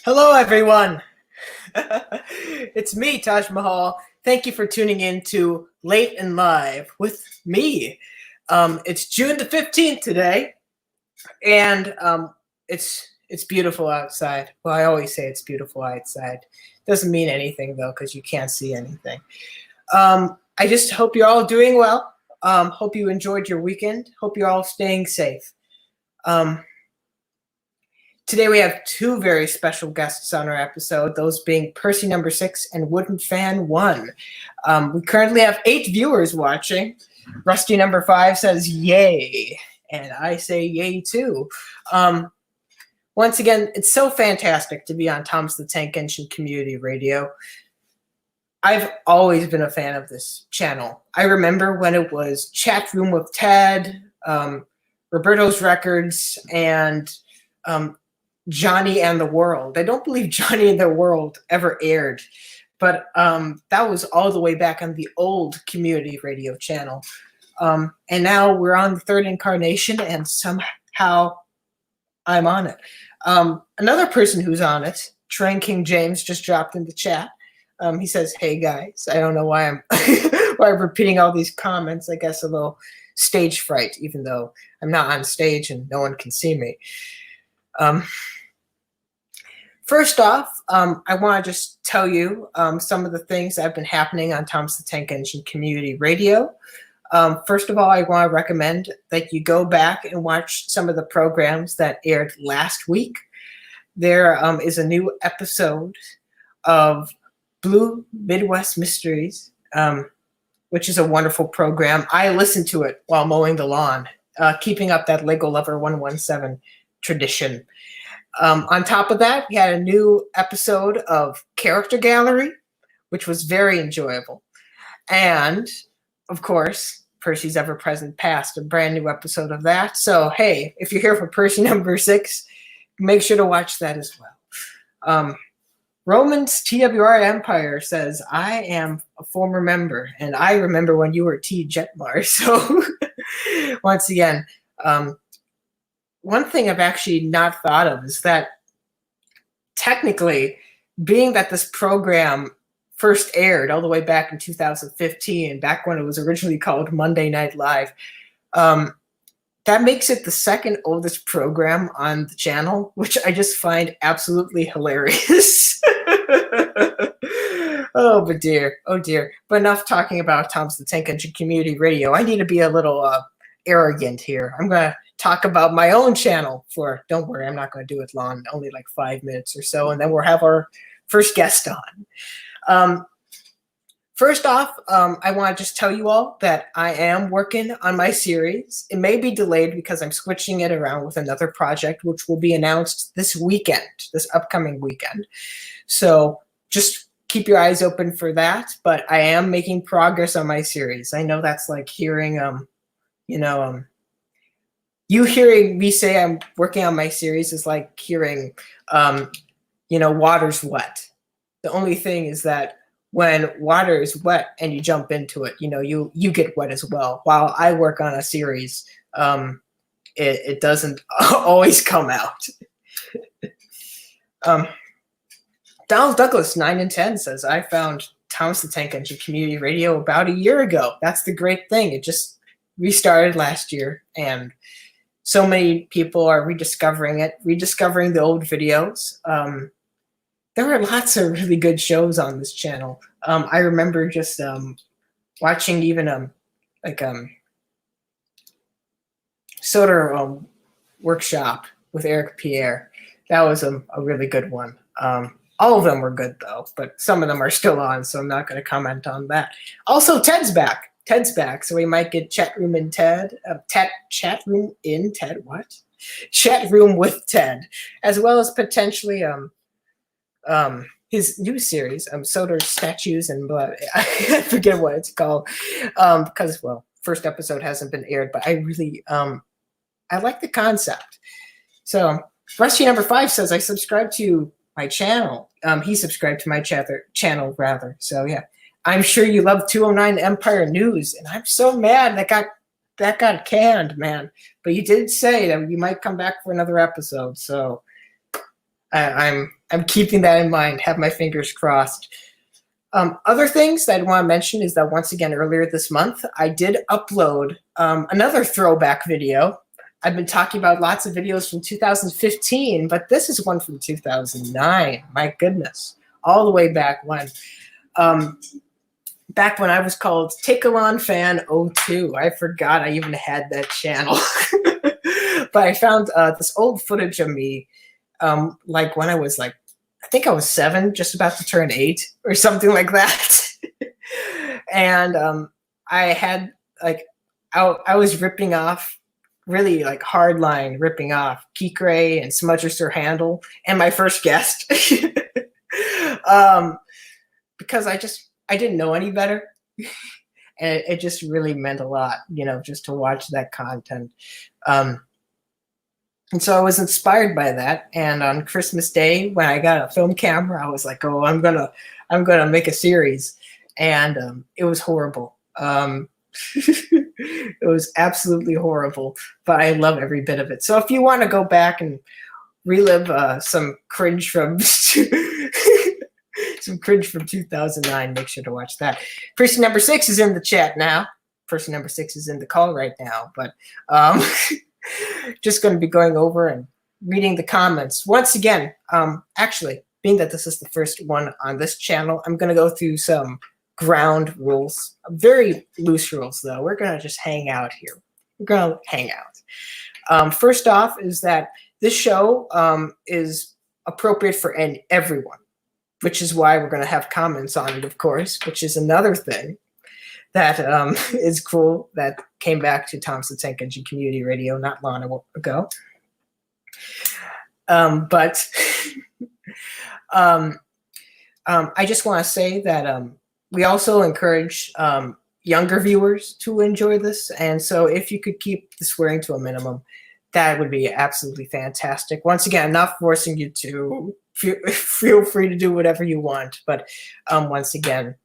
Hello, everyone. It's me, Mahal. Thank you for tuning in to Late and Live with me. It's June the 15th today, and it's beautiful outside. Well, I always say it's beautiful outside. Doesn't mean anything, though, because you can't see anything. I just hope you're all doing well. Hope you enjoyed your weekend. Hope you're all staying safe. Today we have two very special guests on our episode, those being Percyno6 and Woodenfan 1. We currently have 8 viewers watching. Rusty number 5 says yay, and I say yay too. Once again, it's so fantastic to be on Thomas the Tank Engine Community Radio. I've always been a fan of this channel. I remember when it was Chat Room with Ted, Roberto's Records, and Johnny and the World. I don't believe Johnny and the World ever aired, but that was all the way back on the old community radio channel. And now we're on the 3rd incarnation, and somehow I'm on it. Another person who's on it, Train King James, just dropped in the chat. He says, "Hey guys." I don't know why I'm why I'm repeating all these comments. I guess a little stage fright, even though I'm not on stage and no one can see me. First off, I want to just tell you some of the things that have been happening on Thomas the Tank Engine Community Radio. First of all, I want to recommend that you go back and watch some of the programs that aired last week. There is a new episode of Blue Midwest Mysteries, which is a wonderful program. I listened to it while mowing the lawn, keeping up that Lego Lover 117 tradition. On top of that, we had a new episode of Character Gallery, which was very enjoyable. And, of course, Percy's Ever-Present Past, a brand new episode of that. So, hey, if you're here for Percy6, make sure to watch that as well. Roman's TWR Empire says, "I am a former member, and I remember when you were T Jetmar." So, once again, one thing I've actually not thought of is that technically, being that this program first aired all the way back in 2015, back when it was originally called Monday Night Live, that makes it the second oldest program on the channel, which I just find absolutely hilarious. Oh dear. But enough talking about Thomas the Tank Engine Community Radio. I need to be a little arrogant here. I'm going to talk about my own channel for, don't worry, I'm not going to do it long, only like 5 minutes or so, and then we'll have our first guest on. First off, I want to just tell you all that I am working on my series. It may be delayed because I'm switching it around with another project, which will be announced this weekend, this upcoming weekend. So just keep your eyes open for that, but I am making progress on my series. I know that's like hearing, you hearing me say I'm working on my series is like hearing, water's wet. The only thing is that when water is wet and you jump into it, you get wet as well. While I work on a series, it doesn't always come out. Donald Douglas 9 and 10 says, "I found Thomas the Tank Engine Community Radio about a year ago." That's the great thing. It just restarted last year, and so many people are rediscovering it, rediscovering the old videos. There are lots of really good shows on this channel. I remember just watching even Soda Workshop with Eric Pierre. That was a really good one. All of them were good though, but some of them are still on, so I'm not going to comment on that. Also, Ted's back. So we might get Chat Room in Ted. Chat Room in Ted. What? Chat Room with Ted, as well as potentially his new series, Soda Statues and Blood. I forget what it's called, because first episode hasn't been aired, but I really I like the concept. So Rusty number 5 says, "I subscribe to my channel." He subscribed to my channel rather. So yeah, I'm sure you love 209 Empire News, and I'm so mad that got canned, man. But you did say that you might come back for another episode, so I'm I'm keeping that in mind. Have my fingers crossed. Other things that I want to mention is that once again, earlier this month, I did upload another throwback video. I've been talking about lots of videos from 2015, but this is one from 2009. My goodness, all the way back when. Back when I was called Fan02. I forgot I even had that channel. But I found this old footage of me, like when I was like, I think I was 7, just about to turn 8 or something like that. And I had like, I was ripping off, really like hardline ripping off Kikray and Smudger Sir Handle and my first guest. Because I didn't know any better. And it just really meant a lot, you know, just to watch that content. And so I was inspired by that. And on Christmas Day, when I got a film camera, I was like, oh, I'm gonna make a series. And it was horrible. It was absolutely horrible, but I love every bit of it. So if you want to go back and relive some cringe from some cringe from 2009, make sure to watch that. Percy6 is in the chat now. Percy6 is in the call right now, but just going to be going over and reading the comments. Once again, actually, being that this is the first one on this channel, I'm going to go through some ground rules. Very loose rules, though. We're going to just hang out here. We're going to hang out. First off is that this show is appropriate for everyone, which is why we're going to have comments on it, of course, which is another thing that is cool that came back to Thomas the Tank Engine Community Radio not long ago. But I just want to say that we also encourage younger viewers to enjoy this. And so if you could keep the swearing to a minimum, that would be absolutely fantastic. Once again, I'm not forcing you to. Feel free to do whatever you want. But once again,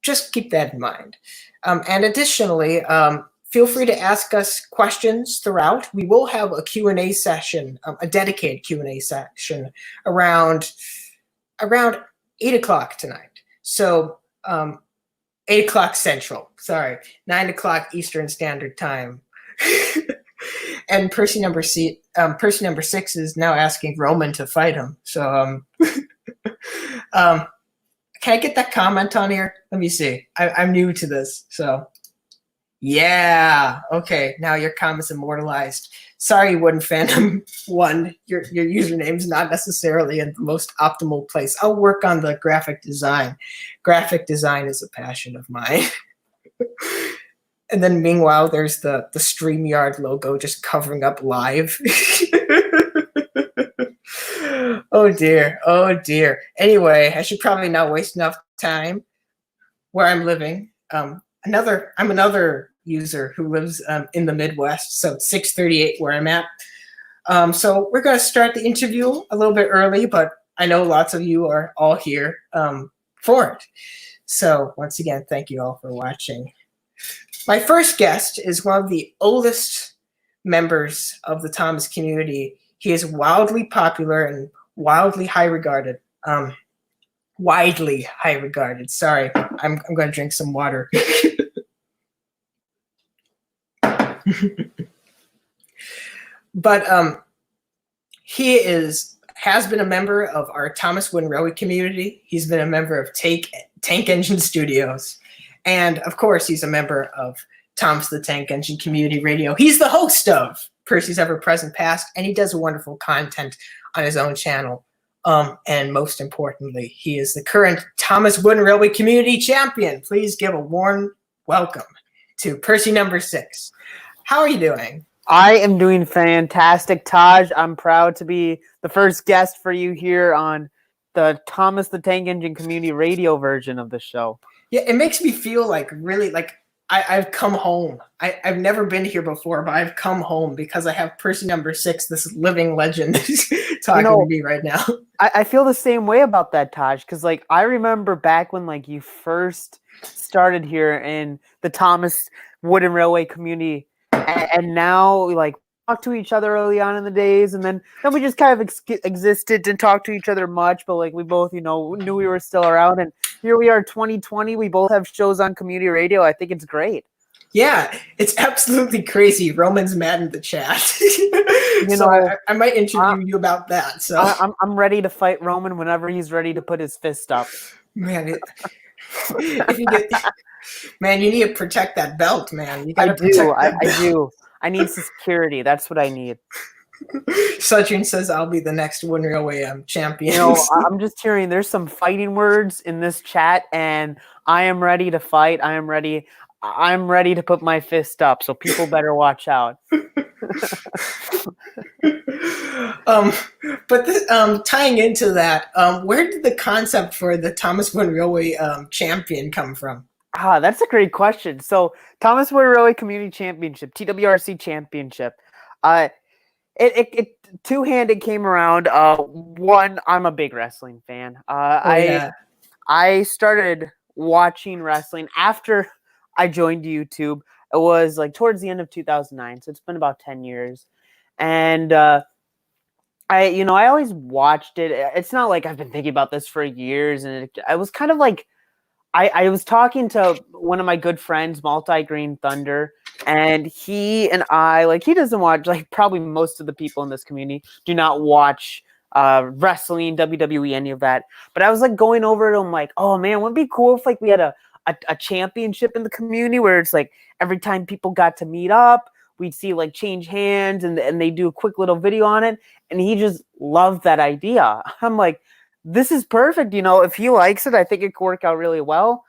just keep that in mind. And additionally, feel free to ask us questions throughout. We will have a Q&A session, a dedicated Q&A session around 8 o'clock tonight. So 8 o'clock Central, sorry, 9 o'clock Eastern Standard Time. And Percy6 is now asking Roman to fight him. So can I get that comment on here? Let me see. I'm new to this, so yeah. Okay, now your comment's immortalized. Sorry, Woodenfan 1. Your username's not necessarily in the most optimal place. I'll work on the graphic design. Graphic design is a passion of mine. And then meanwhile, there's the StreamYard logo just covering up live. Oh dear, oh dear. Anyway, I should probably not waste enough time where I'm living. I'm another user who lives in the Midwest, so it's 6:38 where I'm at. So we're going to start the interview a little bit early, but I know lots of you are all here for it. So once again, thank you all for watching. My first guest is one of the oldest members of the Thomas community. He is wildly popular and wildly high regarded. Widely high regarded. Sorry, I'm going to drink some water. But he has been a member of our Thomas Wooden Railway community. He's been a member of Tank Engine Studios. And, of course, he's a member of Thomas the Tank Engine Community Radio. He's the host of Percy's Ever Present Past, and he does wonderful content on his own channel. And most importantly, he is the current Thomas Wooden Railway Community Champion. Please give a warm welcome to Percy6. How are you doing? I am doing fantastic, Taj. I'm proud to be the first guest for you here on the Thomas the Tank Engine Community Radio version of the show. Yeah, it makes me feel like really like I've come home. I've never been here before, but I've come home because I have Percy6, this living legend, talking to me right now. I feel the same way about that, Taj, because like I remember back when like you first started here in the Thomas Wooden Railway community, and now like talk to each other early on in the days, and then we just kind of existed, didn't talk to each other much, but like we both, knew we were still around, and here we are, 2020. We both have shows on community radio. I think it's great. Yeah, it's absolutely crazy. Roman's mad in the chat. I might interview you about that. So I'm ready to fight Roman whenever he's ready to put his fist up. Man, if you get, man, you need to protect that belt, man. You gotta I do. I need security. That's what I need. Sudrin says I'll be the next Wooden Railway champion. I'm just hearing there's some fighting words in this chat, and I am ready to fight. I'm ready to put my fist up, so people better watch out. But tying into that, where did the concept for the Thomas Wooden Railway champion come from? That's a great question. So Thomas Wooden Railway Community Championship, TWRC Championship. It two-handed came around. One, I'm a big wrestling fan. I started watching wrestling after I joined YouTube. It was like towards the end of 2009, so it's been about 10 years. And I always watched it. It's not like I've been thinking about this for years, and I was kind of like, I was talking to one of my good friends, Multi-Green Thunder, and he and I, like, he doesn't watch, like, probably most of the people in this community do not watch wrestling, WWE, any of that. But I was like going over it, I'm like, oh man, wouldn't it be cool if like we had a championship in the community where it's like every time people got to meet up, we'd see like change hands and they do a quick little video on it. And he just loved that idea. I'm like, this is perfect. If he likes it, I think it could work out really well.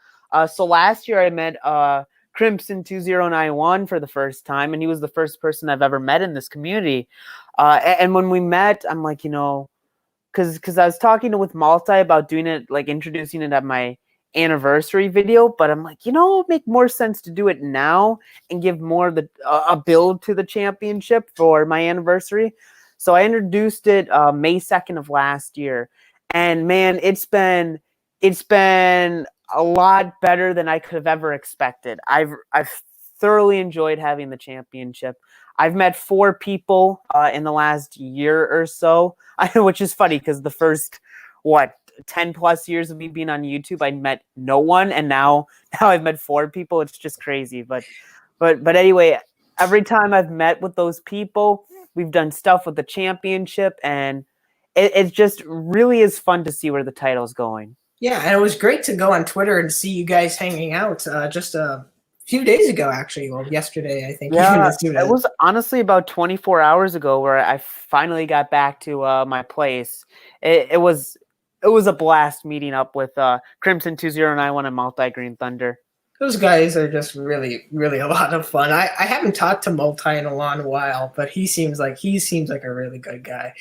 So last year I met Crimson2091 for the first time, and he was the first person I've ever met in this community. And when we met, I'm like, because I was talking with Multi about doing it, like introducing it at my anniversary video, but I'm like, it would make more sense to do it now and give more of a build to the championship for my anniversary. So I introduced it May 2nd of last year, and man, it's been a lot better than I could have ever expected. I've thoroughly enjoyed having the championship. I've met 4 people in the last year or so, which is funny because the first 10 plus years of me being on YouTube, I met no one, and now I've met 4 people. It's just crazy. But anyway, every time I've met with those people, we've done stuff with the championship, and it just really is fun to see where the title's going. Yeah, and it was great to go on Twitter and see you guys hanging out just a few days ago, actually. Well, yesterday, I think. Yeah, it was honestly about 24 hours ago where I finally got back to my place. It was a blast meeting up with Crimson2091 and Multi-Green Thunder. Those guys are just really, really a lot of fun. I haven't talked to Multi in a long while, but he seems like a really good guy.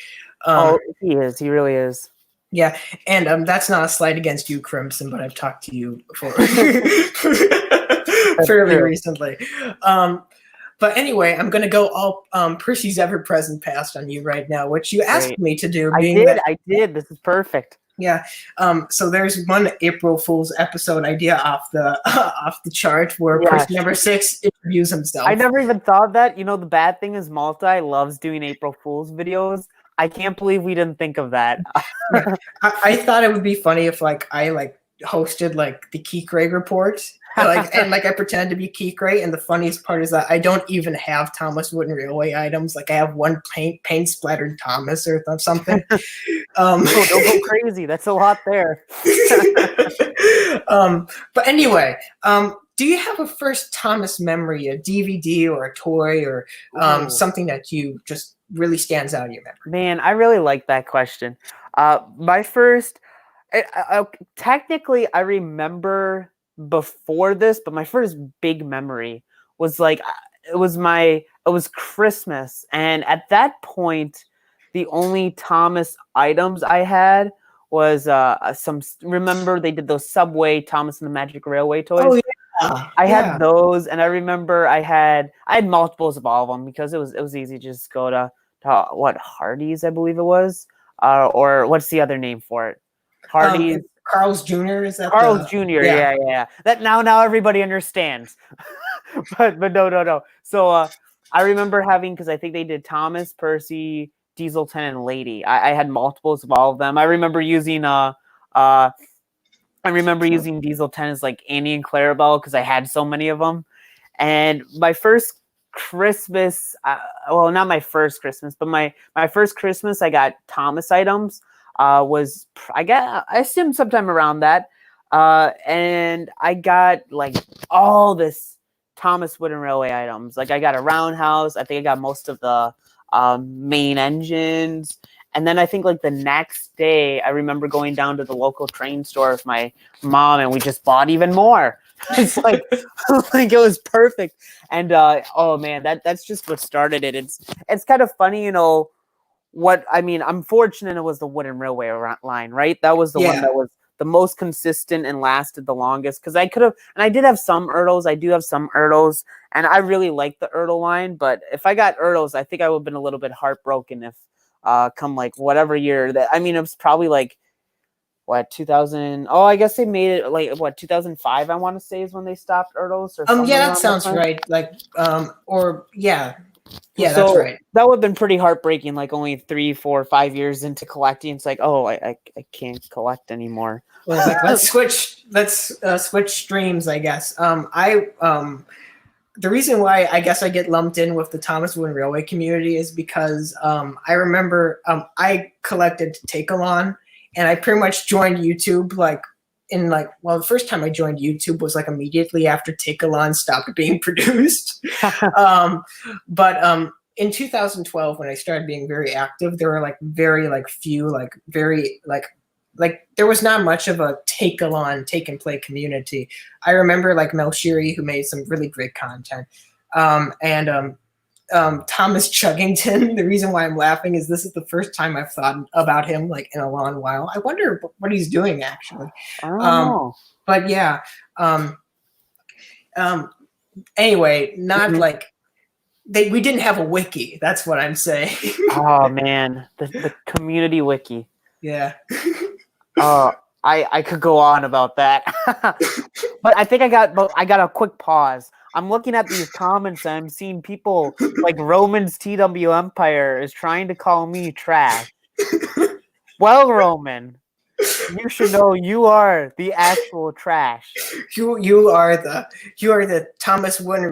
He is. He really is. Yeah, and that's not a slight against you, Crimson, but I've talked to you before fairly recently. But anyway, I'm going to go all Percy's ever-present past on you right now, which you asked me to do. I did. This is perfect. Yeah. So there's one April Fool's episode idea off the chart where Percyno6 interviews himself. I never even thought of that. The bad thing is Multi loves doing April Fool's videos. I can't believe we didn't think of that. I thought it would be funny if I hosted the Keek Ray report. And I pretend to be Keek Ray, and the funniest part is that I don't even have Thomas Wooden Railway items. I have one paint splattered Thomas or something. Don't go crazy. That's a lot there. But anyway, do you have a first Thomas memory, a DVD or a toy or something that you just really stands out in your memory? Man, I really like that question. My first, technically, I remember before this, but my first big memory was it was Christmas, and at that point, the only Thomas items I had was remember they did those Subway Thomas and the Magic Railway toys. Oh yeah. I had those, and I remember I had multiples of all of them because it was easy to just go to Hardee's, I believe it was, or what's the other name for it? Hardee's. Carl's Jr. Is that Carl's Jr. Yeah. That now everybody understands. but no. So I remember having, because I think they did Thomas, Percy, Diesel 10, and Lady. I had multiples of all of them. I remember using Diesel 10 as like Annie and Clarabelle because I had so many of them. And my first Christmas, well, not my first Christmas, but my first Christmas I got Thomas items. I assume sometime around that. And I got like all this Thomas Wooden Railway items. Like I got a roundhouse. I think I got most of the main engines. And then I think like the next day, I remember going down to the local train store with my mom, and we just bought even more. It's like, like it was perfect. And oh man, that's just what started it. It's kind of funny, you know. I'm fortunate it was the Wooden Railway line, right? That was the one that was the most consistent and lasted the longest. Because I could have, and I did have some Ertles. I do have some Ertles, and I really like the Ertle line. But if I got Ertles, I think I would have been a little bit heartbroken if come like whatever year that. I mean, it was probably like what 2000. Oh, I guess they made it like what 2005. I want to say is when they stopped Ertles. Or yeah, that sounds right. Like or yeah. Yeah, so that's right. That would have been pretty heartbreaking. Like only 3, 4, 5 years into collecting, it's like, oh, I can't collect anymore. Well, like, let's switch streams, I guess. The reason why I guess I get lumped in with the Thomas Wooden Railway community is because I remember I collected Take-A-Lon, and I pretty much joined YouTube the first time I joined YouTube was like immediately after Take-A-Lon stopped being produced. But in 2012, when I started being very active, there were like very like few like very like there was not much of a Take-A-Lon take and play community. I remember like Mel Sheary, who made some really great content, and Thomas Chuggington. The reason why I'm laughing is this is the first time I've thought about him like in a long while. I wonder what he's doing actually. I don't know. But yeah. Anyway, not like we didn't have a wiki. That's what I'm saying. Oh man, the community wiki. Yeah. I could go on about that, but I think I got a quick pause. I'm looking at these comments and I'm seeing people like Roman's TW Empire is trying to call me trash. Well, Roman, you should know you are the actual trash. You are the Thomas Wooden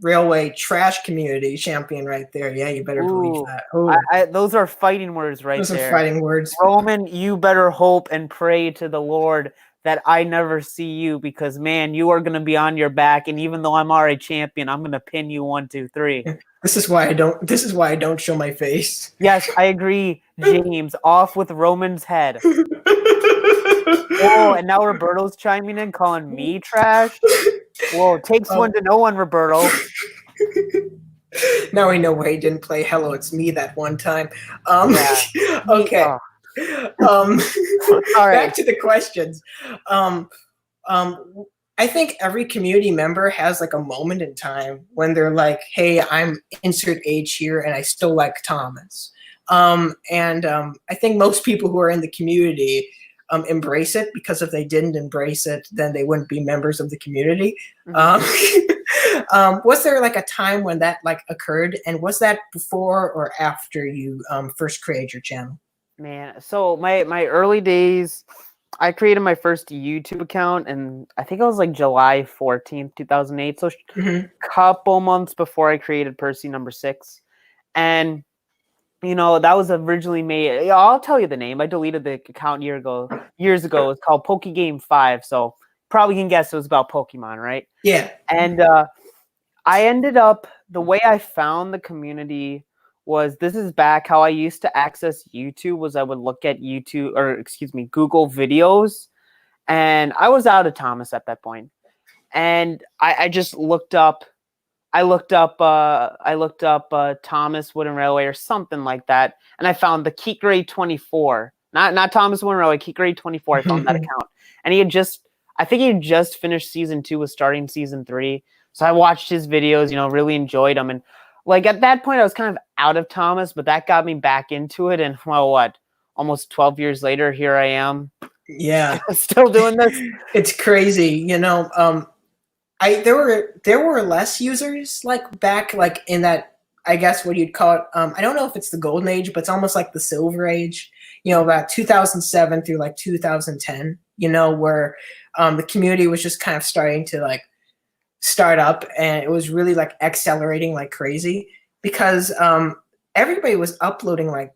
Railway trash community champion right there. Yeah, you better believe that. Those are fighting words right there. Those are fighting words. Roman, you better hope and pray to the Lord that I never see you, because man, you are going to be on your back, and even though I'm already champion, I'm going to pin you 1, 2, 3. This is why I don't show my face. Yes, I agree, James. Off with Roman's head. Oh, and now Roberto's chiming in, calling me trash. Whoa, takes one to know one, Roberto. Now we know why he didn't play Hello, It's Me that one time. Yeah. Okay. All right. Back to the questions. I think every community member has like a moment in time when they're like, hey, I'm insert age here and I still like Thomas. I think most people who are in the community embrace it, because if they didn't embrace it, then they wouldn't be members of the community. Was there like a time when that like occurred, and was that before or after you first created your channel? Man, so my early days, I created my first YouTube account, and I think it was like July 14th, 2008. So a couple months before I created Percy6. And, you know, that was originally made. I'll tell you the name. I deleted the account years ago. It's called PokeGame5. So probably can guess it was about Pokemon, right? Yeah. And I ended up, the way I found the community was, this is back how I used to access YouTube, was I would look at Google videos, and I was out of Thomas at that point. And I just looked up Thomas Wooden Railway or something like that, and I found the Keat Grade 24, not Thomas Wooden Railway, Keat Grade 24. I found that account, and I think he had just finished season 2, was starting season 3. So I watched his videos, you know, really enjoyed them, and like at that point I was kind of out of Thomas, but that got me back into it, and well, what, almost 12 years later, here I am. Yeah, still doing this. It's crazy, you know. there were less users like back like in that, I guess what you'd call it. I don't know if it's the golden age, but it's almost like the silver age. About 2007 through like 2010. Where the community was just kind of starting to like start up, and it was really like accelerating like crazy because everybody was uploading like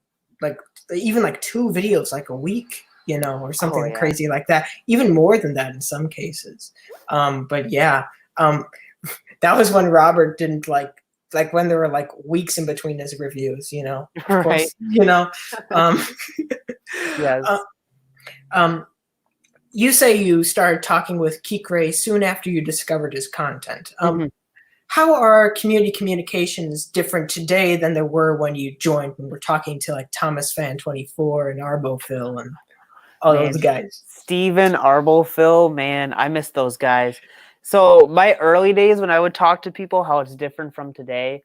even like 2 videos like a week, or something crazy like that, even more than that in some cases. But yeah, that was when Robert didn't like when there were like weeks in between his reviews, of course, Yes. You say you started talking with Kikray soon after you discovered his content. How are community communications different today than there were when you joined, when we're talking to like Thomas Fan 24 and Arbophil and all those guys? Steven, Arbophil, man, I miss those guys. So my early days when I would talk to people, how it's different from today,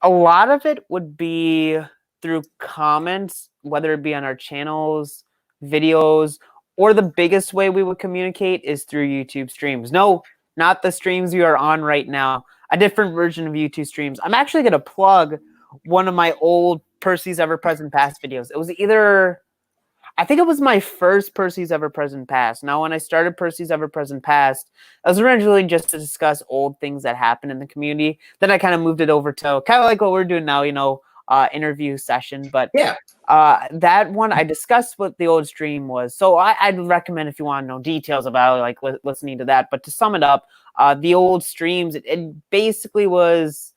a lot of it would be through comments, whether it be on our channels, videos, or the biggest way we would communicate is through YouTube streams. No, not the streams we are on right now, a different version of YouTube streams. I'm actually going to plug one of my old Percy's Ever Present Past videos. It was I think it was my first Percy's Ever Present Past. Now, when I started Percy's Ever Present Past, I was originally just to discuss old things that happened in the community. Then I kind of moved it over to kind of like what we're doing now, interview session. But yeah, that one I discussed what the old stream was. So I'd recommend if you want to know details about like listening to that. But to sum it up, the old streams, it basically was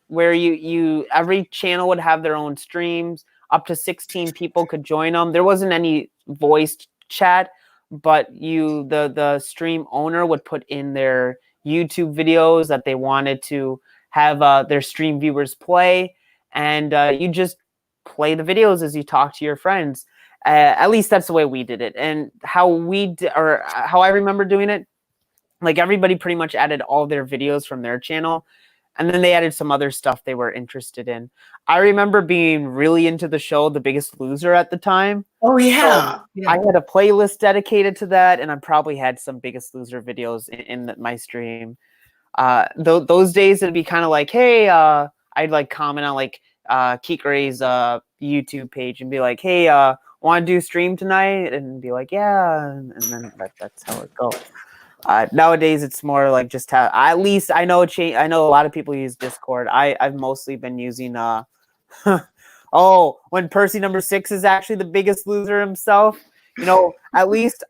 where you every channel would have their own streams. Up to 16 people could join them. There wasn't any voiced chat, but the stream owner would put in their YouTube videos that they wanted to have their stream viewers play, and you just play the videos as you talk to your friends. At least that's the way we did it, and how I remember doing it. Like everybody pretty much added all their videos from their channel. And then they added some other stuff they were interested in. I remember being really into the show The Biggest Loser at the time. Oh, yeah. So I had a playlist dedicated to that, and I probably had some Biggest Loser videos in my stream. Those days, it'd be kind of like, hey, I'd like comment on like Kikray's YouTube page and be like, hey, want to do stream tonight? And be like, yeah. And then that's how it goes. Nowadays, it's more like just how. At least I know. I know a lot of people use Discord. I've mostly been using. When Percy6 is actually the Biggest Loser himself. At least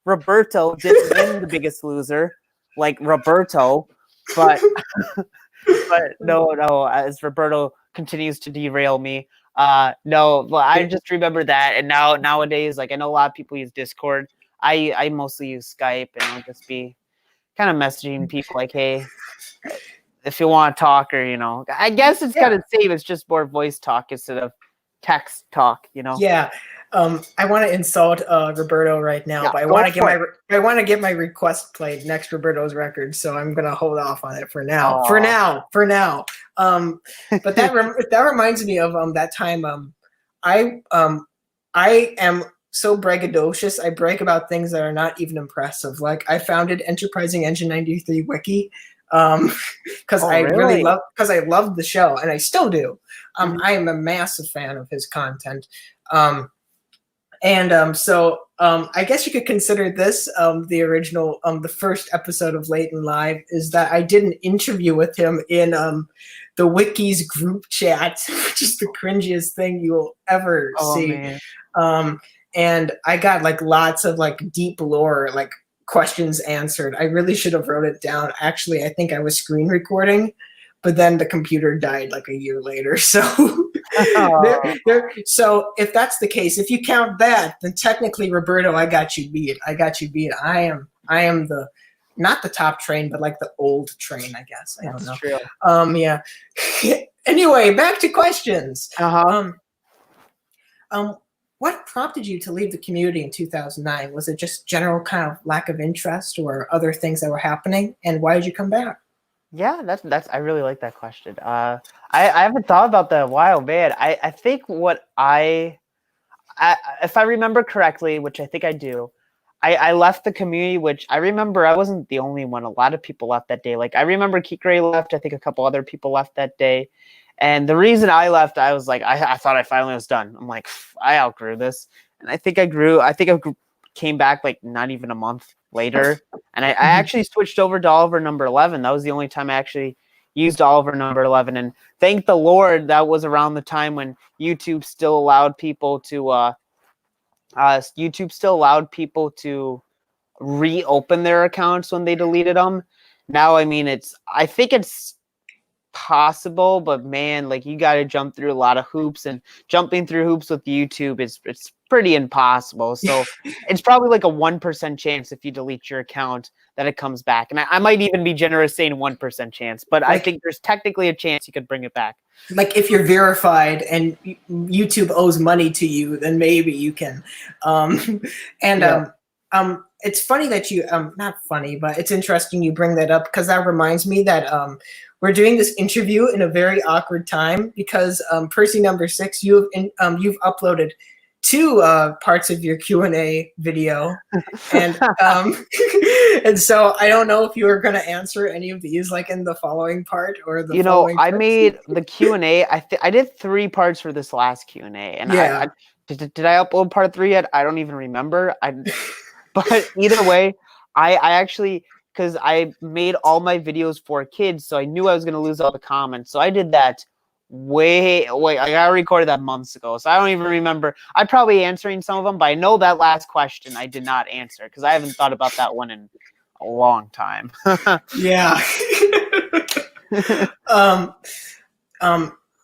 Roberto didn't win the Biggest Loser like Roberto, but no. As Roberto continues to derail me. No, well, I just remember that, and nowadays, like I know a lot of people use Discord. I mostly use Skype, and I'll just be kind of messaging people like, hey, if you want to talk, or, I guess it's kind of safe. It's just more voice talk instead of text talk, Yeah. I want to insult Roberto right now, but I want to get my request played next Roberto's record, so I'm gonna hold off on it for now. For now. But that reminds me of that time. I am so braggadocious. I brag about things that are not even impressive. Like I founded Enterprising Engine 93 Wiki because I loved the show, and I still do. I am a massive fan of his content. So I guess you could consider this the original, the first episode of Late and Live is that I did an interview with him in the Wiki's group chat, which is the cringiest thing you'll ever see. Man. And I got like lots of like deep lore, like questions answered. I really should have wrote it down. Actually, I think I was screen recording, but then the computer died like a year later. So, so if that's the case, if you count that, then technically, Roberto, I got you beat. I am the not the top train, but like the old train, I guess. I don't know. True. Yeah. Anyway, back to questions. What prompted you to leave the community in 2009? Was it just general kind of lack of interest, or other things that were happening? And why did you come back? Yeah, that's I really like that question. I haven't thought about that in a while, man. I think what if I remember correctly, which I think I do, I left the community, which I remember I wasn't the only one. A lot of people left that day. Like I remember Kikray left. I think a couple other people left that day. And the reason I left, I was like, I thought I finally was done. I'm like, I outgrew this. And I think I came back like not even a month later. And I actually switched over to Oliver number 11. That was the only time I actually used Oliver number 11. And thank the Lord that was around the time when YouTube still allowed people to reopen their accounts when they deleted them. Now, I mean, I think it's possible, but man, like you got to jump through a lot of hoops, and jumping through hoops with YouTube it's pretty impossible. So it's probably like a 1% chance if you delete your account that it comes back. And I might even be generous saying 1% chance, but I think there's technically a chance you could bring it back. Like if you're verified and YouTube owes money to you, then maybe you can. It's funny that you not funny, but it's interesting you bring that up, because that reminds me that we're doing this interview in a very awkward time, because Percy6, you've uploaded 2 parts of your Q&A video, and and so I don't know if you were going to answer any of these like in the following part or the. I made the Q&A. I did 3 parts for this last Q&A, and yeah. Did I upload part 3 yet? I don't even remember. But either way, I actually, because I made all my videos for kids, so I knew I was going to lose all the comments. So I did that I recorded that months ago, so I don't even remember. I'm probably answering some of them, but I know that last question I did not answer because I haven't thought about that one in a long time. Yeah.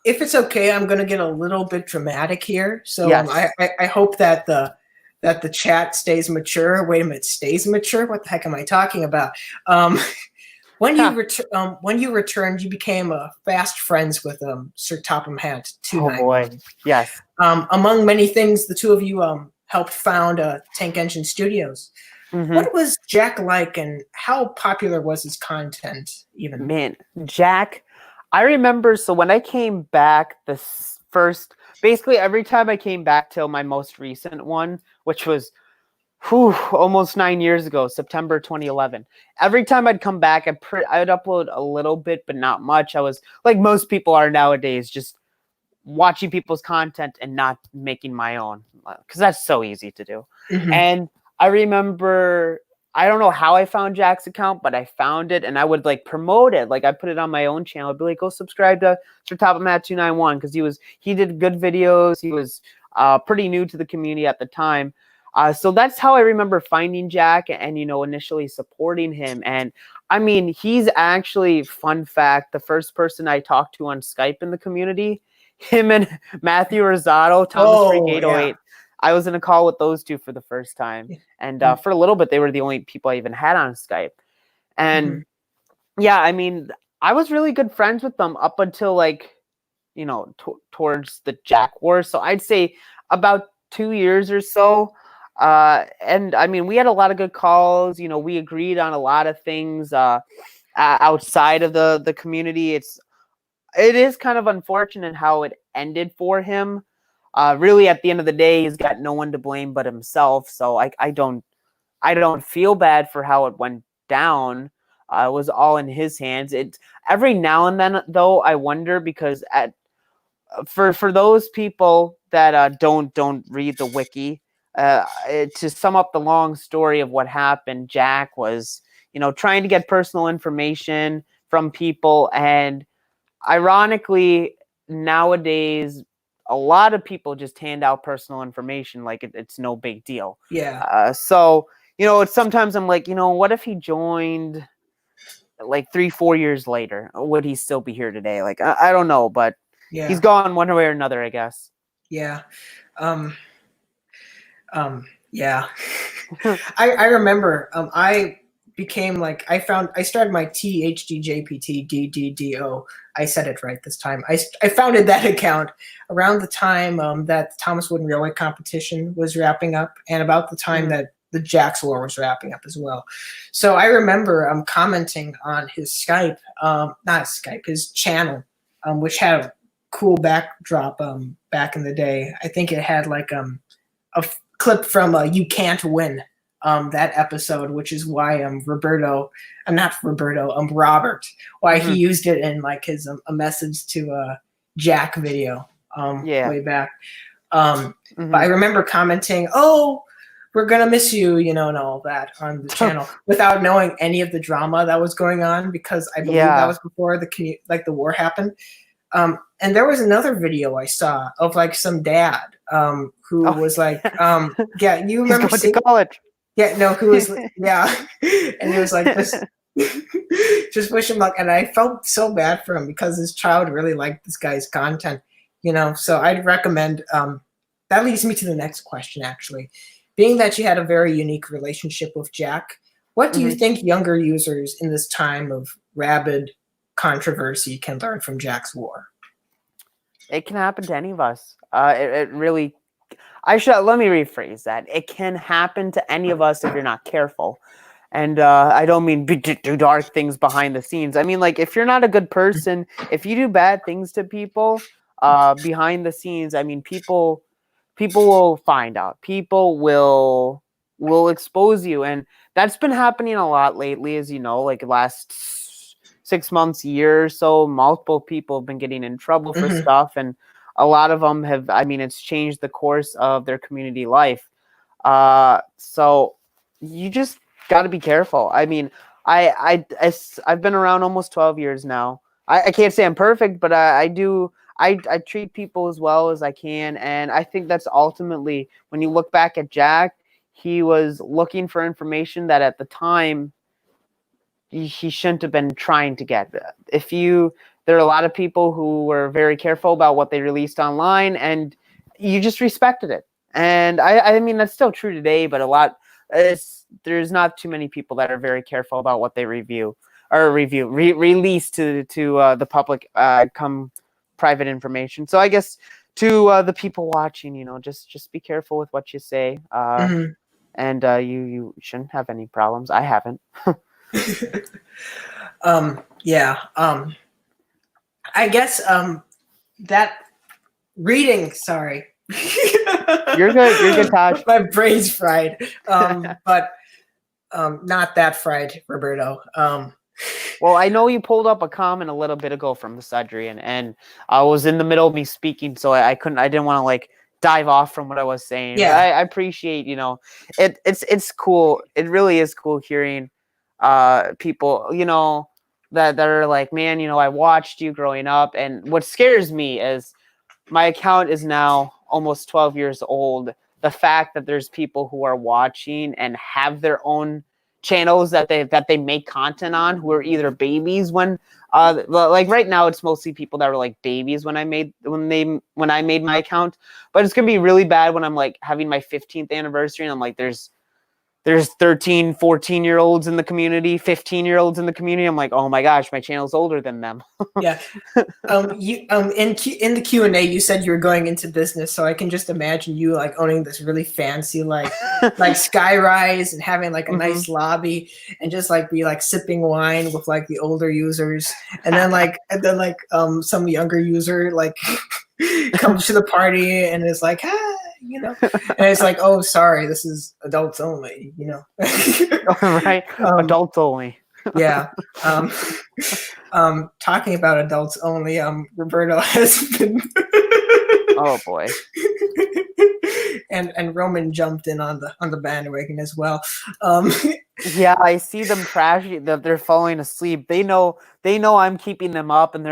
If it's okay, I'm going to get a little bit dramatic here. So yes. I hope that the chat stays mature. Wait a minute, stays mature? What the heck am I talking about? When you returned, you became fast friends with Sir Topham Hatt 291. Oh boy, yes. Among many things, the 2 of you helped found Tank Engine Studios. Mm-hmm. What was Jack like, and how popular was his content even? Man, Jack, I remember, so when I came back, basically every time I came back till my most recent one, which was almost 9 years ago, September 2011. Every time I'd come back, I'd upload a little bit, but not much. I was like most people are nowadays, just watching people's content and not making my own, because that's so easy to do. Mm-hmm. And I remember, I don't know how I found Jack's account, but I found it, and I would like promote it. Like I put it on my own channel. I'd be like, go subscribe to Sir Topham Hatt 291, because he did good videos. He was pretty new to the community at the time. So that's how I remember finding Jack and, initially supporting him. And I mean, he's actually, fun fact, the first person I talked to on Skype in the community, him and Matthew Rosado, Thomas Freak 808. Yeah. I was in a call with those 2 for the first time. And for a little bit, they were the only people I even had on Skype. And yeah, I mean, I was really good friends with them up until towards the Jack War. So I'd say about 2 years or so. And I mean, we had a lot of good calls. We agreed on a lot of things outside of the community. It is kind of unfortunate how it ended for him. Really, at the end of the day, he's got no one to blame but himself. So I don't feel bad for how it went down. It was all in his hands. Every now and then, though, I wonder, because for those people that don't read the wiki. To sum up the long story of what happened, Jack was, trying to get personal information from people. And ironically, nowadays, a lot of people just hand out personal information like it's no big deal. Yeah. So, sometimes I'm like, what if he joined like 3-4 years later? Would he still be here today? Like, I don't know, but yeah. He's gone one way or another, I guess. Yeah. Yeah. I remember I became like, I started my TEHGJPTDDDO. I said it right this time. I founded that account around the time that the Thomas Wooden Railway competition was wrapping up, and about the time that the Jack's War was wrapping up as well. So I remember commenting on his Skype, his channel, which had a cool backdrop back in the day. I think it had like a clip from You Can't Win that episode, which is why Robert, why he used it in like his a message to Jack video way back. But I remember commenting, "Oh, we're gonna miss you," and all that on the channel, without knowing any of the drama that was going on, because I believe that was before the war happened. And there was another video I saw of like some dad who was like, "Yeah, you remember going to college?" Yeah, no, who was and he was like, just wish him luck. And I felt so bad for him because his child really liked this guy's content, So I'd recommend. That leads me to the next question, actually. Being that you had a very unique relationship with Jack, what do you think younger users in this time of rabid controversy can learn from Jack's war? It can happen to any of us. It really. Let me rephrase that. It can happen to any of us if you're not careful. And I don't mean do dark things behind the scenes. I mean, like, if you're not a good person, if you do bad things to people behind the scenes, I mean, people will find out. People will expose you. And that's been happening a lot lately, as you know, like the last 6 months, year or so. Multiple people have been getting in trouble for stuff. And a lot of them have, I mean, it's changed the course of their community life. So you just got to be careful. I mean, I've been around almost 12 years now. I can't say I'm perfect, but I treat people as well as I can. And I think that's ultimately, when you look back at Jack, he was looking for information that at the time he shouldn't have been trying to get. There are a lot of people who were very careful about what they released online, and you just respected it. And I mean, that's still true today, but there's not too many people that are very careful about what they release to the public, come private information. So I guess to the people watching, just be careful with what you say. And you shouldn't have any problems. I haven't. I guess that reading, sorry. You're good, Tosh. My brain's fried. But not that fried, Roberto. Well, I know you pulled up a comment a little bit ago from the Sudrian, and I was in the middle of me speaking, so I didn't want to like dive off from what I was saying. Yeah. But I appreciate, it's cool. It really is cool hearing people, that are like, man, I watched you growing up. And what scares me is my account is now almost 12 years old. The fact that there's people who are watching and have their own channels that they make content on, who are either babies when like right now it's mostly people that were like babies when I made my account. But it's gonna be really bad when I'm like having my 15th anniversary and I'm like, there's 13, 14-year-olds in the community, 15-year-olds in the community. I'm like, oh my gosh, my channel's older than them. Yeah. You in the Q&A, you said you were going into business, so I can just imagine you like owning this really fancy like skyrise and having like a nice lobby and just like be like sipping wine with like the older users, and then some younger user like comes to the party and is like, and it's like, oh, sorry, this is adults only, Right. Adults only. Yeah. Talking about adults only, Roberto has been oh boy. and Roman jumped in on the bandwagon as well. Yeah, I see them crashing. They're falling asleep. They know I'm keeping them up, and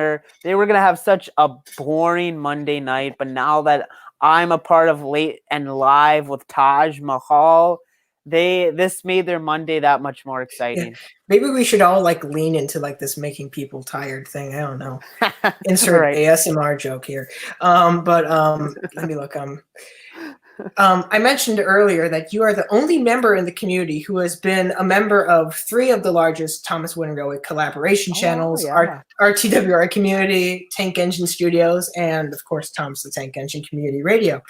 they were gonna have such a boring Monday night. But now that I'm a part of Late and Live with Taj Mahal, this made their Monday that much more exciting. Yeah. Maybe we should all like lean into like this making people tired thing. I don't know. Insert Right. ASMR joke here. But let me look. I mentioned earlier that you are the only member in the community who has been a member of 3 of the largest Thomas Wooden Railway collaboration channels, yeah. RTWR Community, Tank Engine Studios, and of course Thomas the Tank Engine Community Radio.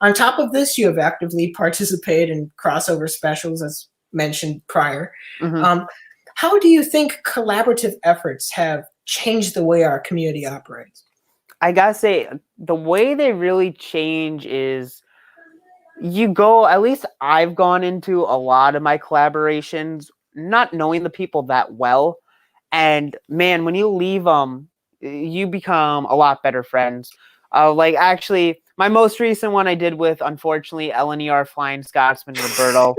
On top of this, you have actively participated in crossover specials, as mentioned prior. How do you think collaborative efforts have changed the way our community operates? I gotta say, the way they really change is you go, at least I've gone into a lot of my collaborations not knowing the people that well. And man, when you leave them, you become a lot better friends. Like actually, my most recent one I did with, unfortunately, LNER Flying Scotsman Roberto.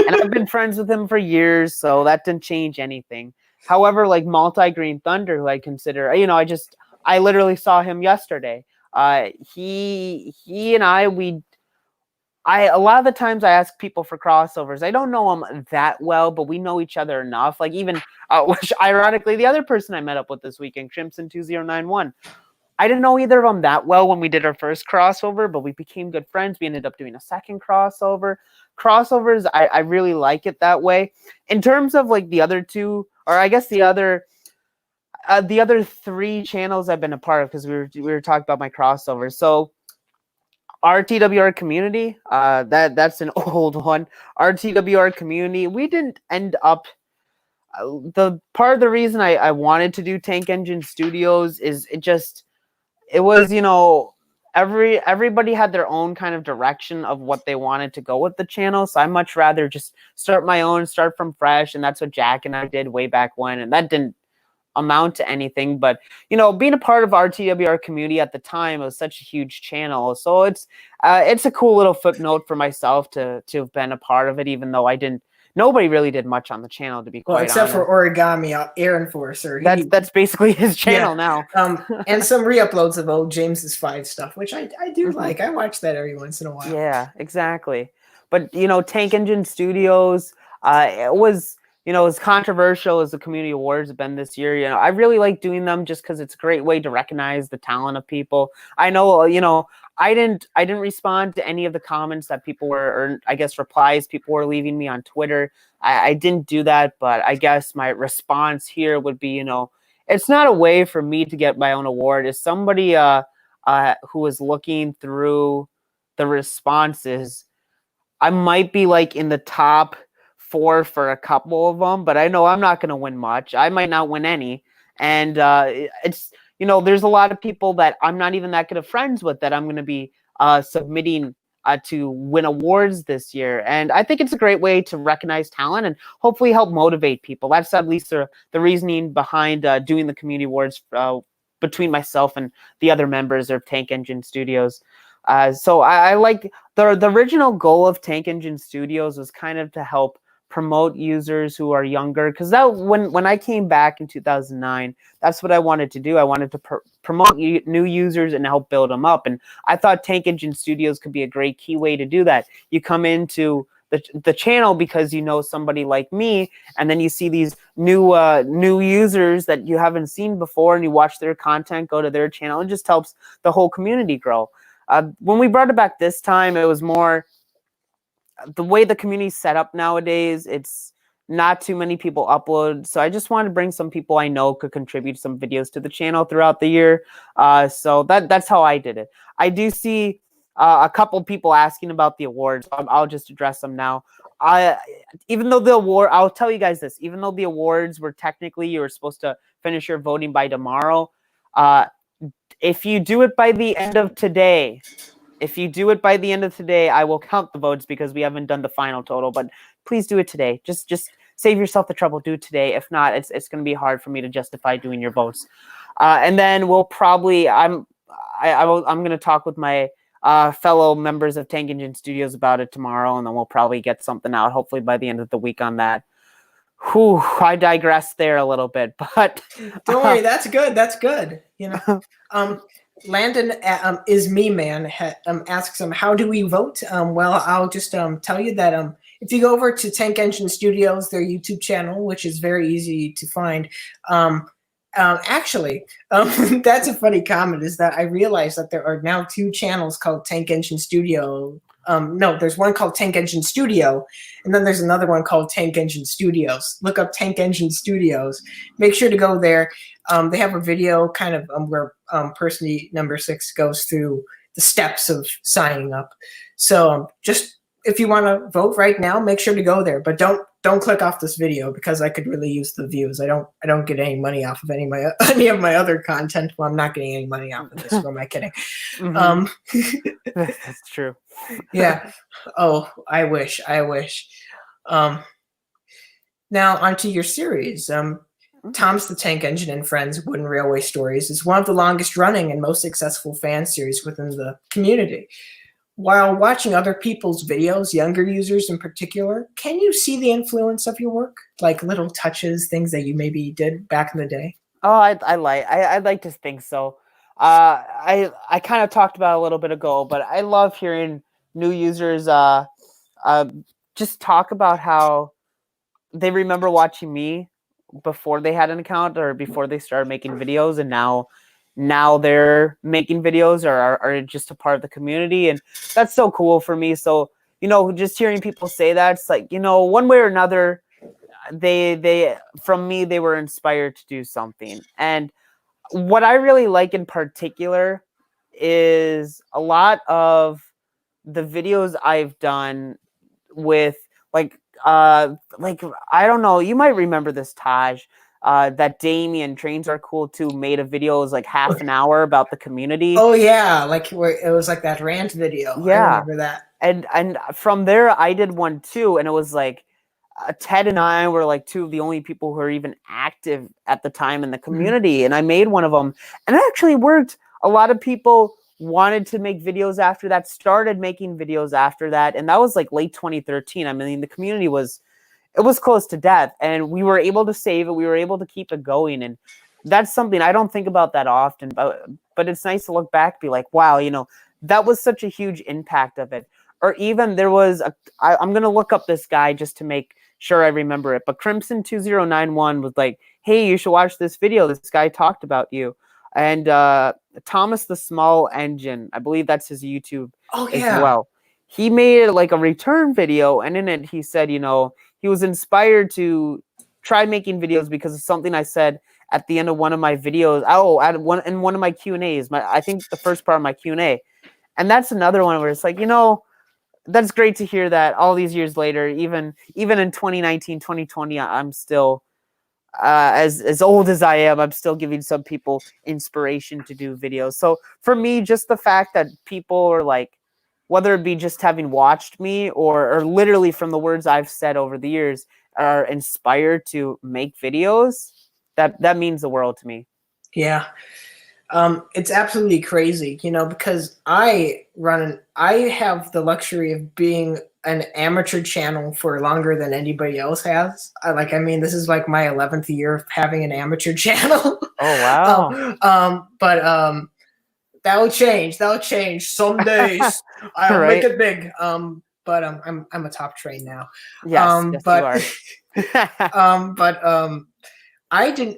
And I've been friends with him for years, so that didn't change anything. However, like Multi-Green Thunder, who I consider, I literally saw him yesterday. He and I a lot of the times I ask people for crossovers. I don't know them that well, but we know each other enough. Like even, which ironically, the other person I met up with this weekend, Crimson2091, I didn't know either of them that well when we did our first crossover, but we became good friends. We ended up doing a second crossover. Crossovers, I really like it that way. In terms of like the other two, or I guess the other three channels I've been a part of, because we were talking about my crossovers. So RTWR Community, that's an old one. RTWR Community, we didn't end up. The part of the reason I wanted to do Tank Engine Studios is it was, everybody had their own kind of direction of what they wanted to go with the channel. So I much rather just start my own, start from fresh. And that's what Jack and I did way back when. And that didn't amount to anything. But, being a part of RTWR Community at the time, it was such a huge channel. So it's a cool little footnote for myself to have been a part of it, even though nobody really did much on the channel, to be quite honest. Except for Origami Air Enforcer. That's basically his channel now. And some re-uploads of old James's 5 stuff, which I do like. I watch that every once in a while. Yeah, exactly. But, Tank Engine Studios, it was controversial as the community awards have been this year. I really like doing them just because it's a great way to recognize the talent of people. I know, I didn't respond to any of the comments that people were, or I guess replies people were leaving me on Twitter. I didn't do that, but I guess my response here would be, it's not a way for me to get my own award. As somebody who is looking through the responses, I might be like in the top 4 for a couple of them, but I know I'm not going to win much. I might not win any. And it's, there's a lot of people that I'm not even that good of friends with that I'm going to be submitting to win awards this year. And I think it's a great way to recognize talent and hopefully help motivate people. That's at least the reasoning behind doing the community awards between myself and the other members of Tank Engine Studios. So I like the original goal of Tank Engine Studios was kind of to help promote users who are younger, because that when I came back in 2009, that's what I wanted to do. I wanted to promote new users and help build them up, and I thought Tank Engine Studios could be a great key way to do that. You come into the channel because you know somebody like me, and then you see these new users that you haven't seen before, and you watch their content, go to their channel. It just helps the whole community grow. When we brought it back this time, it was more the way the community's set up nowadays. It's not too many people upload, so I just wanted to bring some people I know could contribute some videos to the channel throughout the year. So that's how I did it. I do see a couple people asking about the awards. I'll just address them now. Even though I'll tell you guys this, even though the awards were technically, you were supposed to finish your voting by tomorrow, if you do it by the end of today, I will count the votes because we haven't done the final total. But please do it today. Just save yourself the trouble. Do it today. If not, it's going to be hard for me to justify doing your votes. And then we'll probably I'm going to talk with my fellow members of Tank Engine Studios about it tomorrow, and then we'll probably get something out hopefully by the end of the week on that. Whew, I digressed there a little bit, but don't worry, that's good. That's good. Landon is me man asks him, how do we vote? Well, I'll just tell you that if you go over to Tank Engine Studios, their YouTube channel, which is very easy to find, actually, that's a funny comment, is that I realized that there are now 2 channels called Tank Engine Studio. No, there's one called Tank Engine Studio, and then there's another one called Tank Engine Studios. Look up Tank Engine Studios. Make sure to go there. They have a video kind of where Percyno6 goes through the steps of signing up. So just if you want to vote right now, make sure to go there. But don't click off this video because I could really use the views. I don't get any money off of any of my other content. Well, I'm not getting any money off of this. Who am I kidding? Mm-hmm. That's true. Yeah. Oh, I wish. Now onto your series. Thomas the Tank Engine and Friends Wooden Railway Stories is one of the longest running and most successful fan series within the community. While watching other people's videos, younger users in particular, can you see the influence of your work? Like little touches, things that you maybe did back in the day? Oh, I'd like to think so. I kind of talked about it a little bit ago, but I love hearing new users just talk about how they remember watching me before they had an account or before they started making videos, and now they're making videos or are just a part of the community, and that's so cool for me. So, just hearing people say that, it's like, one way or another, they from me, they were inspired to do something. And what I really like in particular is a lot of the videos I've done with like I don't know, you might remember this, Taj. That Damien Trains Are Cool Too made a video. It was like half an hour about the community. Oh yeah, like where it was like that rant video. Yeah. I remember that. And from there I did one too, and it was like Ted and I were like two of the only people who were even active at the time in the community, and I made one of them, and it actually worked. A lot of people wanted to make videos after that, started making videos after that, and that was like late 2013. I mean, the community was close to death, and we were able to save it. We were able to keep it going, and that's something I don't think about that often, but it's nice to look back, be like, wow, that was such a huge impact of it. Or even there was I'm going to look up this guy just to make sure I remember it, but Crimson2091 was like, hey, you should watch this video. This guy talked about you. And Thomas the Small Engine, I believe that's his YouTube as well. He made like a return video, and in it he said, he was inspired to try making videos because of something I said at the end of one of my videos. In one of my Q&As, I think the first part of my Q&A. And that's another one where it's like, that's great to hear that all these years later, even in 2019, 2020, I'm still as old as I am, I'm still giving some people inspiration to do videos. So for me, just the fact that people are like, whether it be just having watched me or literally from the words I've said over the years, are inspired to make videos, that means the world to me. Yeah. It's absolutely crazy, because I have the luxury of being an amateur channel for longer than anybody else has. This is like my 11th year of having an amateur channel. Oh, wow. But that'll change. Some days I'll make it big. But I'm a top train now. Yes, but you are.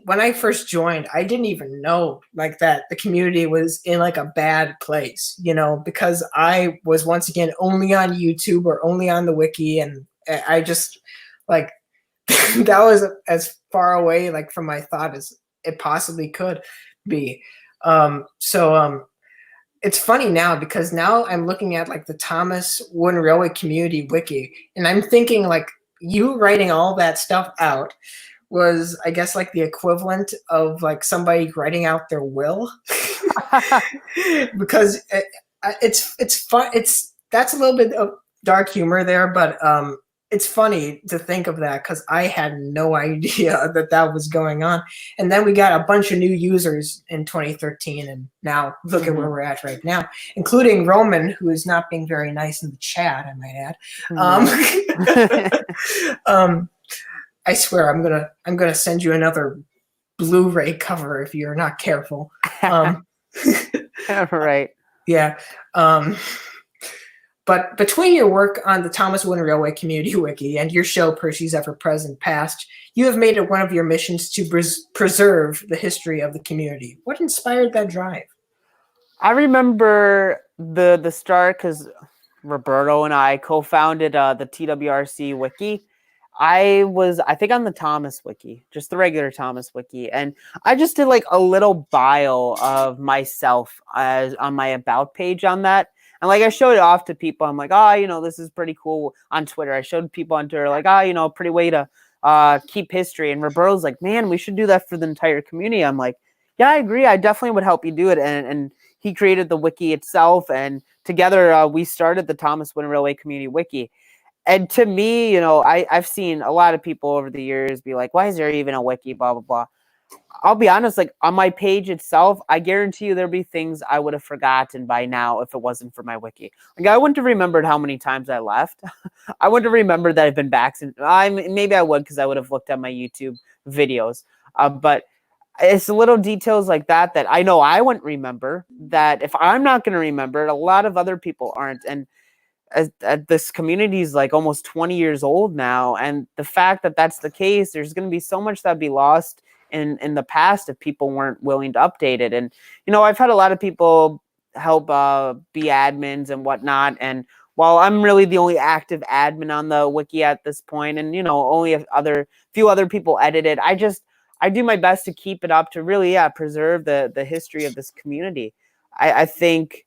when I first joined, I didn't even know like that the community was in like a bad place, because I was once again only on YouTube or only on the wiki, and I just like that was as far away like from my thought as it possibly could be. It's funny now because now I'm looking at like the Thomas Wooden Railway Community Wiki, and I'm thinking like you writing all that stuff out was, I guess, like the equivalent of like somebody writing out their will, because it's fun. That's a little bit of dark humor there, but it's funny to think of that because I had no idea that was going on. And then we got a bunch of new users in 2013, and now look at where we're at right now, including Roman, who is not being very nice in the chat, I might add. I swear I'm gonna send you another Blu-ray cover if you're not careful. Right. Yeah. But between your work on the Thomas Wooden Railway Community Wiki and your show Percy's Ever-Present Past, you have made it one of your missions to preserve the history of the community. What inspired that drive? I remember the start because Roberto and I co-founded the TWRC Wiki. I think on the Thomas Wiki, just the regular Thomas Wiki, and I just did like a little bio of myself as on my about page on that, and like I showed it off to people. I'm like, this is pretty cool on Twitter. I showed people on Twitter like, pretty way to keep history. And Roberto's like, man, we should do that for the entire community. I'm like, yeah, I agree. I definitely would help you do it. And he created the wiki itself, and together we started the Thomas Wooden Railway Community Wiki. And to me, you know, I've seen a lot of people over the years be like, why is there even a wiki, blah, blah, blah. I'll be honest, like on my page itself, I guarantee you there'll be things I would have forgotten by now if it wasn't for my wiki. Like I wouldn't have remembered how many times I left. I wouldn't have remembered that I've been back since. Maybe I would, because I would have looked at my YouTube videos. But it's little details like that that I know I wouldn't remember, that if I'm not going to remember it, a lot of other people aren't. And this community is like almost 20 years old now. And the fact that that's the case, there's going to be so much that'd be lost in the past if people weren't willing to update it. And, you know, I've had a lot of people help be admins and whatnot. And while I'm really the only active admin on the wiki at this point, and, you know, only a few other people edit it, I do my best to keep it up to really, preserve the history of this community. I think,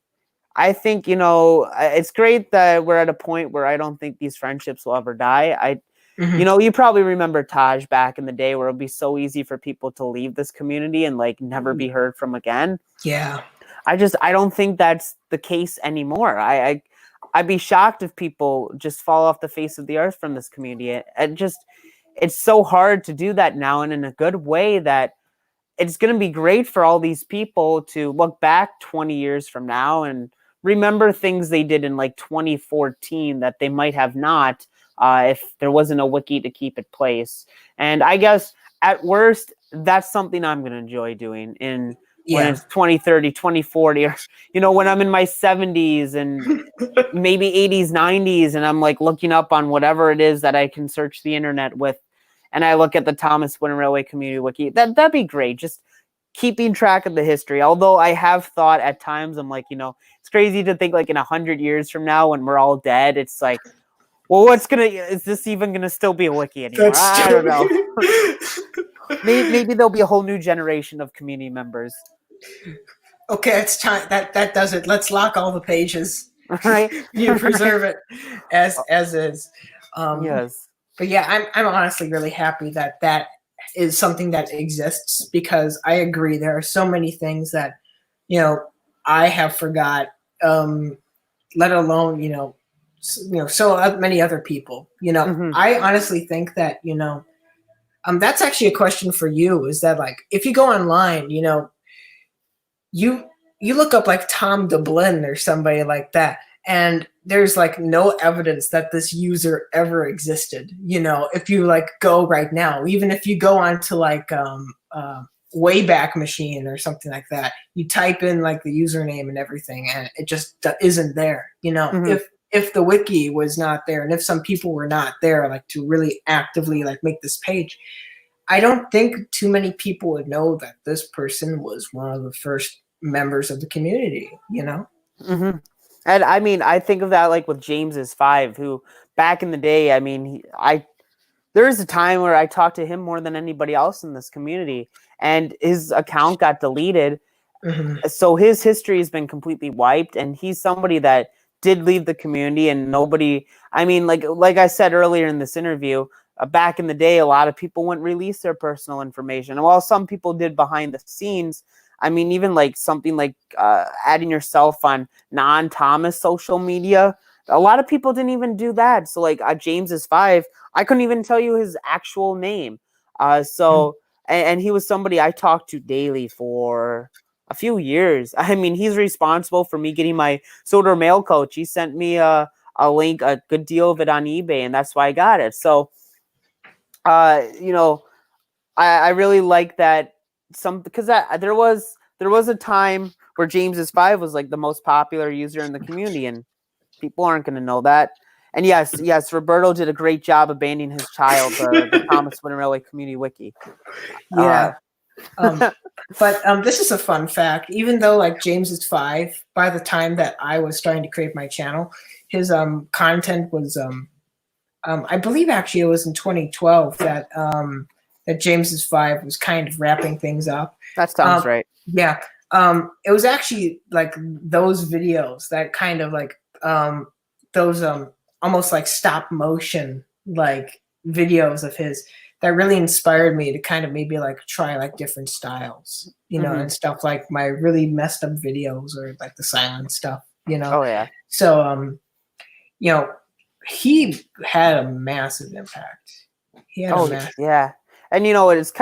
you know, it's great that we're at a point where I don't think these friendships will ever die. You know, you probably remember Taj back in the day, where it'd be so easy for people to leave this community and like never be heard from again. Yeah. I don't think that's the case anymore. I'd be shocked if people just fall off the face of the earth from this community. It's so hard to do that now, and in a good way, that it's going to be great for all these people to look back 20 years from now and remember things they did in like 2014 that they might have not, if there wasn't a wiki to keep it place. And I guess at worst, that's something I'm going to enjoy doing when it's 2030, 2040, or, you know, when I'm in my 70s and maybe 80s, 90s, and I'm like looking up on whatever it is that I can search the internet with, and I look at the Thomas Wooden Railway Community Wiki. That'd be great. Just keeping track of the history. Although I have thought at times, I'm like, you know, it's crazy to think like in 100 years from now when we're all dead, it's like, well, is this even gonna still be a wiki anymore? I don't know. maybe there'll be a whole new generation of community members. Okay, it's time. That does it. Let's lock all the pages. Right. You preserve it as is. Yes. But yeah, I'm honestly really happy that is something that exists, because I agree there are so many things that, you know, I have forgot, let alone, you know, so many other people, you know. I honestly think that, you know, that's actually a question for you, is that like, if you go online, you know, you look up like Tom Dublin or somebody like that, and there's like no evidence that this user ever existed. You know, if you like go right now, even if you go onto like Wayback Machine or something like that, you type in like the username and everything, and it just isn't there. You know, if the wiki was not there, and if some people were not there, like to really actively like make this page, I don't think too many people would know that this person was one of the first members of the community, you know? And I mean, I think of that like with James's 5, who back in the day, I mean, there was a time where I talked to him more than anybody else in this community, and his account got deleted. So his history has been completely wiped, and he's somebody that did leave the community, and nobody, I mean, like I said earlier in this interview, back in the day, a lot of people wouldn't release their personal information. And while some people did behind the scenes, I mean, even like something like adding yourself on non-Thomas social media, a lot of people didn't even do that. So like James's 5, I couldn't even tell you his actual name. And he was somebody I talked to daily for a few years. I mean, he's responsible for me getting my Soder mail coach. He sent me a link, a good deal of it on eBay, and that's why I got it. So, you know, I really like that, because there was a time where James's 5 was like the most popular user in the community, and people aren't going to know that. And yes, Roberto did a great job abandoning his child, the Thomas Wooden Railway Community Wiki. Yeah. But this is a fun fact. Even though like James's 5, by the time that I was starting to create my channel, his content was I believe actually it was in 2012 that James's 5 was kind of wrapping things up. That sounds right. Yeah. It was actually like those videos that kind of like those almost like stop motion like videos of his that really inspired me to kind of maybe like try like different styles, and stuff like my really messed up videos or like the silent stuff, Oh yeah. So, he had a massive impact. He had a massive. Yeah. And it's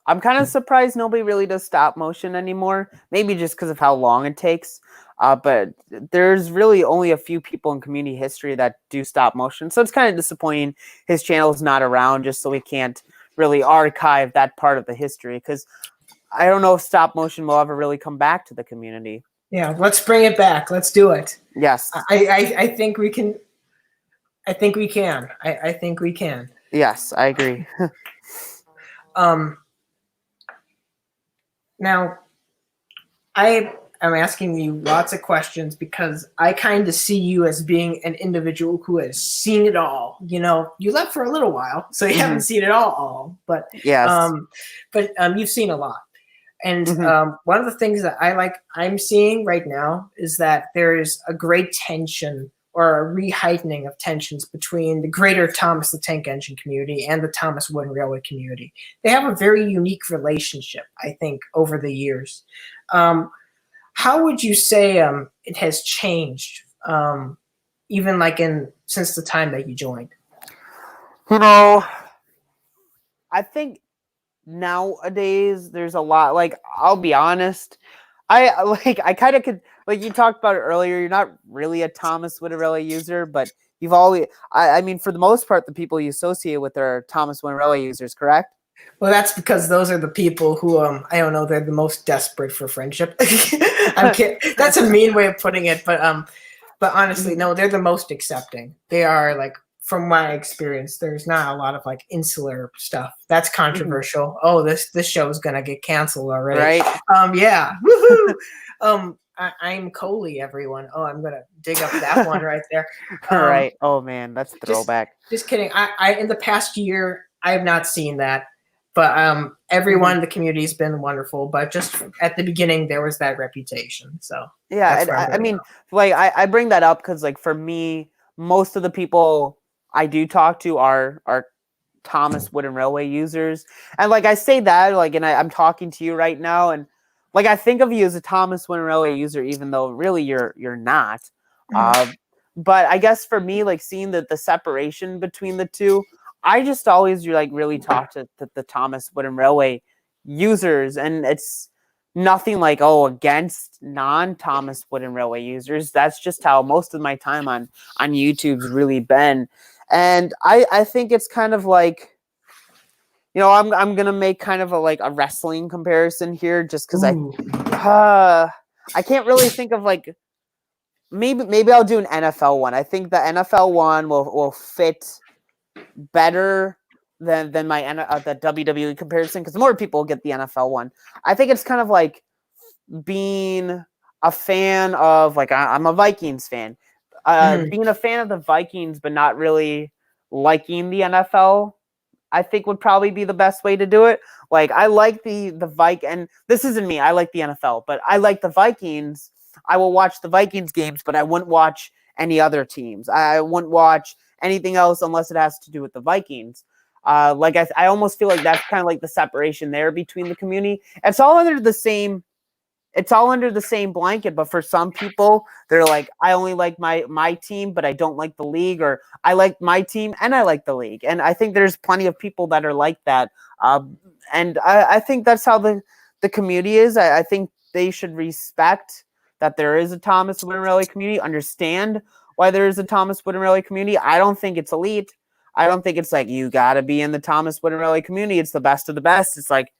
I'm kind of surprised nobody really does stop motion anymore. Maybe just because of how long it takes. But there's really only a few people in community history that do stop motion. So it's kind of disappointing his channel is not around, just so we can't really archive that part of the history. Because I don't know if stop motion will ever really come back to the community. Yeah, let's bring it back. Let's do it. Yes. I think we can. I think we can. I think we can. Yes, I agree. Now, I am asking you lots of questions because I kind of see you as being an individual who has seen it all. You left for a little while, so you haven't seen it all. But yes. You've seen a lot. And one of the things that I'm seeing right now is that there is a great tension or a reheightening of tensions between the greater Thomas the Tank Engine community and the Thomas Wooden Railway community. They have a very unique relationship, I think, over the years. How would you say it has changed, even like since the time that you joined? I think nowadays there's a lot. Like, I'll be honest, I kind of could, like you talked about it earlier, you're not really a Thomas Wooden Railway user, but you've always, I mean, for the most part, the people you associate with are Thomas Wooden Railway users, correct? Well, that's because those are the people who, I don't know, they're the most desperate for friendship. I'm kidding. That's a mean way of putting it, but honestly, no, they're the most accepting. They are, like, from my experience, there's not a lot of like insular stuff. That's controversial. Oh, this show is gonna get canceled already. Right. Yeah. Woohoo. I'm Coley, everyone. Oh, I'm gonna dig up that one right there. Right. Oh man, that's a throwback. Just kidding. I in the past year I have not seen that. But everyone in the community has been wonderful. But just at the beginning, there was that reputation. So yeah, and I mean, like I bring that up because, like, for me, most of the people I do talk to are Thomas Wooden Railway users, and like I say that, like, and I'm talking to you right now, and like I think of you as a Thomas Wooden Railway user, even though really you're not. But I guess for me, like, seeing the separation between the two, I just always like really talk to the Thomas Wooden Railway users, and it's nothing like against non-Thomas Wooden Railway users. That's just how most of my time on YouTube's really been. And I think it's kind of like, I'm gonna make kind of a wrestling comparison here, just because I can't really think of like maybe I'll do an NFL one. I think the NFL one will fit better than my the WWE comparison, because more people get the NFL one. I think it's kind of like being a fan of, like, I'm a Vikings fan. Being a fan of the Vikings but not really liking the NFL, I think would probably be the best way to do it. Like, I like the and this isn't me, I like the NFL, but I like the Vikings. I will watch the Vikings games, but I wouldn't watch any other teams. I wouldn't watch anything else unless it has to do with the Vikings. Like, I almost feel like that's kind of like the separation there between the community. It's all under the same blanket, but for some people, they're like, I only like my team, but I don't like the league, or I like my team and I like the league. And I think there's plenty of people that are like that. And I think that's how the community is. I think they should respect that there is a Thomas Wooden Railway community, understand why there is a Thomas Wooden Railway community. I don't think it's elite. I don't think it's like, you got to be in the Thomas Wooden Railway community. It's the best of the best. It's like,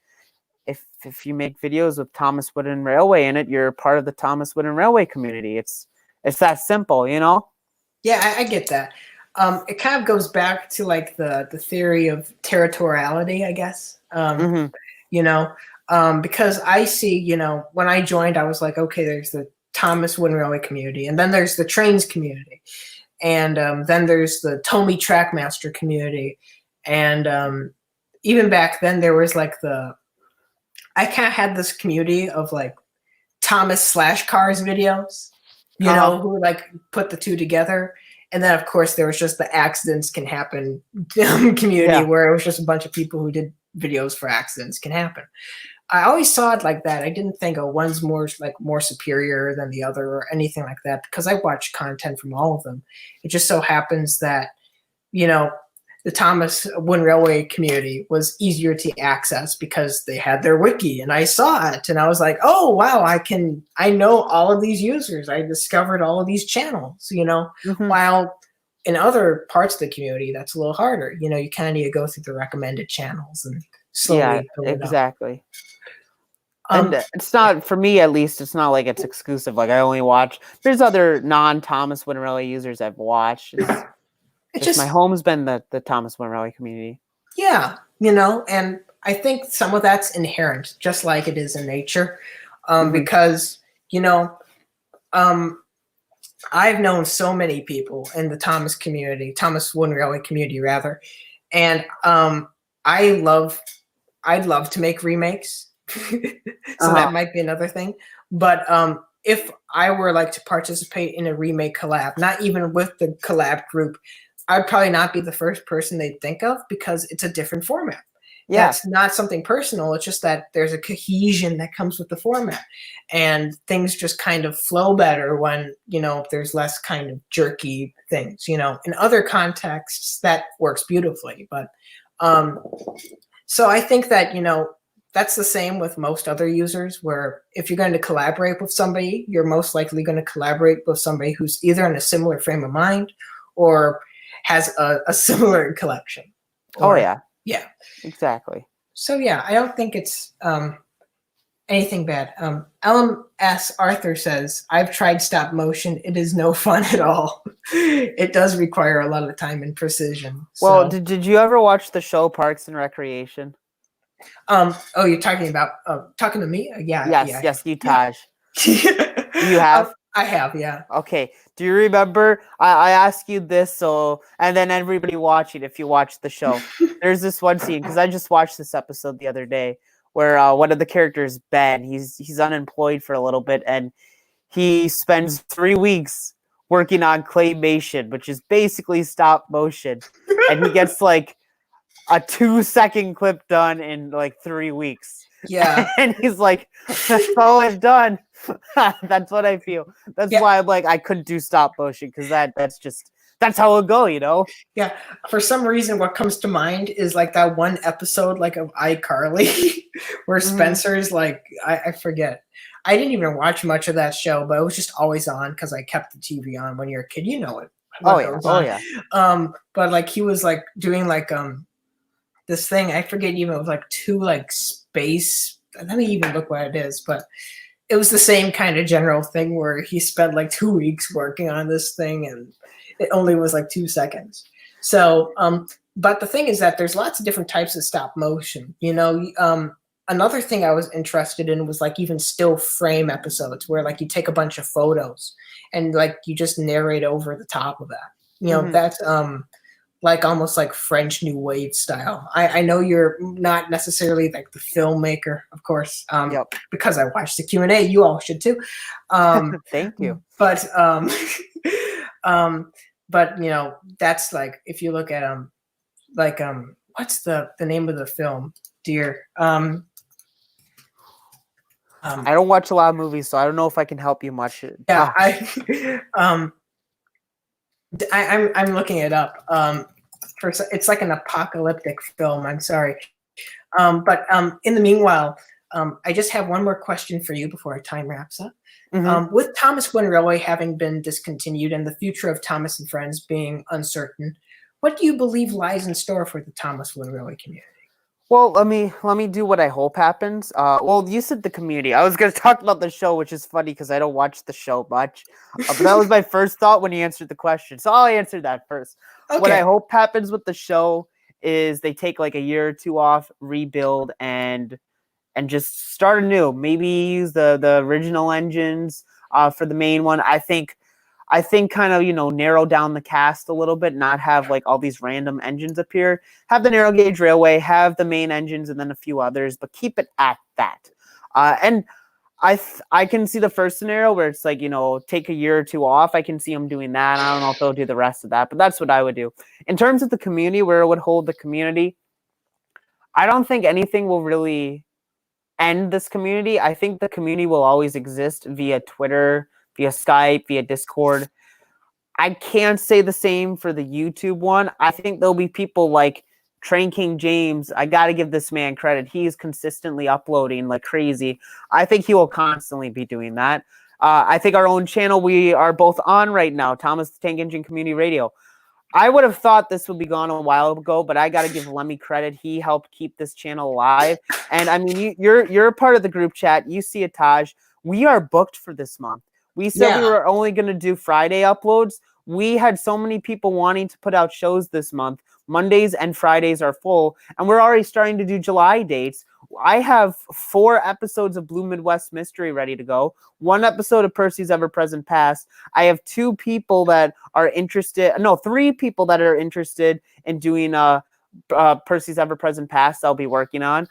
if you make videos with Thomas Wooden Railway in it, you're part of the Thomas Wooden Railway community. It's that simple, Yeah, I get that. It kind of goes back to like the theory of territoriality, I guess. Because I see, when I joined, I was like, okay, there's the Thomas Wooden Railway community, and then there's the trains community, and then there's the Tomy Trackmaster community, and even back then there was like I kind of had this community of like Thomas /Cars videos, who like put the two together. And then, of course, there was just the accidents can happen community where it was just a bunch of people who did videos for accidents can happen. I always saw it like that. I didn't think, oh, one's more superior than the other or anything like that, because I watch content from all of them. It just so happens that, the Thomas Wooden Railway community was easier to access because they had their wiki, and I saw it and I was like, oh wow, I know all of these users. I discovered all of these channels, while in other parts of the community that's a little harder. You kind of need to go through the recommended channels and slowly build it up. Exactly. And it's not, for me at least, it's not like it's exclusive. Like I only watch, there's other non-Thomas Wooden Railway users I've watched. It's just my home's been the Thomas Wooden Railway community. Yeah, and I think some of that's inherent, just like it is in nature, because I've known so many people in the Thomas Wooden Railway community rather, and I'd love to make remakes, so that might be another thing. But if I were to participate in a remake collab, not even with the collab group, I'd probably not be the first person they'd think of because it's a different format. Yeah. It's not something personal. It's just that there's a cohesion that comes with the format, and things just kind of flow better when, there's less kind of jerky things, in other contexts that works beautifully. But, so I think that, that's the same with most other users, where if you're going to collaborate with somebody, you're most likely going to collaborate with somebody who's either in a similar frame of mind or has a similar collection. Yeah, exactly. So yeah, I don't think it's anything bad. LMS Arthur says, I've tried stop motion. It is no fun at all. It does require a lot of time and precision. Well, did you ever watch the show Parks and Recreation? You're talking about talking to me? Yes, you, Taj. You have? I have, yeah. Okay. Do you remember? I asked you this, and then everybody watching, if you watch the show, there's this one scene, because I just watched this episode the other day, where one of the characters, Ben, he's unemployed for a little bit, and he spends 3 weeks working on claymation, which is basically stop motion, and he gets a 2-second clip done in 3 weeks. Yeah. And he's like, that's all I've done. That's what I feel. That's why I'm I couldn't do stop motion, because that's how it'll go, Yeah. For some reason, what comes to mind is that one episode of iCarly where Spencer's I forget. I didn't even watch much of that show, but it was just always on because I kept the TV on when you're a kid. You know it. Oh yeah. But he was doing this thing. I forget even, it was two space. Let me even look what it is, but it was the same kind of general thing where he spent 2 weeks working on this thing, and it only was 2 seconds. So, but the thing is that there's lots of different types of stop motion. Another thing I was interested in was even still frame episodes where you take a bunch of photos and you just narrate over the top of that. That's almost French New Wave style. I know you're not necessarily the filmmaker, of course, because I watched the Q&A. You all should too. Thank you. But that's if you look at what's the name of the film, dear? I don't watch a lot of movies, so I don't know if I can help you much. Yeah, I'm looking it up. It's an apocalyptic film. I'm sorry, but in the meanwhile, I just have one more question for you before our time wraps up. With Thomas Wooden Railway having been discontinued and the future of Thomas and Friends being uncertain, what do you believe lies in store for the Thomas Wooden Railway community? Well, let me do what I hope happens. Well, you said the community. I was going to talk about the show, which is funny because I don't watch the show much. But that was my first thought when you answered the question. So I'll answer that first. Okay. What I hope happens with the show is they take a year or two off, rebuild, and just start anew. Maybe use the original engines for the main one. I think kind of, narrow down the cast a little bit, not have all these random engines appear. Have the narrow gauge railway, have the main engines and then a few others, but keep it at that. And I can see the first scenario where it's like, take a year or two off. I can see them doing that. I don't know if they'll do the rest of that, but that's what I would do. In terms of the community, where it would hold the community, I don't think anything will really end this community. I think the community will always exist via Twitter, via Skype, via Discord. I can't say the same for the YouTube one. I think there'll be people like Train King James. I got to give this man credit. He's consistently uploading like crazy. I think he will constantly be doing that. I think our own channel we are both on right now, Thomas the Tank Engine Community Radio. I would have thought this would be gone a while ago, but I got to give Lemmy credit. He helped keep this channel alive. And I mean, you're a part of the group chat. You see it, Taj. We are booked for this month. We said we were only going to do Friday uploads. We had so many people wanting to put out shows this month. Mondays and Fridays are full, and we're already starting to do July dates. I have 4 episodes of Blue Midwest Mystery ready to go, 1 episode of Percy's Ever-Present Past. I have 2 people that are interested, no, 3 people that are interested in doing Percy's Ever-Present Past I'll be working on.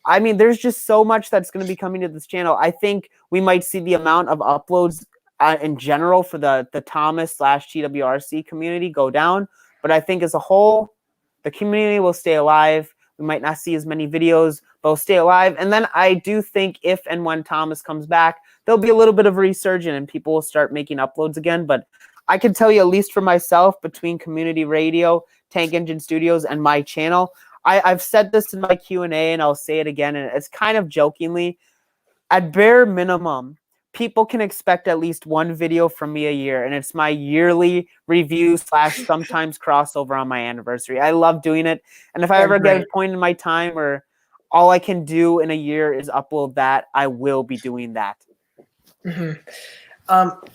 I mean, there's just so much that's going to be coming to this channel. I think we might see the amount of uploads in general for the Thomas/TWRC community go down. But I think as a whole, the community will stay alive. We might not see as many videos, but we'll stay alive. And then I do think if and when Thomas comes back, there'll be a little bit of a resurgence and people will start making uploads again. But I can tell you, at least for myself, between Community Radio, Tank Engine Studios, and my channel, I've said this in my Q&A and I'll say it again, and it's kind of jokingly, at bare minimum, people can expect at least 1 video from me a year, and it's my yearly review / sometimes crossover on my anniversary. I love doing it, and if I ever get a point in my time where all I can do in a year is upload that, I will be doing that. Mm-hmm.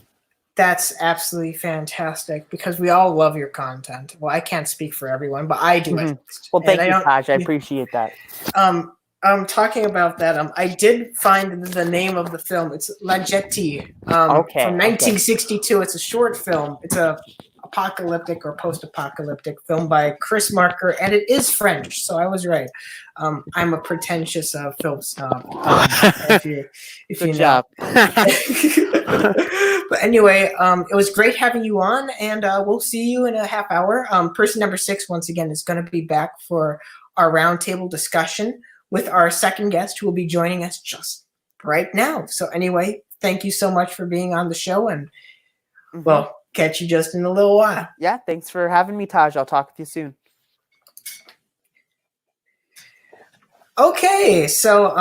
That's absolutely fantastic because we all love your content. Well, I can't speak for everyone, but I do. Mm-hmm. Well, thank you, Taj. I appreciate that. Talking about that, I did find the name of the film. It's La Jetée, from 1962. It's a short film. It's a apocalyptic or post-apocalyptic film by Chris Marker, and it is French, so I was right. I'm a pretentious film snob. If Good job. But anyway, it was great having you on, and we'll see you in a half hour. Person number 6, once again, is going to be back for our roundtable discussion with our second guest, who will be joining us just right now. So anyway, thank you so much for being on the show, and well, catch you just in a little while. Yeah, thanks for having me, Taj. I'll talk with you soon. Okay, so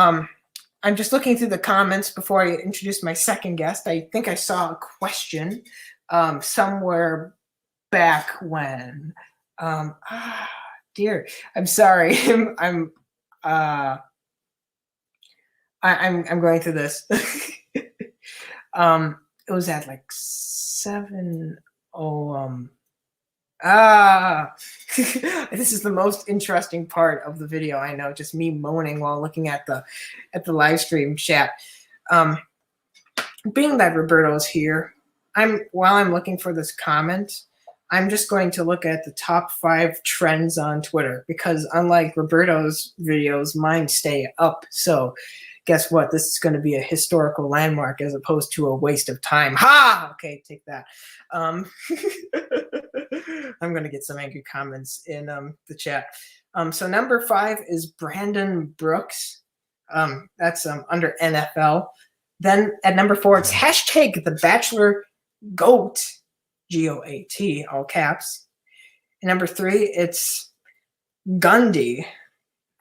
I'm just looking through the comments before I introduce my second guest. I think I saw a question somewhere back when. Dear, I'm sorry. I'm going through this. It was at like 7. This is the most interesting part of the video. I know, just me moaning while looking at the live stream chat. Being that Roberto's here, while I'm looking for this comment, I'm just going to look at the top 5 trends on Twitter, because unlike Roberto's videos, mine stay up. So guess what? This is going to be a historical landmark as opposed to a waste of time. Ha! Okay, take that. I'm going to get some angry comments in the chat. So number 5 is Brandon Brooks. That's under NFL. Then at number 4, it's hashtag The Bachelor GOAT. GOAT, all caps. And number 3, it's Gundy.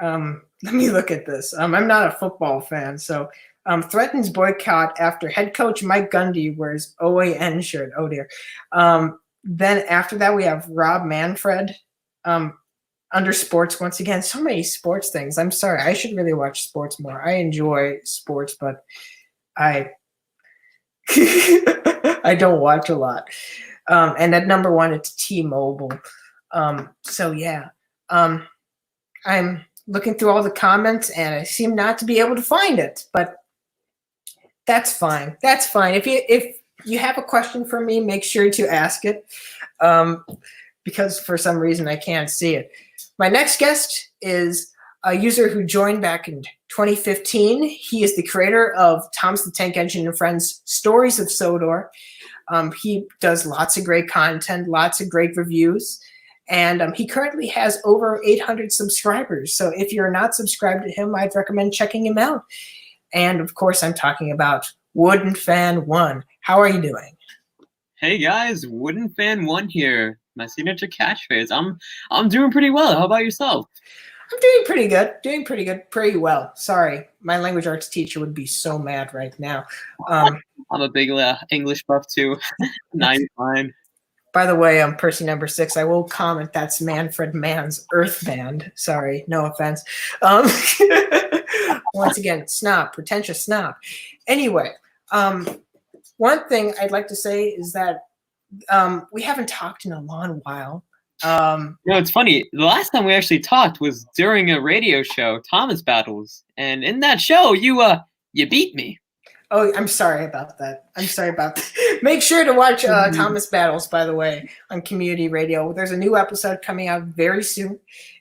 Let me look at this. I'm not a football fan, so threatens boycott after head coach Mike Gundy wears OAN shirt. Oh dear. Then after that, we have Rob Manfred under sports once again. So many sports things. I'm sorry. I should really watch sports more. I enjoy sports, but I I don't watch a lot. And at number 1, it's T-Mobile. So yeah, I'm looking through all the comments and I seem not to be able to find it, but that's fine. That's fine. If you have a question for me, make sure to ask it, because for some reason I can't see it. My next guest is a user who joined back in 2015. He is the creator of Thomas the Tank Engine and Friends Stories of Sodor. He does lots of great content, lots of great reviews, and he currently has over 800 subscribers. So if you're not subscribed to him, I'd recommend checking him out. And of course, I'm talking about Woodenfan1. How are you doing? Hey guys, Woodenfan1 here. My signature catchphrase. I'm doing pretty well. How about yourself? I'm doing pretty good. Pretty well. Sorry, my language arts teacher would be so mad right now. I'm a big English buff too. Now you're fine. By the way, I'm Percy6. I will comment that's Manfred Mann's Earth Band. Sorry, no offense. Once again, snob, pretentious snob. Anyway, one thing I'd like to say is that we haven't talked in a long while. It's funny. The last time we actually talked was during a radio show, Thomas Battles, and in that show, you beat me. Oh, I'm sorry about that. Make sure to watch Thomas Battles, by the way, on Community Radio. There's a new episode coming out very soon,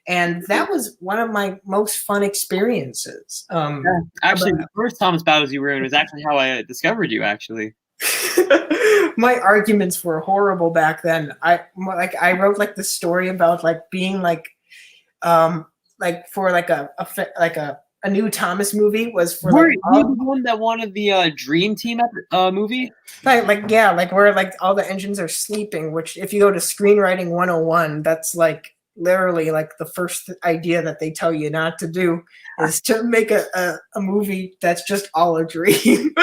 and that was one of my most fun experiences. Actually, the first Thomas Battles you were in was actually how I discovered you, actually. My arguments were horrible back then. I wrote like the story about like being like for like a new Thomas movie was for Were you the one that wanted the Dream Team movie? Like where like all the engines are sleeping, which if you go to Screenwriting 101, that's like literally like the first idea that they tell you not to do is to make a movie that's just all a dream.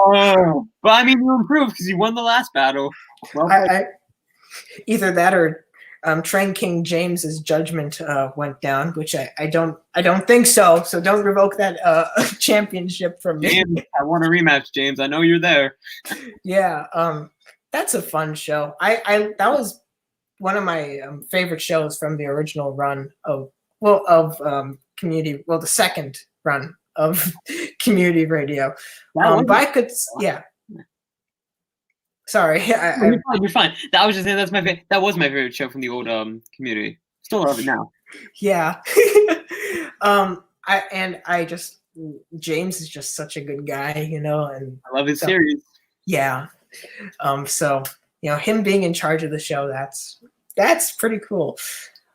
Oh, but I mean, you improved because you won the last battle. Well, either that or Train King James's judgment went down, which I don't think so. So don't revoke that championship from me. James, I want a rematch, James. I know you're there. Yeah, that's a fun show. That was one of my favorite shows from the original run of Community. Well, the second run of Community Radio. But I could, yeah. Sorry, you're fine. That was just that was my favorite show from the old Community. Still love it now. Yeah. James is just such a good guy, you know, and I love his series. Yeah. So him being in charge of the show, that's pretty cool.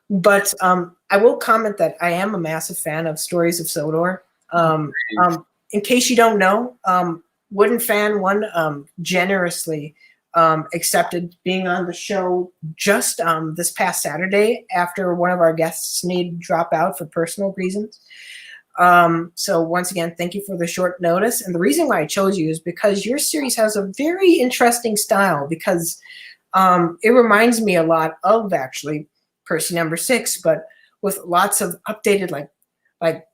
But I will comment that I am a massive fan of Stories of Sodor. In case you don't know, Woodenfan1 generously accepted being on the show just this past Saturday after one of our guests needed to drop out for personal reasons. So once again, thank you for the short notice. And the reason why I chose you is because your series has a very interesting style because it reminds me a lot of actually Percy6, but with lots of updated like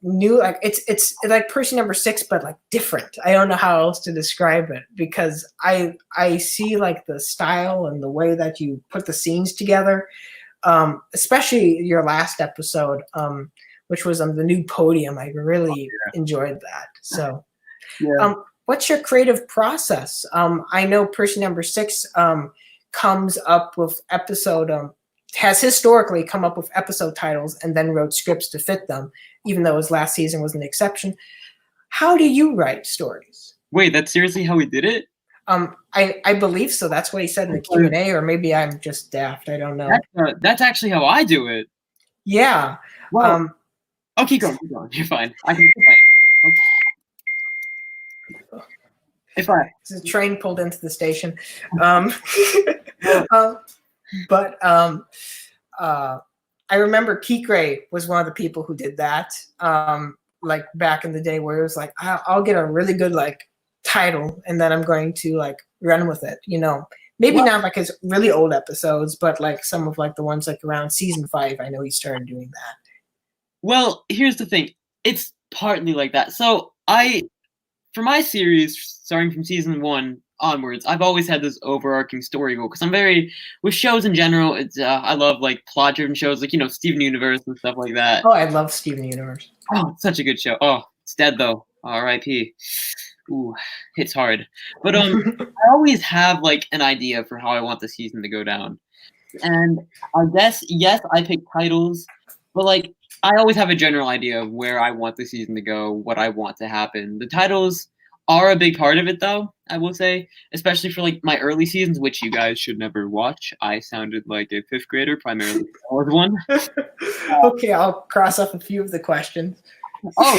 new, like it's like Percy6, but like different. I don't know how else to describe it because I see like the style and the way that you put the scenes together, especially your last episode, which was on the new podium. I really enjoyed that. So, what's your creative process? I know Percy6 comes up with has historically come up with episode titles and then wrote scripts to fit them, even though his last season was an exception. How do you write stories? Wait, that's seriously how he did it? I believe so. That's what he said in the Q&A, or maybe I'm just daft. I don't know. That's actually how I do it. Yeah. Well, keep going. You're fine. I can okay. There's a train pulled into the station. But I remember Kikray was one of the people who did that, like back in the day, where it was like, I'll get a really good like title, and then I'm going to like run with it. Maybe not like his really old episodes, but like some of like the ones like around season 5. I know he started doing that. Well, here's the thing. It's partly like that. So for my series, starting from season 1 onwards, I've always had this overarching story goal because with shows in general, it's I love like plot-driven shows like Steven Universe and stuff like that. Oh, I love Steven Universe. Oh, it's such a good show. Oh, it's dead though. R.I.P. Ooh, hits hard. But I always have like an idea for how I want the season to go down, and I guess yes, I pick titles, but like I always have a general idea of where I want the season to go, what I want to happen. The titles are a big part of it, though, I will say, especially for like my early seasons, which you guys should never watch. I sounded like a 5th grader, primarily I was one. Okay, I'll cross off a few of the questions. Oh,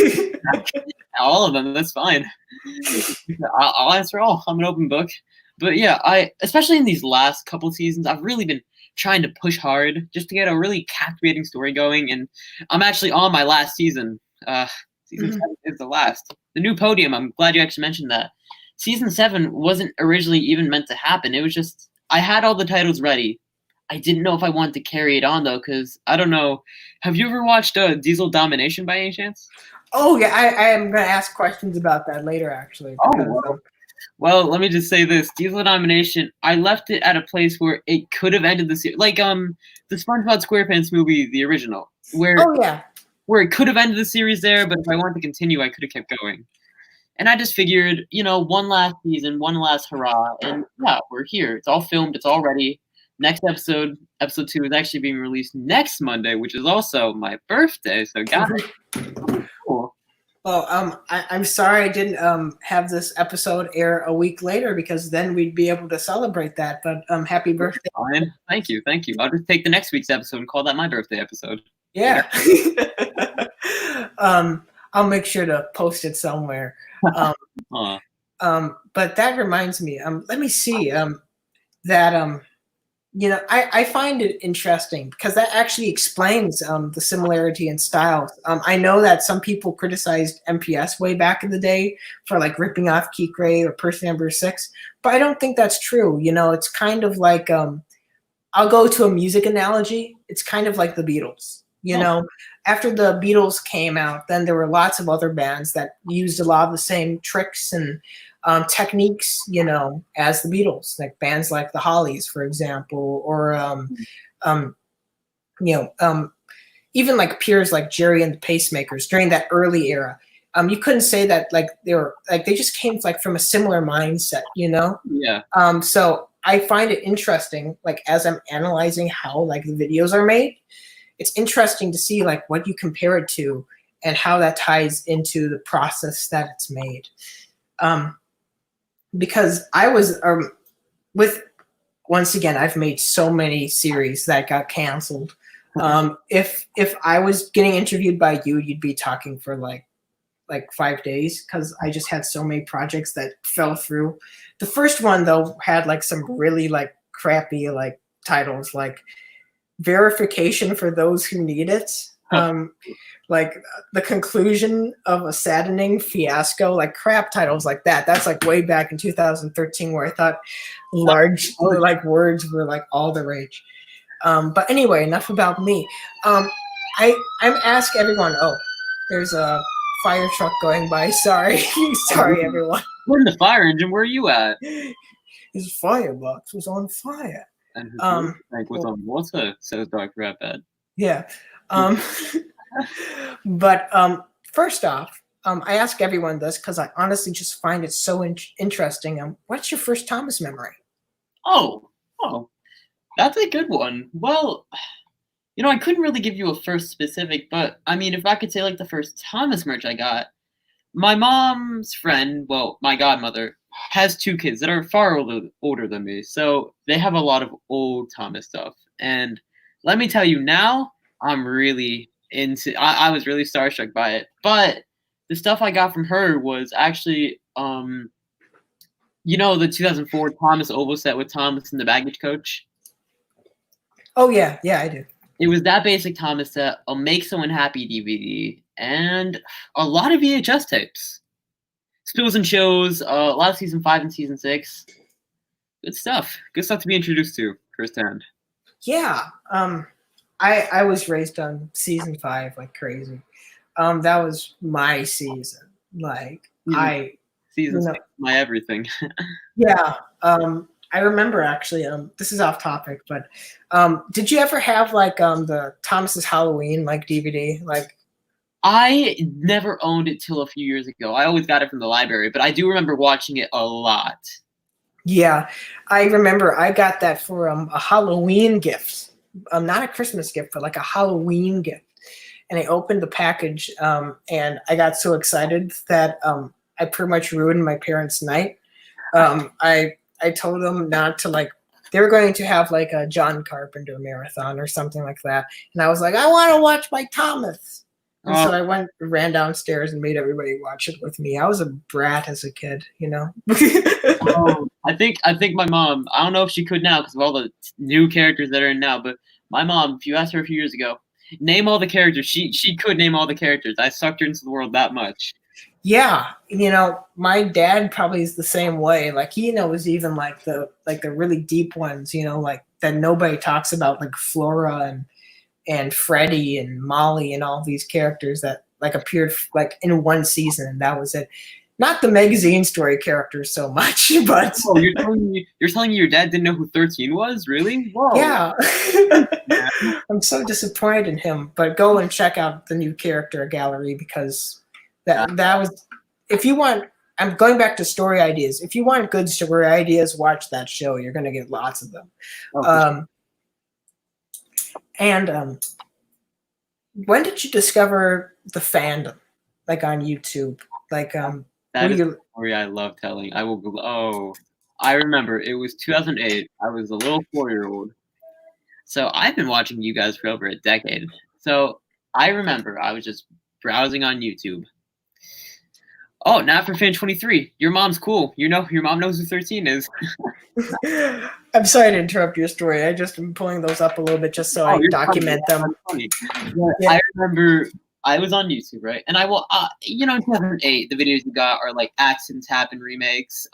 all of them. That's fine. I'll answer all. I'm an open book. But yeah, especially in these last couple seasons, I've really been trying to push hard just to get a really captivating story going. And I'm actually on my last season. Season 7 is the last. The new podium. I'm glad you actually mentioned that. Season 7 wasn't originally even meant to happen. It was just I had all the titles ready. I didn't know if I wanted to carry it on though, because I don't know. Have you ever watched Diesel Domination by any chance? Oh yeah, I am gonna ask questions about that later, actually. Well, let me just say this: Diesel Domination. I left it at a place where it could have ended the series, like the SpongeBob SquarePants movie, the original, where it could have ended the series there. But if I wanted to continue, I could have kept going. And I just figured, one last season, one last hurrah, and yeah, we're here. It's all filmed. It's all ready. Next episode 2, is actually being released next Monday, which is also my birthday. So, guys, cool. Well, I'm sorry I didn't have this episode air a week later, because then we'd be able to celebrate that. But happy birthday! Fine. Thank you. I'll just take the next week's episode and call that my birthday episode. Yeah. I'll make sure to post it somewhere. But that reminds me. Let me see. I find it interesting because that actually explains the similarity in styles. I know that some people criticized MPS way back in the day for like ripping off Keith Gray or Percyno6, but I don't think that's true. It's kind of like I'll go to a music analogy. It's kind of like the Beatles. After the Beatles came out, then there were lots of other bands that used a lot of the same tricks and techniques, as the Beatles, like bands like the Hollies, for example, or even like peers like Jerry and the Pacemakers during that early era. You couldn't say that like they just came like from a similar mindset, Yeah. So I find it interesting, like as I'm analyzing how like the videos are made. It's interesting to see like what you compare it to and how that ties into the process that it's made. Because I was once again, I've made so many series that got canceled. If I was getting interviewed by you, you'd be talking for like 5 days, because I just had so many projects that fell through. The first one though had like some really like crappy like titles, like Verification for Those Who Need It. Like the conclusion of a saddening fiasco, like crap titles like that. That's like way back in 2013, where I thought large like words were like all the rage. But anyway, enough about me. I'm ask everyone. Oh, there's a fire truck going by. Sorry, sorry everyone. We're in the fire engine. Where are you at? His firebox was on fire. And his tank was on water, says Dark Rapid. Yeah. But first off, I ask everyone this because I honestly just find it so interesting. What's your first Thomas memory? Oh, that's a good one. Well, I couldn't really give you a first specific, but I mean, if I could say like the first Thomas merch I got, my mom's friend, well, my godmother, has 2 kids that are far older than me, so they have a lot of old Thomas stuff. And let me tell you, now I'm really into. I was really starstruck by it. But the stuff I got from her was actually, the 2004 Thomas Oval set with Thomas and the baggage coach. Oh yeah, I do. It was that basic Thomas set, a Make Someone Happy DVD, and a lot of VHS tapes. Spills and shows, a lot of season 5 and season 6. Good stuff. Good stuff to be introduced to firsthand. Yeah. I was raised on season 5 like crazy. That was my season. Like season 6, my everything. Yeah. I remember actually. This is off topic, but did you ever have like the Thomas's Halloween like DVD like? I never owned it till a few years ago. I always got it from the library, but I do remember watching it a lot. Yeah, I remember I got that for a Halloween gift. Not a Christmas gift, but like a Halloween gift. and I opened the package, and I got so excited that I pretty much ruined my parents' night. I told them not to they were going to have like a John Carpenter marathon or something like that, and I was like, I want to watch my Thomas. And so I ran downstairs and made everybody watch it with me. I was a brat as a kid, you know. I think my mom. I don't know if she could now because of all the new characters that are in now. But my mom, if you asked her a few years ago, name all the characters, she could name all the characters. I sucked her into the world that much. Yeah, you know, my dad probably is the same way. Like he knows even like the really deep ones, you know, like that nobody talks about, like Flora and Freddie and Molly and all these characters that like appeared like in one season, and that was it. Not the magazine story characters so much, but oh, you're telling me your dad didn't know who 13 was? Really? Whoa. Yeah. I'm so disappointed in him. But go and check out the new character gallery because that was, if you want, I'm going back to story ideas. If you want good story ideas, watch that show. You're going to get lots of them. When did you discover the fandom, like on YouTube? Like, that is a story I love telling. I will. Oh, I remember it was 2008. I was a little 4-year-old. So I've been watching you guys for over a decade. So I remember I was just browsing on YouTube. Oh, now for fan 23. Your mom's cool. You know, your mom knows who 13 is. I'm sorry to interrupt your story. I just am pulling those up a little bit just so I document them. Yeah. I remember I was on YouTube, right? And I will, you know, in 2008, the videos you got are like Accidents Happen remakes.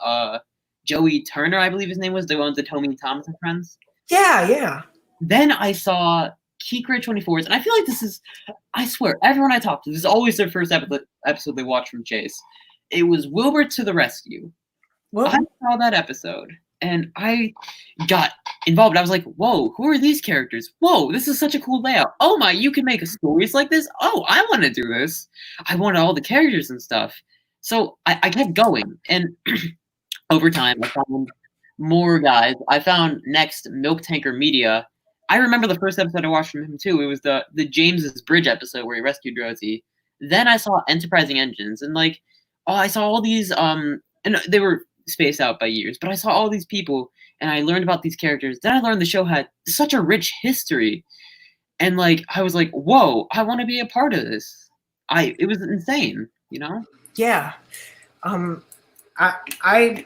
Joey Turner, I believe his name was, the ones that Tommy and Thomas and Friends. Yeah, yeah. Then I saw Kikray 24s, and I feel like this is, I swear, everyone I talk to, this is always their first episode they watch from Chase. It was Wilbur to the Rescue. Well, I saw that episode, and I got involved. I was like, whoa, who are these characters? Whoa, this is such a cool layout. Oh my, you can make stories like this? Oh, I want to do this. I wanted all the characters and stuff. So I kept going, and over time, I found more guys. I found next Milk Tanker Media. I remember the first episode I watched from him too. It was the James's Bridge episode where he rescued Rosie. Then I saw Enterprising Engines, and like, I saw all these and they were spaced out by years, but I saw all these people and I learned about these characters. Then I learned the show had such a rich history, and like I was like, whoa, I want to be a part of this. It was insane, you know? Yeah. I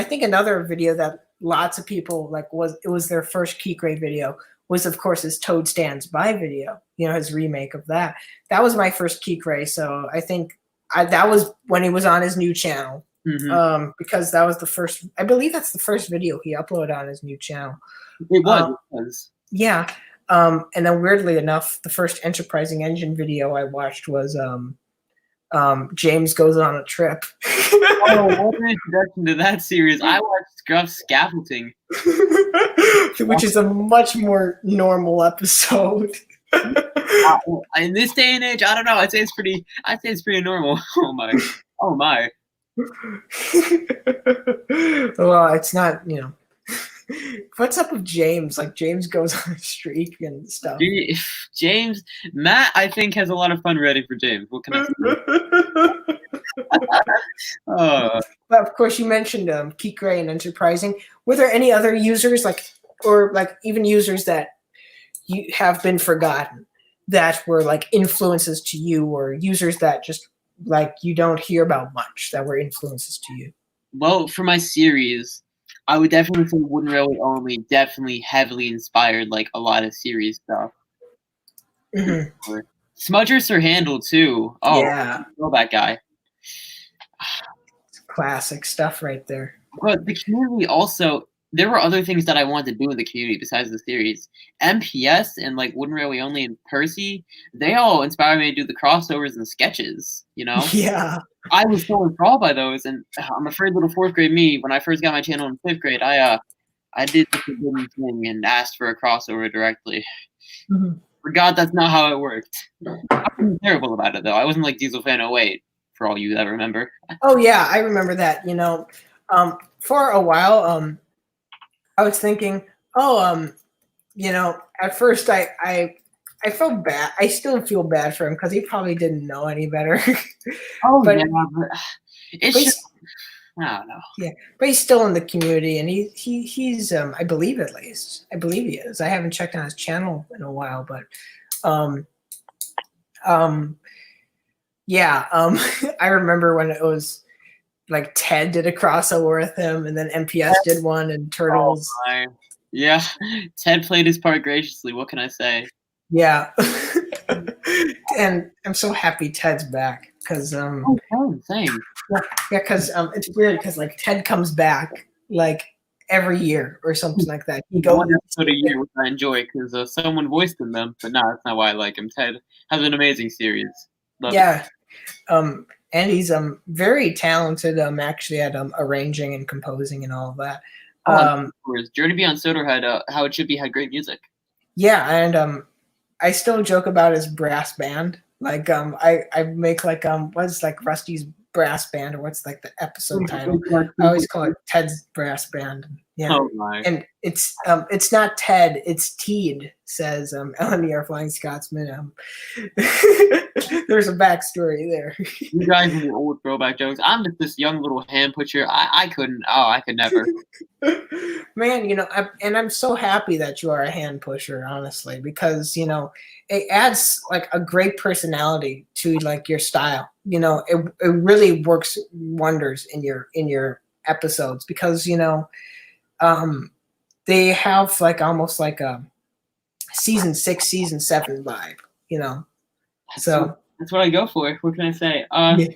think another video that lots of people like was their first Kikray video was, of course, his Toad Stands By video, you know, his remake of that. That was my first Kikray, so I think that was when he was on his new channel. Mm-hmm. Because that was the first, I believe that's the first video he uploaded on his new channel. It was. Yeah. And then weirdly enough, the first Enterprising Engine video I watched was James Goes on a Trip. Oh, what an introduction to that series. I watched Scruff Scaffolding. Which is a much more normal episode. In this day and age, I don't know. I'd say it's pretty normal. Oh my. Well, it's not, you know. What's up with James? Like, James goes on a streak and stuff. Matt, I think, has a lot of fun writing for James. What can I say? But of course, you mentioned Kikray and Enterprising. Were there any other users, or even users that you have been forgotten that were like influences to you, or users that just like you don't hear about much that were influences to you? Well, for my series, I would definitely say Wooden Railway Only definitely heavily inspired like a lot of series stuff. Mm-hmm. Smudger Sir Handle too. Oh yeah, I know that guy. Classic stuff right there. But the community also, there were other things that I wanted to do in the community besides the series. MPS and like Wooden Railway Only and Percy, they all inspired me to do the crossovers and sketches, you know? Yeah. I was so enthralled by those, and I'm afraid little 4th grade me, when I first got my channel in 5th grade, I did the forbidden thing and asked for a crossover directly. Mm-hmm. Forgot that's not how it worked. I wasn't terrible about it though. I wasn't like Diesel Fan 08, for all you that remember. Oh yeah, I remember that. You know, for a while, I was thinking, you know, at first I I felt bad. I still feel bad for him because he probably didn't know any better. Oh, But- yeah, but it's But just, I don't know. Yeah, but he's still in the community, and he's I believe at least he is. I haven't checked on his channel in a while, but yeah, I remember when it was like Ted did a crossover with him, and then MPS did one, and Turtles. Oh, my. Yeah, Ted played his part graciously. What can I say? Yeah, and I'm so happy Ted's back because Oh, same. yeah, because it's weird because like Ted comes back like every year or something like that. He goes One episode a year, which I enjoy because someone voiced in them. But no, that's not why I like him. Ted has an amazing series. Love it. yeah, and he's very talented actually at arranging and composing and all of that. Of course. Journey Beyond Soderhead, How It Should Be had great music. Yeah, and I still joke about his brass band. Like I make like what's like Rusty's brass band, or what's like the episode title. I always call it Ted's brass band. Yeah. Oh my. And it's not Ted, it's Teed, says LMER Flying Scotsman. There's a backstory there. You guys with your old throwback jokes. I'm just this young little hand pusher. I couldn't. Oh, I could never. Man, you know, I'm so happy that you are a hand pusher, honestly, because you know it adds like a great personality to like your style. You know, it really works wonders in your episodes because you know they have like almost like a season 6, season 7 vibe. You know, so that's what I go for. What can I say? Yeah.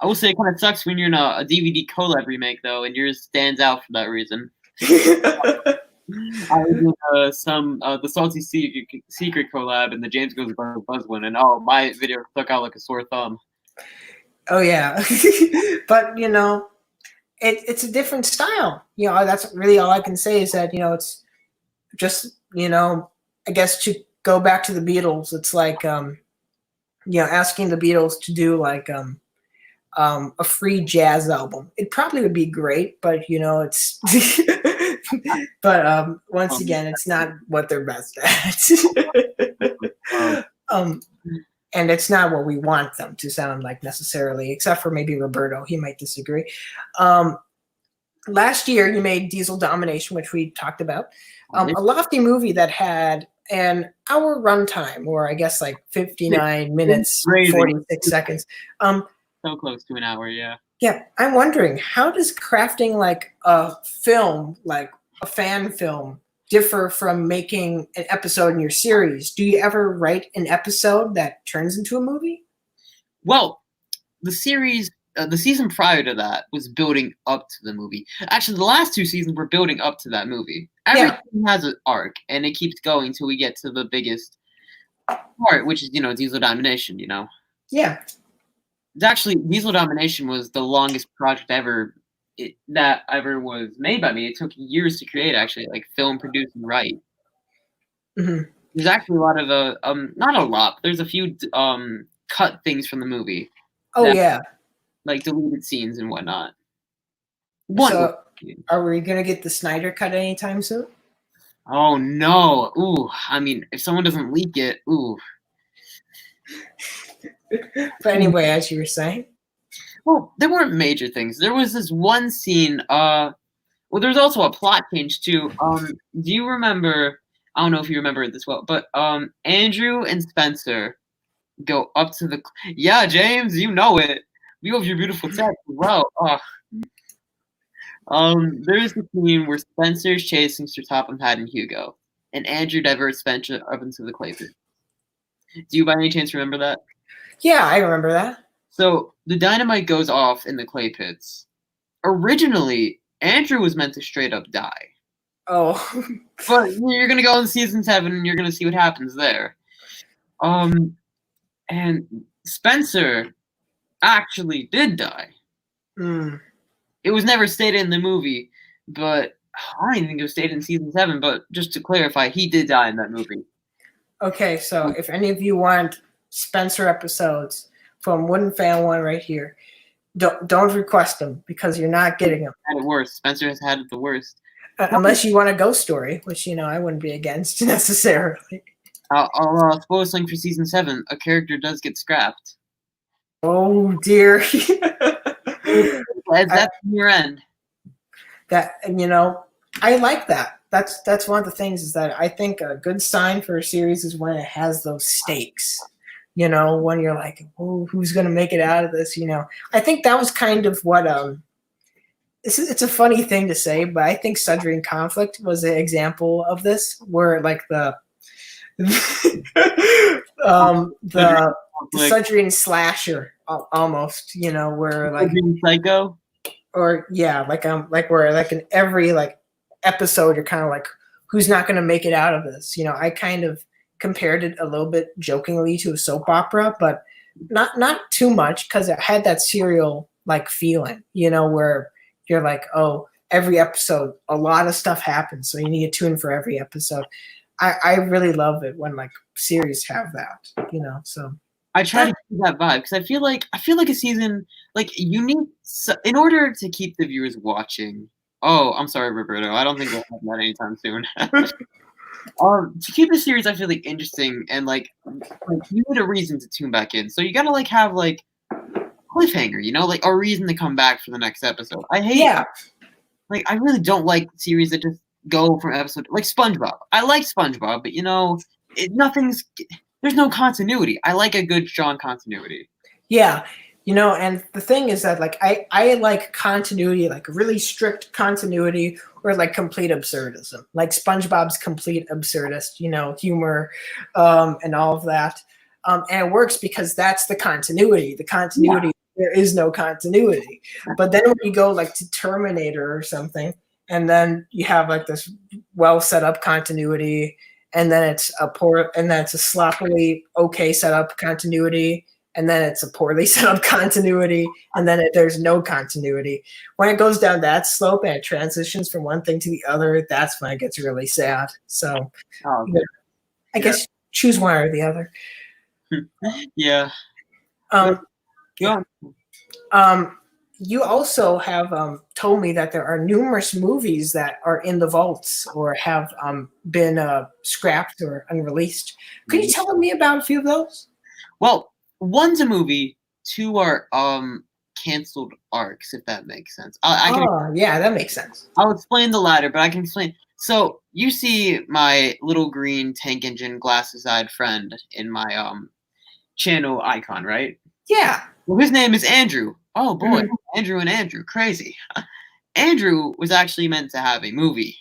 I will say it kind of sucks when you're in a DVD collab remake though, and yours stands out for that reason. I did the Salty Secret collab and the James Goes Buzz one, and oh, my video stuck out like a sore thumb. Oh yeah, but you know, it's a different style. You know, that's really all I can say is that you know it's just you know I guess to go back to the Beatles, it's like you know asking the Beatles to do like a free jazz album. It probably would be great, but you know it's but once again it's not what they're best at. And it's not what we want them to sound like necessarily, except for maybe Roberto. He might disagree. Last year you made Diesel Domination, which we talked about, a lofty movie that had an hour runtime, or I guess like 59 minutes, 46 seconds. So close to an hour, yeah. Yeah, I'm wondering, how does crafting like a film, like a fan film, differ from making an episode in your series? Do you ever write an episode that turns into a movie? Well, the series, the season prior to that was building up to the movie. Actually, the last 2 seasons were building up to that movie. Everything has an arc, and it keeps going till we get to the biggest part, which is, you know, Diesel Domination, you know? Yeah. It's actually, Diesel Domination was the longest project that ever was made by me. It took years to create, actually, like film, produce, and write. Mm-hmm. There's actually a lot of not a lot, but there's a few cut things from the movie. Oh yeah, like deleted scenes and whatnot. So, are we gonna get the Snyder cut anytime soon? Oh no! Ooh, I mean, if someone doesn't leak it, ooh. But anyway, as you were saying. Well, there weren't major things. There was this one scene. Well, there's also a plot change too. Do you remember? I don't know if you remember it this well, but Andrew and Spencer go up to the. Yeah, James, you know it. You have your beautiful text as well. There's the scene where Spencer's chasing Sir Topham Hatt and Hugo, and Andrew diverts Spencer up into the clay pit. Do you by any chance remember that? Yeah, I remember that. So the dynamite goes off in the clay pits. Originally, Andrew was meant to straight up die. Oh. But you're gonna go in season 7 and you're gonna see what happens there. And Spencer actually did die. Mm. It was never stated in the movie, but I don't even think it was stated in season 7, but just to clarify, he did die in that movie. Okay, so if any of you want Spencer episodes from Woodenfan 1 right here, don't request them because you're not getting them. Had it worse. Spencer has had it the worst. Unless you want a ghost story, which, you know, I wouldn't be against necessarily. I'll spoil something for season 7. A character does get scrapped. Oh dear. That's your end. That, and I like that. That's one of the things, is that I think a good sign for a series is when it has those stakes. When you're like, oh, who's gonna make it out of this? I think that was kind of what it's a funny thing to say, but I think Sudrian Conflict was an example of this, where like the Sudrian slasher almost, where like Psycho. Or yeah, like where like in every like episode you're kind of like, who's not going to make it out of this? I kind of compared it a little bit jokingly to a soap opera, but not too much, because it had that serial like feeling, where you're like, oh, every episode a lot of stuff happens, so you need to tune for every episode. I really love it when like series have that, so. I try to keep that vibe, because I feel like a season, like, you need, in order to keep the viewers watching. Oh, I'm sorry, Roberto. I don't think we'll have that anytime soon. To keep the series, I feel like, interesting, and like you need a reason to tune back in. So you gotta like have like cliffhanger, like a reason to come back for the next episode. I really don't like series that just go from episode, like SpongeBob. I like SpongeBob, but there's no continuity. I like a good, strong continuity. Yeah. And the thing is that like I like continuity, like really strict continuity, or like complete absurdism, like SpongeBob's complete absurdist, humor, and all of that. And it works because that's the continuity. The continuity, there is no continuity. But then when you go like to Terminator or something, and then you have like this well set up continuity, and then it's a sloppily okay set up continuity, and then it's a poorly set up continuity, and then there's no continuity. When it goes down that slope and it transitions from one thing to the other, that's when it gets really sad. So I guess choose one or the other. Yeah. You also have told me that there are numerous movies that are in the vaults or have been scrapped or unreleased. Could you tell me about a few of those? Well, one's a movie, 2 are canceled arcs, if that makes sense. Yeah, that makes sense. I'll explain the latter, but I can explain. So you see my little green tank engine glasses-eyed friend in my channel icon, right? Yeah. Well, his name is Andrew. Oh boy, Andrew and Andrew, crazy. Andrew was actually meant to have a movie.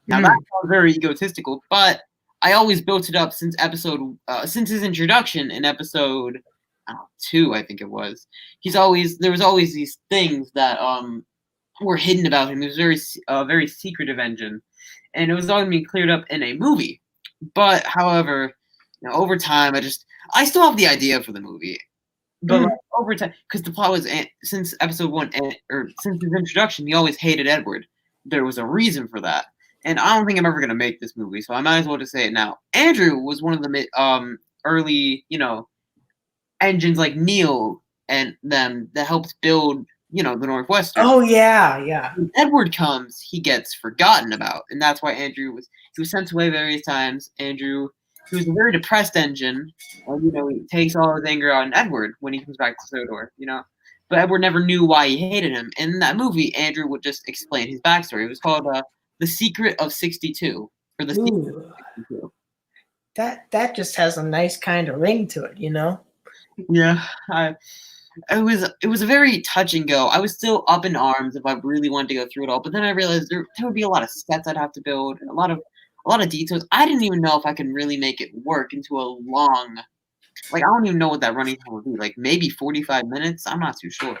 Now that sounds very egotistical, but I always built it up since his introduction in episode 2, I think it was. There was always these things that were hidden about him. He was very secretive engine, and it was all being cleared up in a movie. But however, over time, I still have the idea for the movie. But like, over time, because the plot was, since episode 1, or since his introduction, he always hated Edward. There was a reason for that, and I don't think I'm ever gonna make this movie, so I might as well just say it now. Andrew was one of the early, engines like Neil and them that helped build, the Northwestern. Oh yeah. When Edward comes, he gets forgotten about, and that's why he was sent away various times. He was a very depressed engine, and he takes all his anger out on Edward when he comes back to Sodor, But Edward never knew why he hated him. And in that movie, Andrew would just explain his backstory. It was called The Secret of 62, or The Secret of 62. That just has a nice kind of ring to it, Yeah, it was a very touch and go. I was still up in arms if I really wanted to go through it all, but then I realized there would be a lot of sets I'd have to build, and a lot of details. I didn't even know if I could really make it work into a long, like, I don't even know what that running time would be. Like, maybe 45 minutes? I'm not too sure.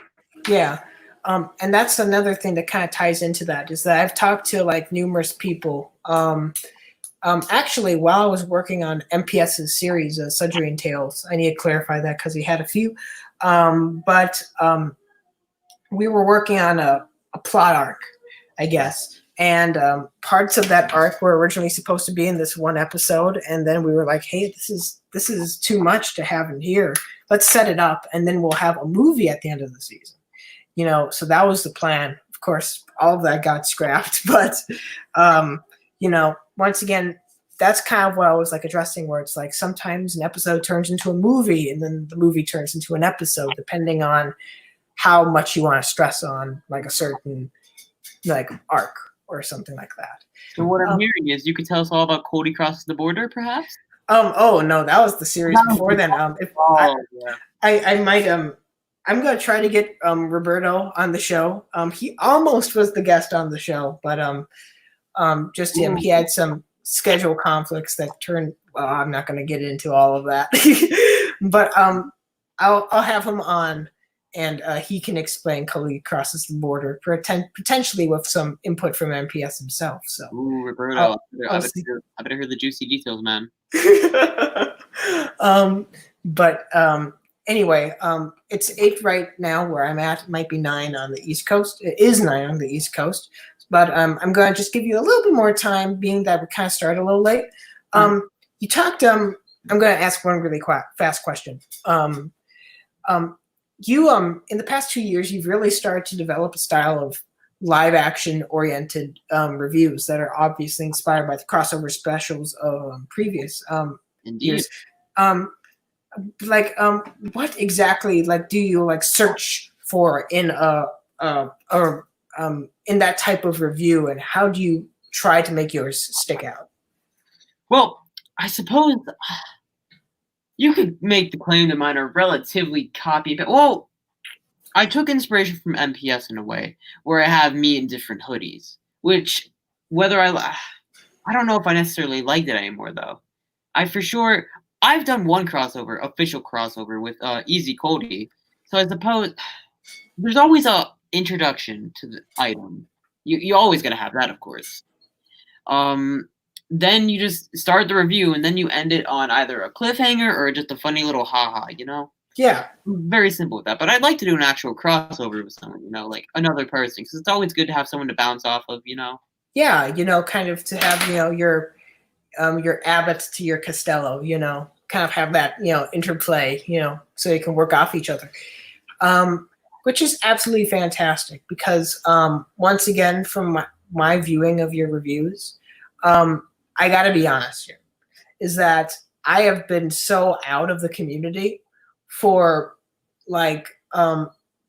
Yeah. And that's another thing that kind of ties into that, is that I've talked to like numerous people. Actually, while I was working on MPS's series, Sudrian Tales, I need to clarify that because he had a few. But we were working on a plot arc, I guess. And parts of that arc were originally supposed to be in this one episode, and then we were like, "Hey, this is too much to have in here. Let's set it up, and then we'll have a movie at the end of the season." So that was the plan. Of course, all of that got scrapped, but once again, that's kind of what I was like addressing, where it's like sometimes an episode turns into a movie, and then the movie turns into an episode, depending on how much you want to stress on like a certain like arc or something like that. So what I'm hearing is you could tell us all about Cody Crosses the Border, perhaps? Oh no, that was the series before then. I might I'm gonna try to get Roberto on the show. He almost was the guest on the show, but just him. He had some schedule conflicts that turned. Well, I'm not gonna get into all of that, but I'll have him on, and he can explain Cody Crosses the Border, potentially with some input from MPS himself. So, Roberto, I better hear the juicy details, man. Anyway, it's 8 right now where I'm at. It might be 9 on the East Coast. It is 9 on the East Coast. But I'm going to just give you a little bit more time, being that we kind of started a little late. You talked. I'm going to ask one really fast question. You in the past 2 years, you've really started to develop a style of live action oriented reviews that are obviously inspired by the crossover specials of previous years. What exactly do you search for in in that type of review, and how do you try to make yours stick out? Well, I suppose you could make the claim that mine are relatively copy, but I took inspiration from MPS in a way where I have me in different hoodies, which I don't know if I necessarily liked it anymore though. I've done one official crossover with Easy Cody, so I suppose there's always a introduction to the item. You always gotta have that, of course. Then you just start the review, and then you end it on either a cliffhanger or just a funny little haha, Yeah. Very simple with that. But I'd like to do an actual crossover with someone, like another person, because it's always good to have someone to bounce off of, Yeah, kind of to have, your Abbott to your Costello, kind of have that, interplay, so you can work off each other. Which is absolutely fantastic because, once again, from my viewing of your reviews, I got to be honest here, is that I have been so out of the community for the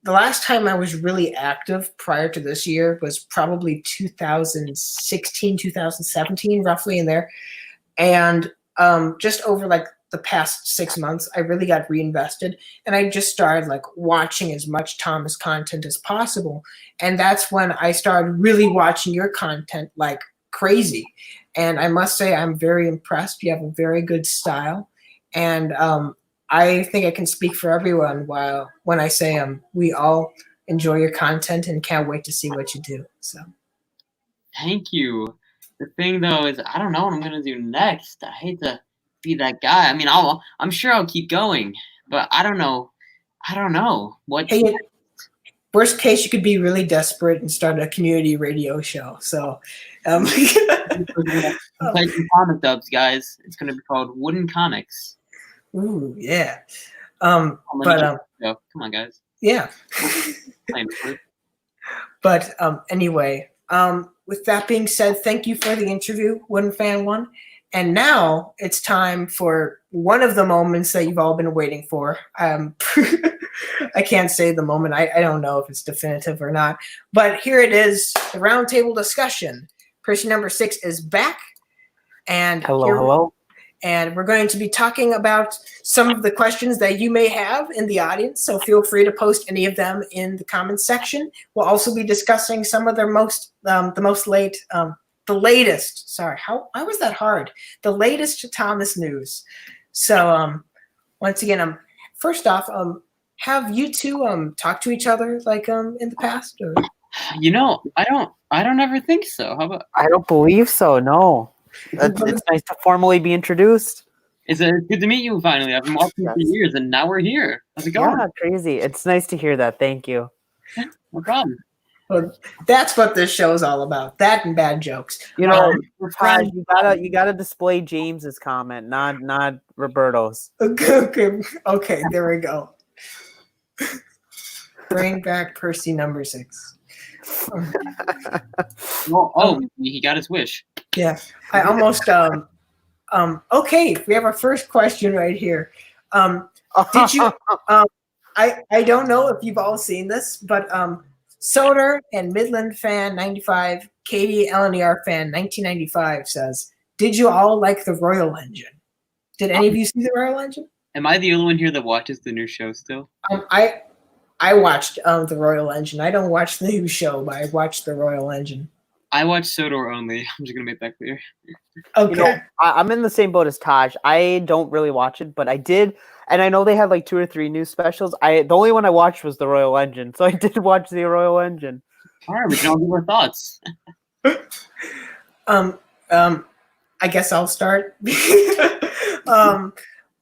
last time I was really active prior to this year was probably 2016, 2017, roughly in there. And just over the past 6 months, I really got reinvested, and I just started watching as much Thomas content as possible. And that's when I started really watching your content like crazy. And I must say, I'm very impressed. You have a very good style. And I think I can speak for everyone when I say we all enjoy your content and can't wait to see what you do. So, thank you. The thing though is, I don't know what I'm gonna do next. I hate to be that guy. I mean, I'm sure I'll keep going, but I don't know what. Hey, worst case, you could be really desperate and start a community radio show. So, play some comic dubs, guys. It's gonna be called Wooden Comics. Ooh, yeah. Come on, guys. Yeah. But anyway, with that being said, thank you for the interview, Woodenfan 1. And now it's time for one of the moments that you've all been waiting for. I can't say the moment. I don't know if it's definitive or not. But here it is, the Roundtable Discussion. Percyno6 is back. And hello. And we're going to be talking about some of the questions that you may have in the audience. So feel free to post any of them in the comments section. We'll also be discussing some of the latest. Sorry, how was that hard? The latest Thomas news. So once again, first off, have you two talked to each other in the past? Or? I don't ever think so. How about? I don't believe so. No. It's nice to formally be introduced. It's good to meet you finally. I've been watching for years, and now we're here. How's it going? Yeah, crazy. It's nice to hear that. Thank you. No problem. Well, that's what this show is all about. That and bad jokes. You gotta display James's comment, not Roberto's. Okay, there we go. Bring back Percy6. He got his wish. Yeah, I almost Okay, we have our first question right here. Did you? I don't know if you've all seen this, but Soder and Midland fan 95, Katie LNER fan 1995 says, "Did you all like the Royal Engine? Did any of you see the Royal Engine?" Am I the only one here that watches the new show still? I watched the Royal Engine. I don't watch the new show, but I watched the Royal Engine. I watch Sodor only. I'm just gonna make that clear. Okay. You know, I'm in the same boat as Taj. I don't really watch it, but I did, and I know they had like 2 or 3 news specials. The only one I watched was the Royal Engine, so I did watch the Royal Engine. All right, we can all give our thoughts. I guess I'll start.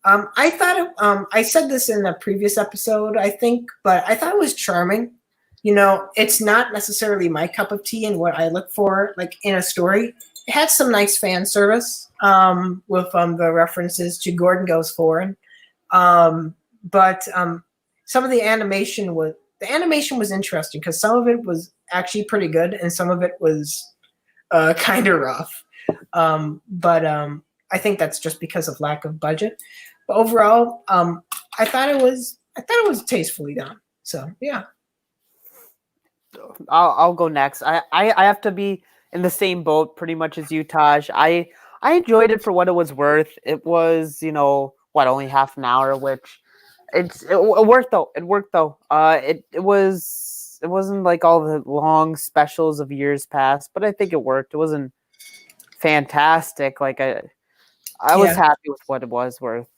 I thought I said this in a previous episode, I think, but I thought it was charming. You know, it's not necessarily my cup of tea and what I look for, like in a story. It had some nice fan service with the references to Gordon Goes Foreign, but some of the animation was interesting because some of it was actually pretty good and some of it was kind of rough. But I think that's just because of lack of budget. But overall, I thought it was tastefully done. So yeah. I'll go next. I have to be in the same boat pretty much as you, Taj. I enjoyed it for what it was worth. It was, only half an hour, which it worked though. It worked though. It wasn't like all the long specials of years past, but I think it worked. It wasn't fantastic. Like I was happy with what it was worth.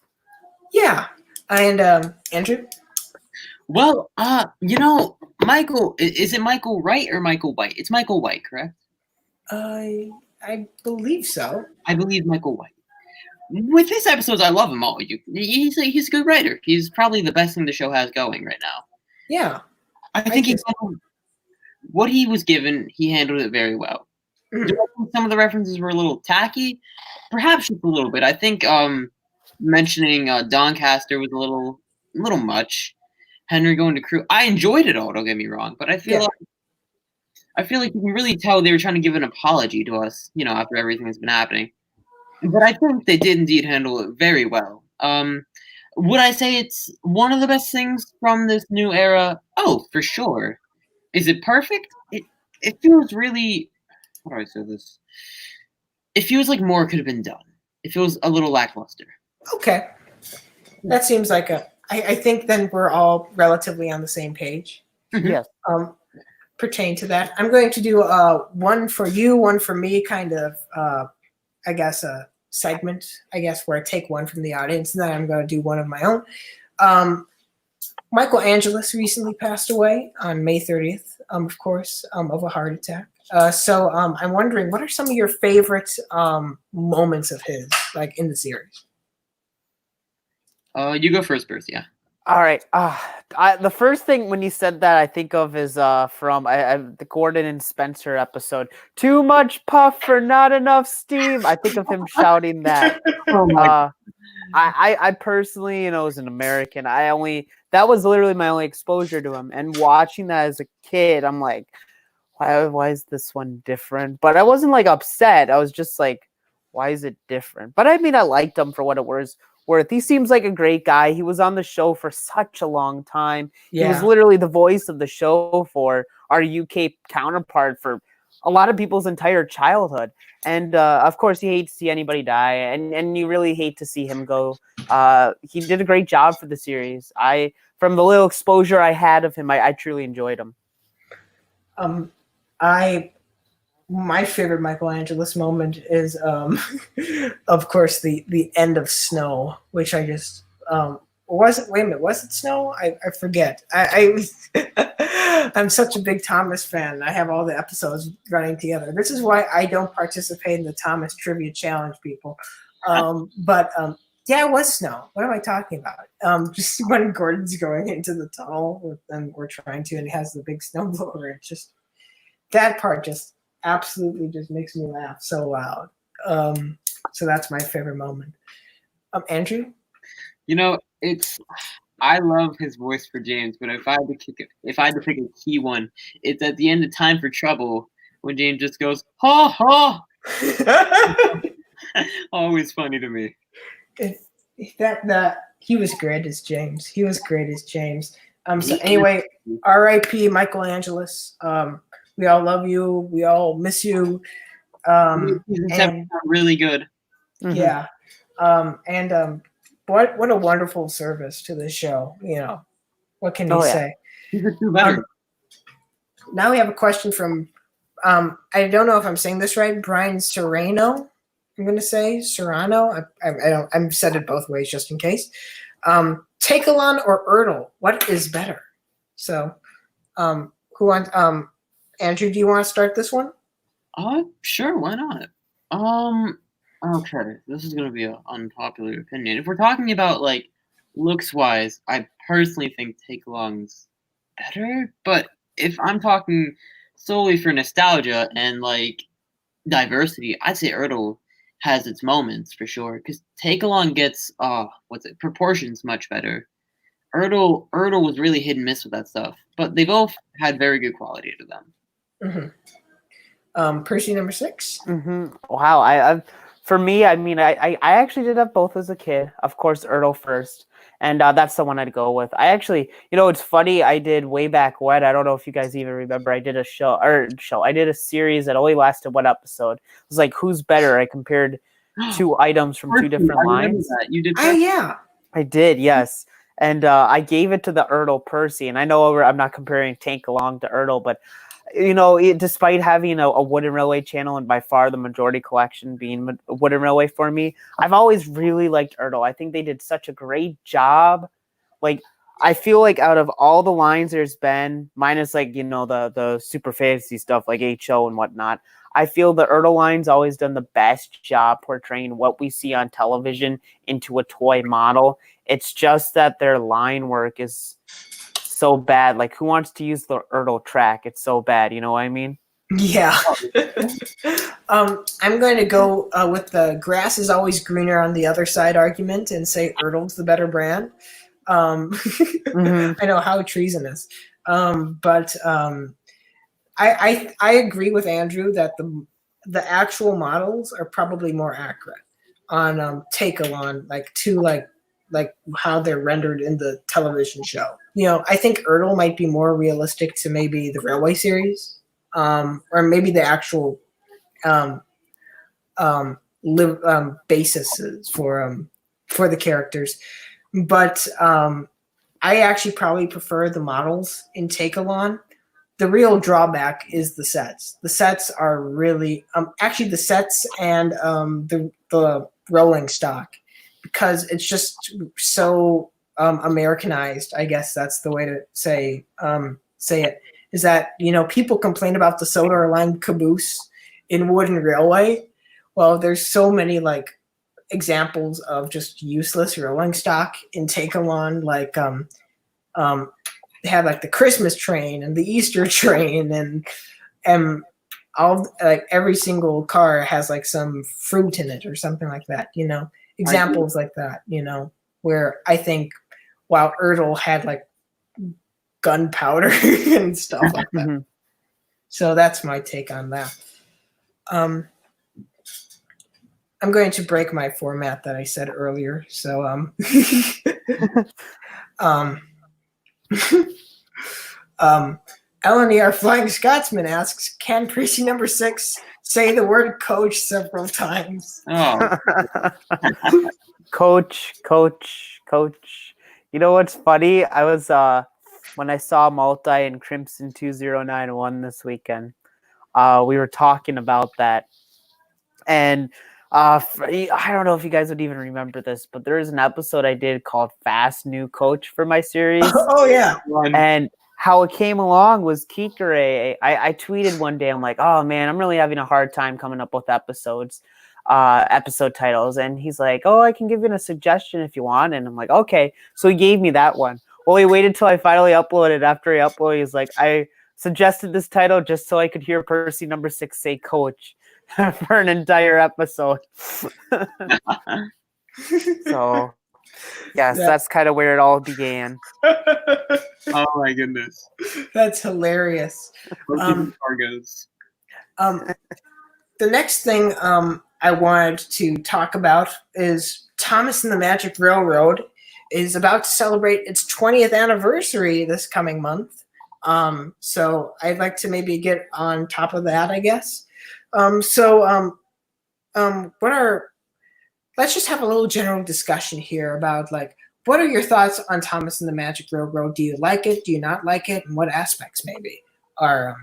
Yeah. And Andrew? Well, Michael, is it Michael Wright or Michael White? It's Michael White, correct? I believe so. I believe Michael White. With his episodes, I love him all. He's a good writer. He's probably the best thing the show has going right now. Yeah. I think what he was given, he handled it very well. Mm-hmm. Some of the references were a little tacky, perhaps just a little bit. I think mentioning Doncaster was a little much. Henry going to crew. I enjoyed it all. Don't get me wrong, but I feel like you can really tell they were trying to give an apology to us, after everything that's been happening. But I think they did indeed handle it very well. Would I say it's one of the best things from this new era? Oh, for sure. Is it perfect? It feels really. How do I say this? It feels like more could have been done. It feels a little lackluster. Okay, that seems like I think then we're all relatively on the same page. Mm-hmm. Yes. Pertain to that, I'm going to do one for you, one for me, kind of. I guess a segment. I guess where I take one from the audience, and then I'm going to do one of my own. Michael Angelis recently passed away on May 30th. Of course, of a heart attack. So I'm wondering, what are some of your favorite moments of his, like in the series? You go first, Percy. Yeah. All right. The first thing when you said that I think of is from the Gordon and Spencer episode. Too much puff for not enough steam. I think of him shouting that. I personally, as an American, that was literally my only exposure to him. And watching that as a kid, I'm like, why is this one different? But I wasn't like upset. I was just like, why is it different? But I mean, I liked him for what it was worth. He seems like a great guy. He was on the show for such a long time. Yeah. He was literally the voice of the show for our UK counterpart for a lot of people's entire childhood. And of course, you hate to see anybody die, and you really hate to see him go. He did a great job for the series. From the little exposure I had of him, I truly enjoyed him. My favorite Michael Angelis moment is, of course, the end of Snow, which I just was it Snow? I forget. I'm such a big Thomas fan. I have all the episodes running together. This is why I don't participate in the Thomas Trivia Challenge, people. Yeah, it was Snow. What am I talking about? Just when Gordon's going into the tunnel and we're trying to, and he has the big snowblower. It's just that part just absolutely just makes me laugh so loud. So that's my favorite moment. Andrew? I love his voice for James, but if I had to pick a key one, it's at the end of Time for Trouble when James just goes, ha ha. Always funny to me. That he was great as James. He was great as James. So anyway, R.I.P. Michael Angelis. We all love you. We all miss you. And really good. Yeah. What a wonderful service to the show. What can you say? Now we have a question from I don't know if I'm saying this right, Brian Serrano. I'm going to say Serrano. I'm said it both ways just in case. Takelon or Ertl? What is better? So, who wants? Andrew, do you want to start this one? Sure. Why not? Okay. This is going to be an unpopular opinion. If we're talking about like looks wise, I personally think Takelon's better. But if I'm talking solely for nostalgia and like diversity, I'd say Ertl has its moments for sure, because Takelon gets proportions much better. Ertl was really hit and miss with that stuff, but they both had very good quality to them. Percy6. Wow, for me, I mean, I actually did have both as a kid. Of course, Ertl first, and that's the one I'd go with. I actually, it's funny. I did way back when. I don't know if you guys even remember. I did a I did a series that only lasted one episode. It was like, who's better? I compared two items from two different lines. You did. Yeah, I did. Yes. And I gave it to the Ertl Percy. And I know I'm not comparing Tankalong to Ertl, but despite having a Wooden Railway channel and by far the majority collection being Wooden Railway for me, I've always really liked Ertl. I think they did such a great job. Like, I feel like out of all the lines there's been, minus like, the super fantasy stuff like HO and whatnot, I feel the Ertl line's always done the best job portraying what we see on television into a toy model. It's just that their line work is so bad. Like, who wants to use the Ertl track? It's so bad. You know what I mean? Yeah. I'm going to go with the grass is always greener on the other side argument and say Ertl's the better brand. I know, how treasonous. But I agree with Andrew that the actual models are probably more accurate on Takelon, like how they're rendered in the television show. I think Ertl might be more realistic to maybe the Railway series, or maybe the actual basis for the characters. But I actually probably prefer the models in Takelon. The real drawback is the sets. The sets are really actually the sets and the rolling stock, because it's just so Americanized. I guess that's the way to say it. Is that people complain about the soda or lime caboose in Wooden Railway. Well, there's so many like examples of just useless rolling stock in Takelon, like they have like the Christmas train and the Easter train, and all, like, every single car has like some fruit in it or something like that. Examples like that. Where I think while Ertl had like gunpowder and stuff like that. So that's my take on that. I'm going to break my format that I said earlier. So Eleni, our Flying Scotsman, asks, can Percy6 say the word coach several times? Oh. Coach. You know what's funny? I was when I saw Multi and Crimson 2091 this weekend, we were talking about that. And I don't know if you guys would even remember this, but there is an episode I did called Fast New Coach for my series. Oh, yeah. And how it came along was Kikere. I tweeted one day, I'm like, oh man, I'm really having a hard time coming up with episode titles. And he's like, oh, I can give you a suggestion if you want. And I'm like, okay. So he gave me that one. Well, he waited till I finally uploaded. After he uploaded, he's like, I suggested this title just so I could hear Percy6 say coach for an entire episode. So, yes, that's kind of where it all began. Oh my goodness, that's hilarious. Cargos. The next thing I wanted to talk about is Thomas and the Magic Railroad is about to celebrate its 20th anniversary this coming month. So I'd like to maybe get on top of that, I guess. Let's just have a little general discussion here about like, what are your thoughts on Thomas and the Magic Railroad? Do you like it? Do you not like it? And what aspects maybe are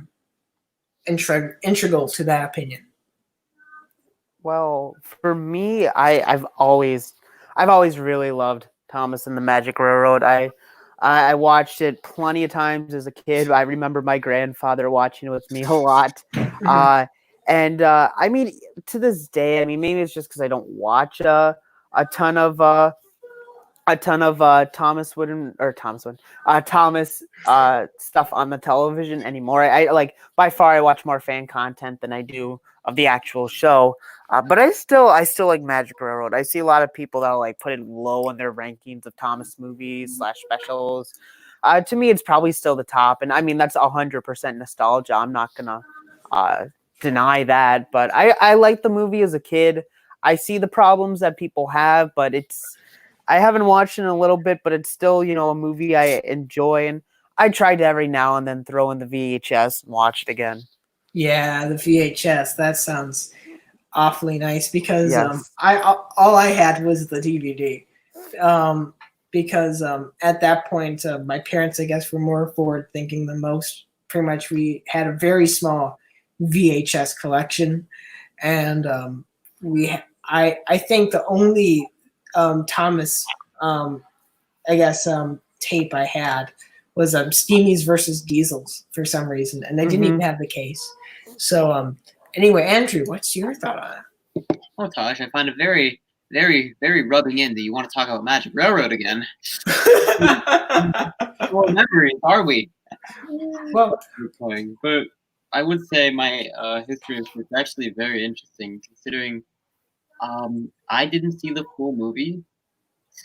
integral to that opinion? Well, for me, I've always really loved Thomas and the Magic Railroad. I watched it plenty of times as a kid. I remember my grandfather watching it with me a lot. I mean, to this day, I mean, maybe it's just because I don't watch a ton of Thomas stuff on the television anymore. I like by far I watch more fan content than I do of the actual show. But I still like Magic Railroad. I see a lot of people that like put it low in their rankings of Thomas movies / specials. To me, it's probably still the top, and I mean that's 100% nostalgia. I'm not gonna deny that, but I liked the movie as a kid. I see the problems that people have, but I haven't watched it in a little bit, but it's still, a movie I enjoy, and I try to every now and then throw in the VHS and watch it again. Yeah, the VHS. That sounds awfully nice because Yes. all I had was the DVD. Because at that point, my parents, I guess, were more forward thinking than most. Pretty much, we had a very small VHS collection, and I think the only Thomas, tape I had was Steamies versus Diesels for some reason, and they didn't even have the case. So anyway, Andrew, what's your thought on it? Well, Tosh, I find it very, very, very rubbing in that you want to talk about Magic Railroad again. What memories are we? Well, but I would say my history is actually very interesting, considering I didn't see the full movie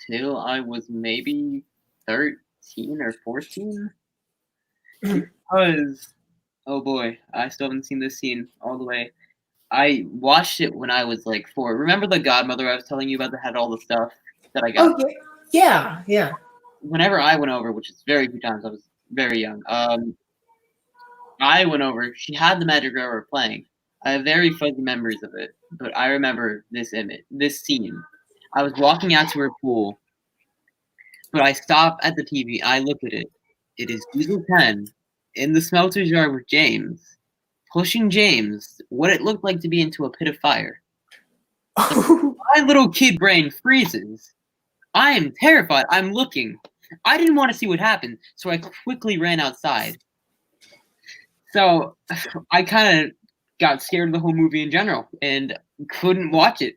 till I was maybe 13 or 14. Because, oh boy, I still haven't seen this scene all the way. I watched it when I was like 4. Remember the Godmother I was telling you about that had all the stuff that I got? oh, yeah. Whenever I went over, which is very few times, I was very young. I went over. She had the Magic Railroad playing. I have very fuzzy memories of it, but I remember this scene. I was walking out to her pool, but I stop at the TV. I look at it. It is Diesel 10 in the smelter's yard with James, pushing James, what it looked like to be into a pit of fire. My little kid brain freezes. I am terrified. I'm looking. I didn't want to see what happened, so I quickly ran outside. So I kind of got scared of the whole movie in general and wouldn't watch it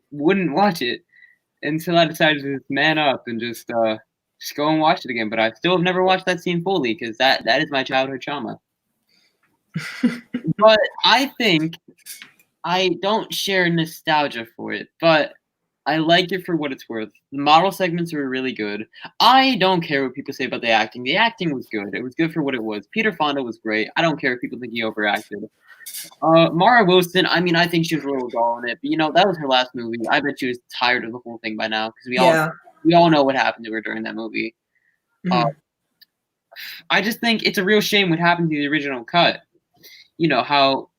until I decided to man up and just go and watch it again. But I still have never watched that scene fully because that is my childhood trauma. But I think I don't share nostalgia for it, but I like it for what it's worth. The model segments were really good. I don't care what people say about the acting. The acting was good. It was good for what it was. Peter Fonda was great. I don't care if people think he overacted. Mara Wilson, I mean, I think she was a little dull in it, but that was her last movie. I bet she was tired of the whole thing by now because we all know what happened to her during that movie. Mm-hmm. I just think it's a real shame what happened to the original cut. How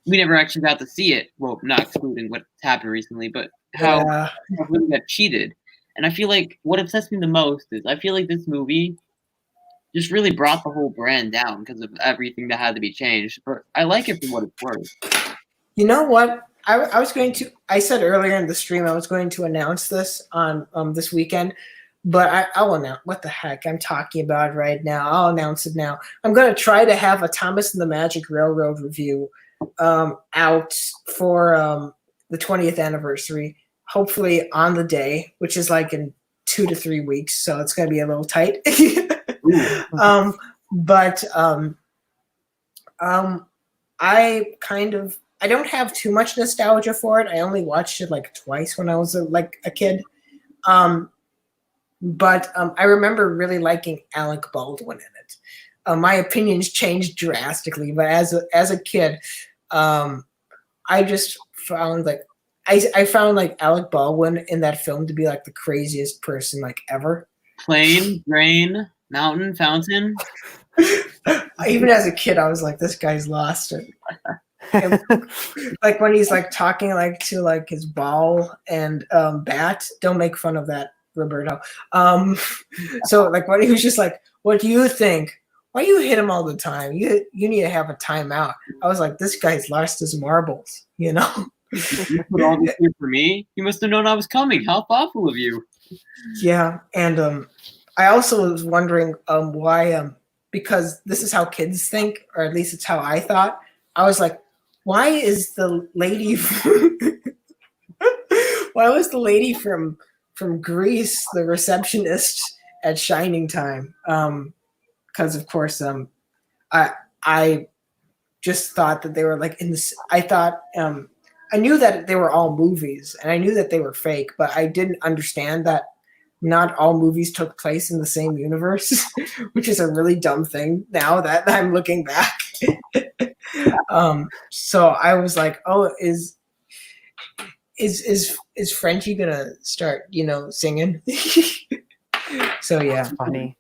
we never actually got to see it. Well, not excluding what's happened recently, but how really got cheated. And I feel like what upsets me the most is I feel like this movie just really brought the whole brand down because of everything that had to be changed. But I like it for what it's worth. You know what? I said earlier in the stream I was going to announce this on this weekend, but I'll announce what the heck I'm talking about right now. I'll announce it now. I'm going to try to have a Thomas and the Magic Railroad review out for the 20th anniversary, hopefully on the day, which is like in 2 to 3 weeks, so it's going to be a little tight. I don't have too much nostalgia for it. I only watched it like twice when I was a kid. But I remember really liking Alec Baldwin in it. My opinions changed drastically, but as a kid, I just found like I found like Alec Baldwin in that film to be like the craziest person like ever. Plane, drain, mountain, fountain. Even as a kid, I was like, this guy's lost it. And, like when he's like talking like to like his ball and bat. Don't make fun of that, Roberto. So like when he was just like, what do you think? Why you hit him all the time? You need to have a timeout. I was like, this guy's lost his marbles, you know? You put all this here for me? You must have known I was coming. How thoughtful of you. Yeah, and I also was wondering why, because this is how kids think, or at least it's how I thought. I was like, why is the lady why was the lady from Greece the receptionist at Shining Time? Because of course I just thought that they were like in this. I thought I knew that they were all movies and I knew that they were fake, but I didn't understand that not all movies took place in the same universe, which is a really dumb thing now that I'm looking back. So I was like, oh, is Frenchie gonna start, singing? So yeah, Funny.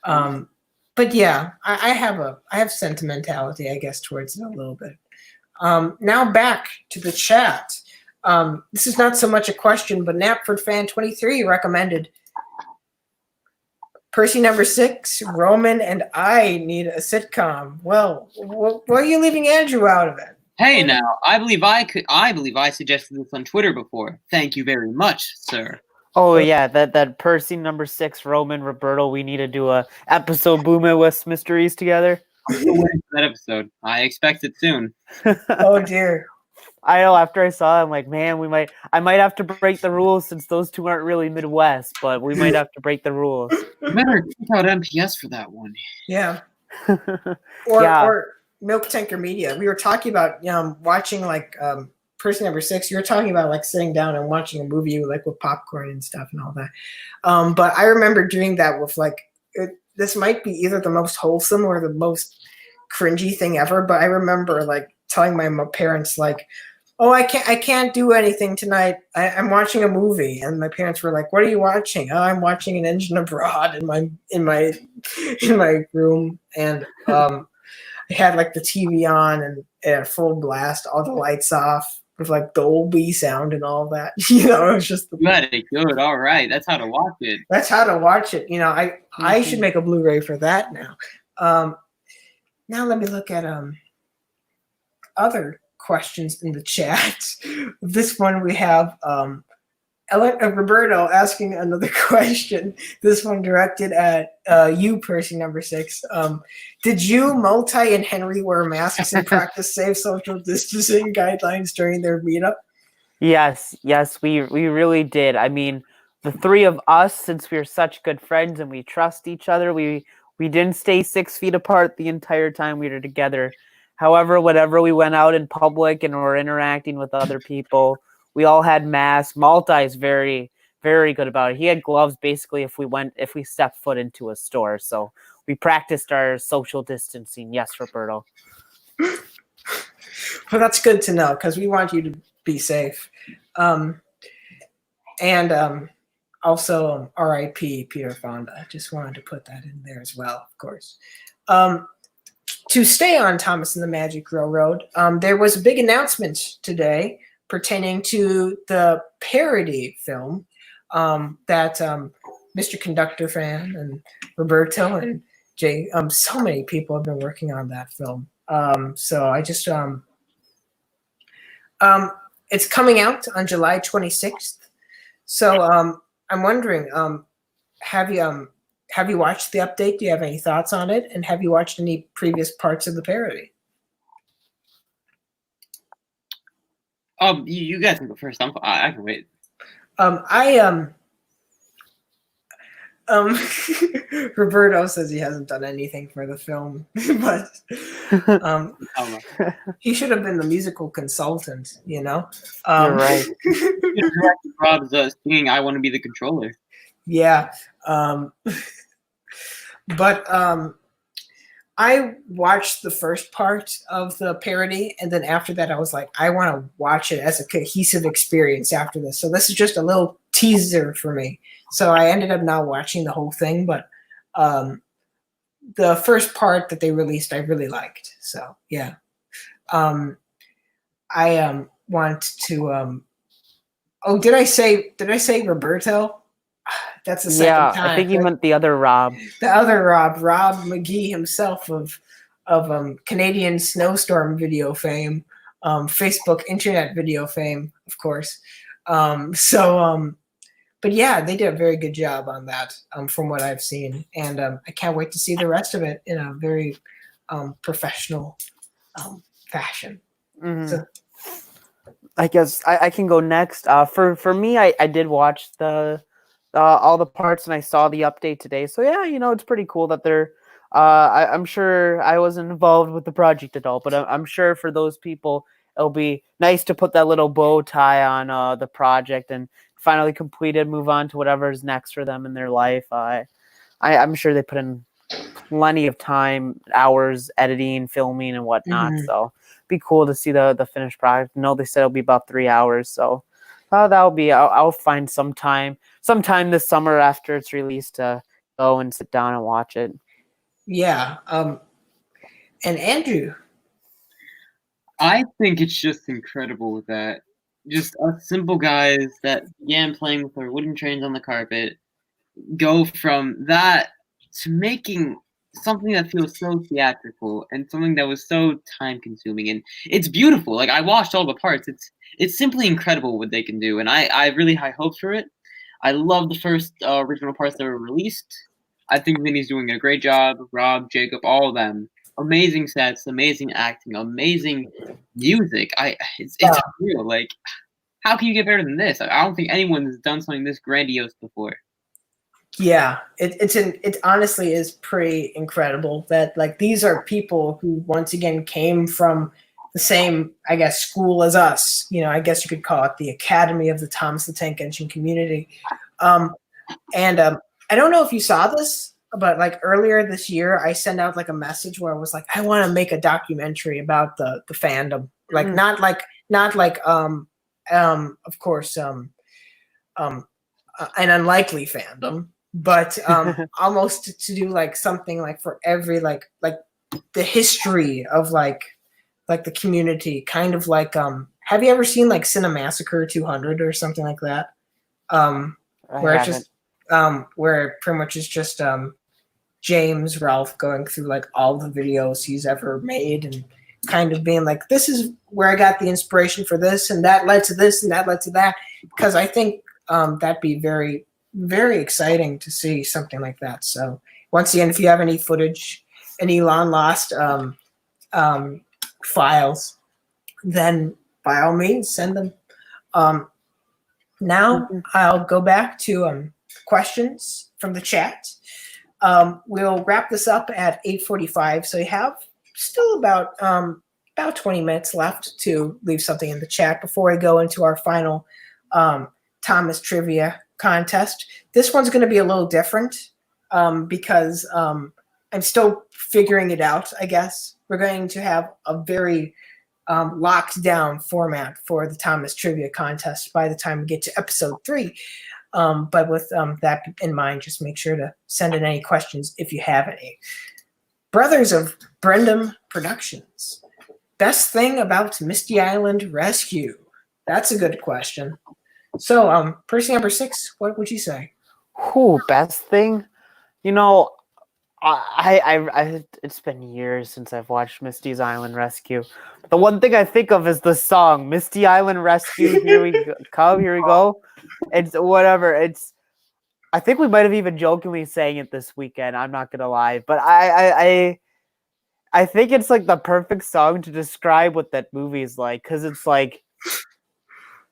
But yeah, I have sentimentality, I guess, towards it a little bit. Now back to the chat. This is not so much a question, but Knapford Fan 23 recommended Percy6, Roman, and I need a sitcom. Well, why are you leaving Andrew out of it? Hey, now I believe I suggested this on Twitter before. Thank you very much, sir. Oh yeah, that Percy6, Roman, Roberto. We need to do a episode Booma West Mysteries together. I'm still waiting for that episode. I expect it soon. Oh dear. I know. After I saw it, I'm like, man, I might have to break the rules since those two aren't really Midwest, but we might have to break the rules. You better check out MPS for that one. Yeah. Yeah. Or Milk Tanker Media. We were talking about watching like Percy6. You were talking about like sitting down and watching a movie like with popcorn and stuff and all that. But I remember doing that with like this might be either the most wholesome or the most cringy thing ever. But I remember like telling my parents like, oh, I can't do anything tonight. I'm watching a movie, and my parents were like, "What are you watching?" Oh, I'm watching An Engine Abroad in my room, and I had like the TV on and at full blast, all the lights off with like Dolby sound and all that. It was just good. All right, that's how to watch it. That's how to watch it. I should make a Blu-ray for that now. Now let me look at other questions in the chat. This one we have Roberto asking another question. This one directed at you, Percy6. Did you, Multi, and Henry wear masks and practice safe social distancing guidelines during their meetup? Yes, we really did. I mean, the three of us, since we're such good friends and we trust each other, we didn't stay 6 feet apart the entire time we were together. However, whenever we went out in public and were interacting with other people, we all had masks. Multi is very, very good about it. He had gloves basically if we stepped foot into a store. So we practiced our social distancing. Yes, Roberto. Well, that's good to know because we want you to be safe. And also R.I.P. Peter Fonda. Just wanted to put that in there as well, of course. To stay on Thomas and the Magic Railroad, there was a big announcement today pertaining to the parody film that Mr. Conductor Fan and Roberto and Jay, so many people have been working on that film. So I just, it's coming out on July 26th. So I'm wondering, have you watched the update? Do you have any thoughts on it? And have you watched any previous parts of the parody? You guys can go first. I can wait. Roberto says he hasn't done anything for the film, but he should have been the musical consultant, You're right. Rob's singing "I Want to Be the Controller." Yeah. But I watched the first part of the parody, and then after that, I was like, I want to watch it as a cohesive experience after this. So this is just a little teaser for me. So I ended up not watching the whole thing, but the first part that they released, I really liked. So yeah, I want to. Oh, did I say Roberto? That's the second time. I think you meant the other Rob. The other Rob McGee himself of Canadian snowstorm video fame, Facebook internet video fame, of course. But yeah, they did a very good job on that, from what I've seen, and I can't wait to see the rest of it in a very professional fashion. Mhm. So, I guess I can go next. For me, I did watch all the parts, and I saw the update today. So yeah, it's pretty cool that they're. I'm sure I wasn't involved with the project at all, but I'm sure for those people, it'll be nice to put that little bow tie on the project and finally complete it, move on to whatever is next for them in their life. I'm sure they put in plenty of time, hours editing, filming, and whatnot. Mhm. So be cool to see the finished product. No, they said it'll be about 3 hours. So that'll be. I'll find sometime this summer after it's released to go and sit down and watch it. Yeah. And Andrew. I think it's just incredible that just us simple guys that began playing with our wooden trains on the carpet go from that to making something that feels so theatrical and something that was so time consuming, and it's beautiful. Like, I watched all the parts. It's simply incredible what they can do, and I have really high hopes for it. I love the first original parts that were released. I think Vinny's doing a great job. Rob, Jacob, all of them. Amazing sets, amazing acting, amazing music. It's real. Like, how can you get better than this? I don't think anyone's done something this grandiose before. Yeah, it honestly is pretty incredible that, like, these are people who once again came from the same, I guess, school as us. I guess you could call it the Academy of the Thomas the Tank Engine community. And I don't know if you saw this, but like earlier this year, I sent out like a message where I was like, I want to make a documentary about the fandom, like not like of course an unlikely fandom, but almost to do like something like for every like the history of like the community, kind of like have you ever seen like Cinemassacre 200 or something like that? Where it's just where pretty much is just James Ralph going through like all the videos he's ever made and kind of being like, this is where I got the inspiration for this, and that led to this, and that led to that. Because I think that'd be very, very exciting to see something like that. So once again, if you have any footage, any long lost files, then by all means send them. Now I'll go back to questions from the chat. We'll wrap this up at 8:45, so you have still about 20 minutes left to leave something in the chat before we go into our final Thomas trivia contest. This one's going to be a little different because I'm still figuring it out, I guess. We're going to have a very locked down format for the Thomas trivia contest by the time we get to episode 3. But with that in mind, just make sure to send in any questions if you have any. Brothers of Brendam Productions. Best thing about Misty Island Rescue? That's a good question. So, Percy number 6, what would you say? Best thing? I it's been years since I've watched Misty's Island Rescue. The one thing I think of is the song Misty Island Rescue. Here we go. Here we go. It's whatever. I think we might have even jokingly sang it this weekend. I'm not gonna lie, but I think it's like the perfect song to describe what that movie is like, because it's like,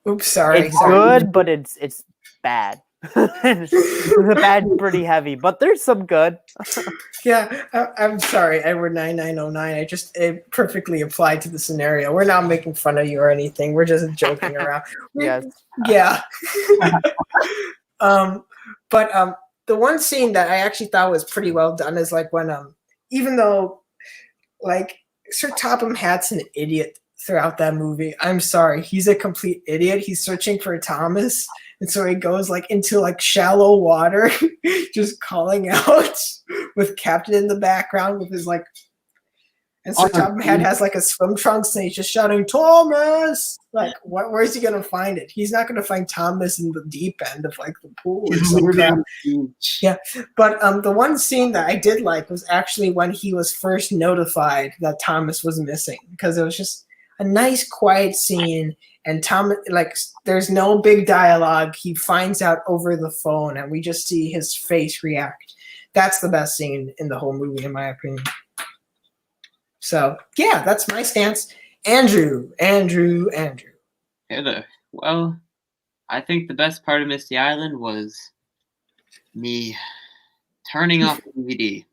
oops, sorry, it's good, but it's bad. The bad's pretty heavy, but there's some good. Yeah, I'm sorry, Edward 9909. It perfectly applied to the scenario. We're not making fun of you or anything. We're just joking around. Yes. Yeah. But the one scene that I actually thought was pretty well done is like when even though Like, Sir Topham Hatt's an idiot throughout that movie. I'm sorry. He's a complete idiot. He's searching for Thomas. And so he goes like into like shallow water, just calling out with Captain in the background with his like, and Sir Topham Hatt has like a swim trunks and he's just shouting, Thomas! Like, where's he gonna find it? He's not gonna find Thomas in the deep end of like the pool or something. Yeah, but the one scene that I did like was actually when he was first notified that Thomas was missing, because it was just a nice quiet scene, and Thomas, like, there's no big dialogue. He finds out over the phone, and we just see his face react. That's the best scene in the whole movie, in my opinion. So yeah, that's my stance. Andrew. Hey there. Well, I think the best part of Misty Island was me turning off the DVD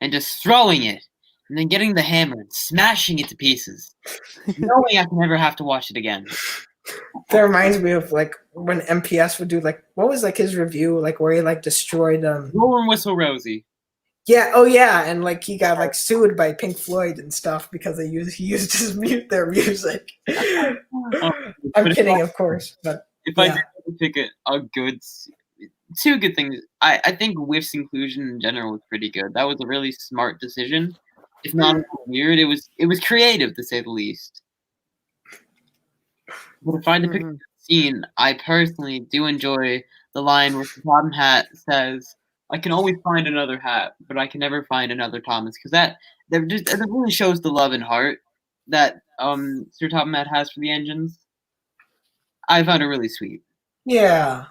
and just throwing it, and then getting the hammer and smashing it to pieces, knowing I can never have to watch it again. That reminds me of like when MPS would do like, what was like his review, like where he like destroyed Roll and Whistle Rosie. Yeah, oh yeah, and like he got like sued by Pink Floyd and stuff because he used their music. I'm kidding, of course, but if I did pick a good, two good things, I think Whiff's inclusion in general was pretty good. That was a really smart decision. It's not weird. It was creative, to say the least. But if I had to pick a scene, I personally do enjoy the line where the Topham Hatt says, I can always find another hat, but I can never find another Thomas, because that really shows the love and heart that Sir Topham Hatt has for the engines. I found it really sweet. Yeah,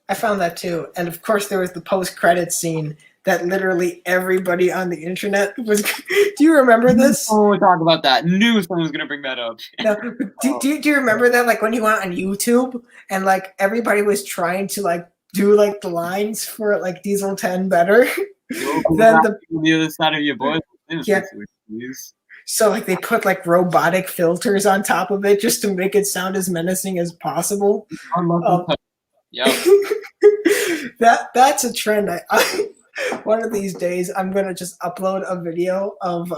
I found that too. And of course, there was the post-credits scene that literally everybody on the internet was. Do you remember this? Oh, we'll talk about that. Knew someone was gonna bring that up. No, do you remember that? Like when you went on YouTube and like everybody was trying to like do like the lines for like Diesel 10 better than the other side of your voice. Yeah. So like they put like robotic filters on top of it just to make it sound as menacing as possible. Yeah. That's a trend. I one of these days I'm gonna just upload a video of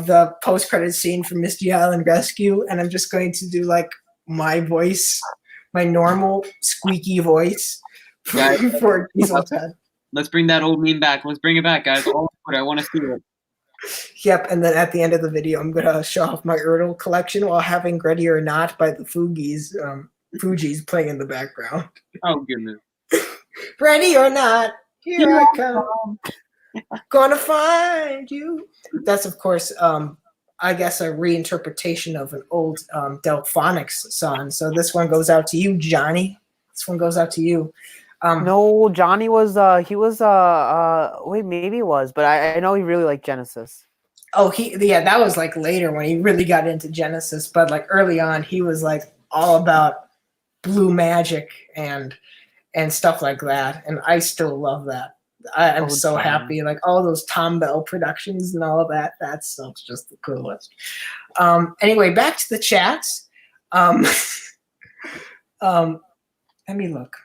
the post-credit scene from Misty Island Rescue, and I'm just going to do like my voice, my normal squeaky voice for Diesel 10. Let's bring that old meme back. Let's bring it back, guys. I want to see it. Yep, and then at the end of the video, I'm gonna show off my Erdl collection while having "Ready or Not" by the Fugees playing in the background. Oh goodness! Ready or not, here I come. Gonna find you. That's of course, I guess, a reinterpretation of an old Delphonics song. So this one goes out to you, Johnny. This one goes out to you. No, Johnny was wait, maybe he was, but I know he really liked Genesis. Oh, that was like later when he really got into Genesis, but like early on he was like all about Blue Magic and stuff like that, and I still love that. I'm so happy, like all those Tom Bell productions and all of that. That stuff's just the coolest. Anyway, back to the chats. Let me look.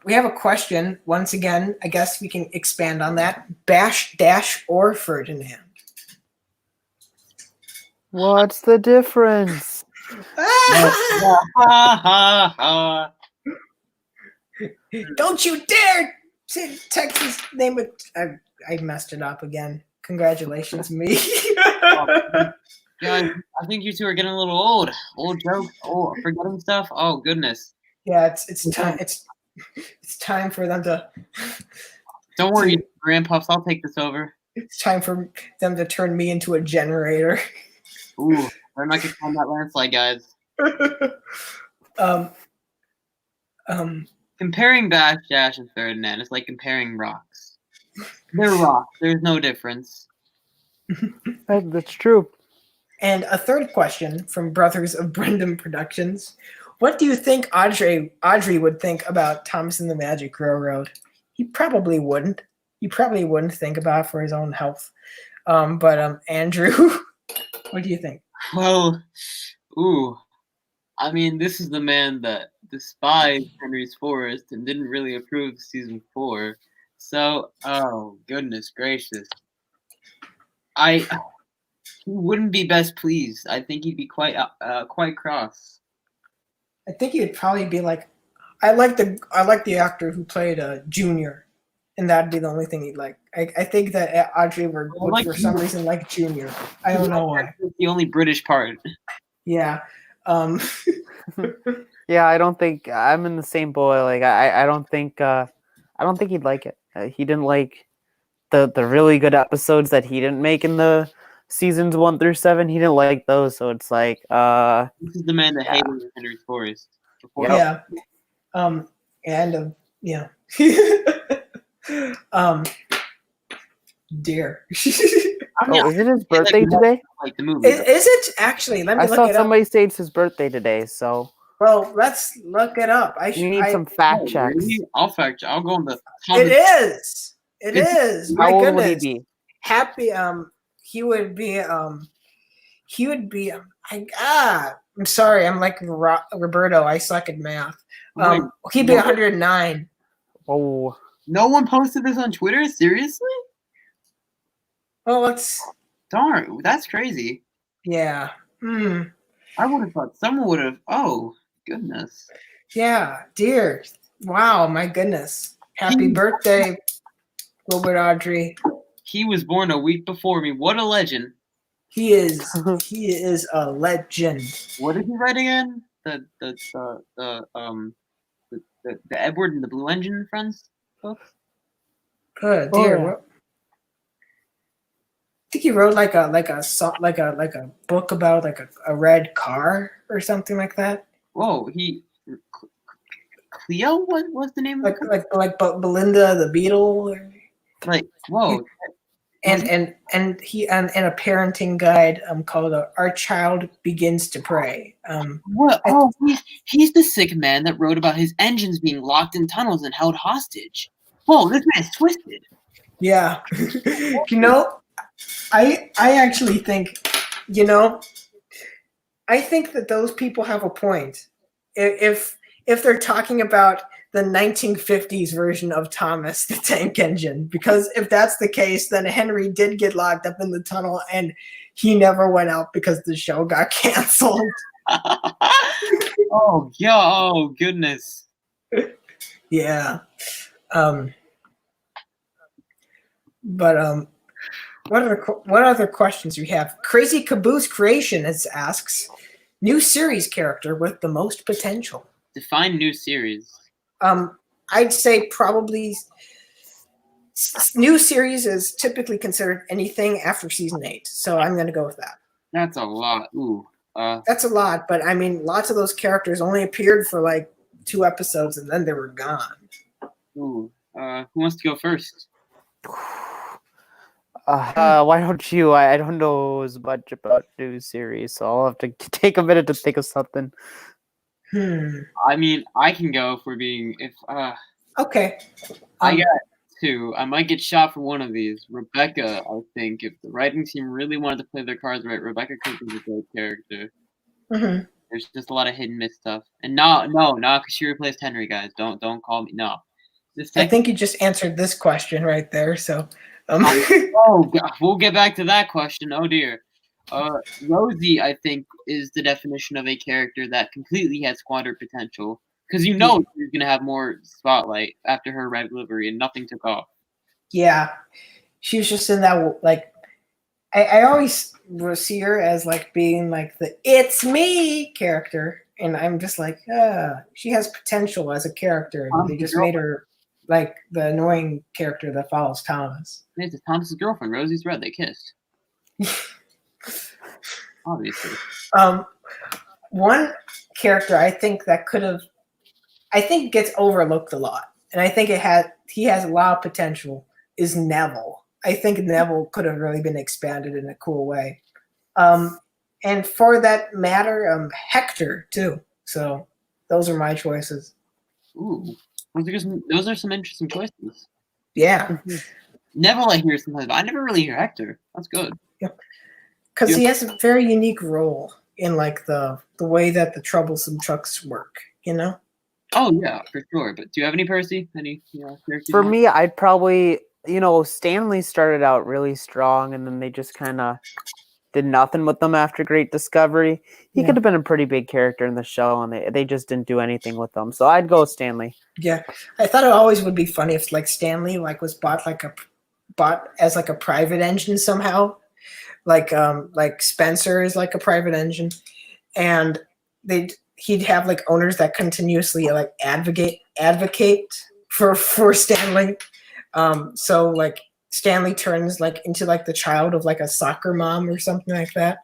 We have a question. Once again, I guess we can expand on that. Bash, Dash, or Ferdinand? What's the difference? Don't you dare text his name. I messed it up again. Congratulations, me. Yeah, I think you two are getting a little old. Old joke. Oh, forgetting stuff. Oh goodness. Yeah, it's time. It's time for them to. Don't worry, Grandpuffs. I'll take this over. It's time for them to turn me into a generator. Ooh, I'm not gonna find that landslide, guys. Comparing Bash, Dash, and Ferdinand is like comparing rocks. They're rocks. There's no difference. That's true. And a third question from Brothers of Brendan Productions. What do you think Audrey would think about Thomas and the Magic Railroad? He probably wouldn't. He probably wouldn't think about it for his own health. But Andrew, what do you think? Well, I mean, this is the man that despised Henry's Forest and didn't really approve season 4. So, oh goodness gracious, he wouldn't be best pleased. I think he'd be quite cross. I think he'd probably be like, I like the actor who played Junior, and that'd be the only thing he'd like. I think that Audrey would like for some reason like Junior. I don't know why. The only British part. Yeah. Yeah, I don't think I'm in the same boat. Like I don't think he'd like it. He didn't like the really good episodes that he didn't make in the seasons 1 through 7. He didn't like those, so it's like This is the man that hated Henry Forrest. Yeah. Yeah. Dear. Oh, is it his birthday today? Like the movie. Is it actually? Let me I look saw it up. somebody say it's his birthday today, so Well, let's look it up. you need some fact checks. Really? I'll fact check. I'll go on the. It is. It is. My How old goodness. would he be? Happy. He would be. I'm sorry. I'm like Roberto. I suck at math. He'd be 109. Oh, No one posted this on Twitter? Seriously? Well, let's. Darn, that's crazy. Yeah. I would have thought someone would have. Oh, goodness. Yeah, dear. Wow, my goodness. Happy birthday, Robert Audrey. He was born a week before me. What a legend. He is a legend. What did he write again? The Edward and the Blue Engine Friends book? Good, dear. I think he wrote like a book about like a red car or something like that. Whoa, Cleo? What was the name of it? Like Belinda the Beetle. Like, whoa. And he and a parenting guide called "Our Child Begins to Pray." What? Oh, he's the sick man that wrote about his engines being locked in tunnels and held hostage. Whoa, this man's twisted. Yeah. I actually think, I think that those people have a point. If they're talking about the 1950s version of Thomas the Tank Engine, because if that's the case, then Henry did get locked up in the tunnel and he never went out because the show got canceled. Oh, yeah. Oh, goodness. Yeah. But what other questions do we have? Crazy Caboose Creation asks, new series character with the most potential. Define new series. I'd say probably new series is typically considered anything after season 8. So I'm going to go with that. That's a lot. Ooh. That's a lot, but I mean, lots of those characters only appeared for like 2 episodes and then they were gone. Ooh. Who wants to go first? Why don't you? I don't know as much about new series, so I'll have to take a minute to think of something. I mean, I can go for being Okay. I got 2. I might get shot for one of these. Rebecca, I think, if the writing team really wanted to play their cards right, Rebecca could be a great character. Mm-hmm. There's just a lot of hidden miss stuff. And no, because she replaced Henry, guys. Don't call me. No. I think you just answered this question right there. So. Oh, God. We'll get back to that question. Oh dear. Rosie, I think, is the definition of a character that completely has squandered potential. Because she's going to have more spotlight after her red livery and nothing took off. Yeah. She was just in that, like, I always see her as, like, being, like, the it's me character. And I'm just like, she has potential as a character. They just made her, like, the annoying character that follows Thomas. It's Thomas's girlfriend. Rosie's red. They kissed. Obviously. One character I think that gets overlooked a lot, and I think he has a lot of potential, is Neville. I think Neville could have really been expanded in a cool way. And for that matter, Hector too. So those are my choices. Ooh. Those are some interesting choices. Yeah. Neville I hear sometimes, but I never really hear Hector. That's good. Yeah. Because he has a very unique role in like the way that the troublesome trucks work, Oh yeah, for sure. But do you have any Percy? Any characters? For me, I'd probably, Stanley started out really strong, and then they just kind of did nothing with them after Great Discovery. He Yeah. could have been a pretty big character in the show, and they just didn't do anything with them. So I'd go Stanley. Yeah, I thought it always would be funny if like Stanley was bought as like a private engine somehow, like Spencer is like a private engine, and he'd have like owners that continuously like advocate for Stanley. So like Stanley turns like into like the child of like a soccer mom or something like that,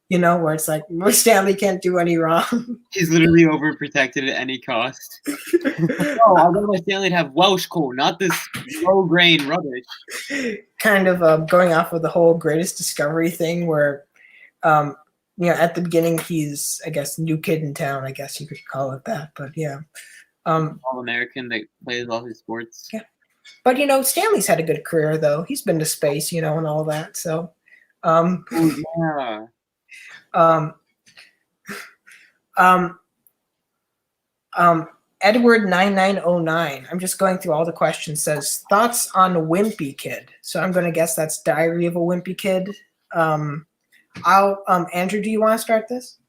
where it's like Stanley can't do any wrong. He's literally overprotected at any cost. Oh, I want my Stanley to have Welsh coal, not this low grain rubbish. Kind of going off of the whole Greatest Discovery thing, where at the beginning he's, I guess, new kid in town. I guess you could call it that. But yeah, All American that plays all his sports. Yeah, but Stanley's had a good career though. He's been to space, and all that. So, Yeah. Edward 9909. I'm just going through all the questions. Says thoughts on Wimpy Kid. So I'm going to guess that's Diary of a Wimpy Kid. Andrew, do you want to start this?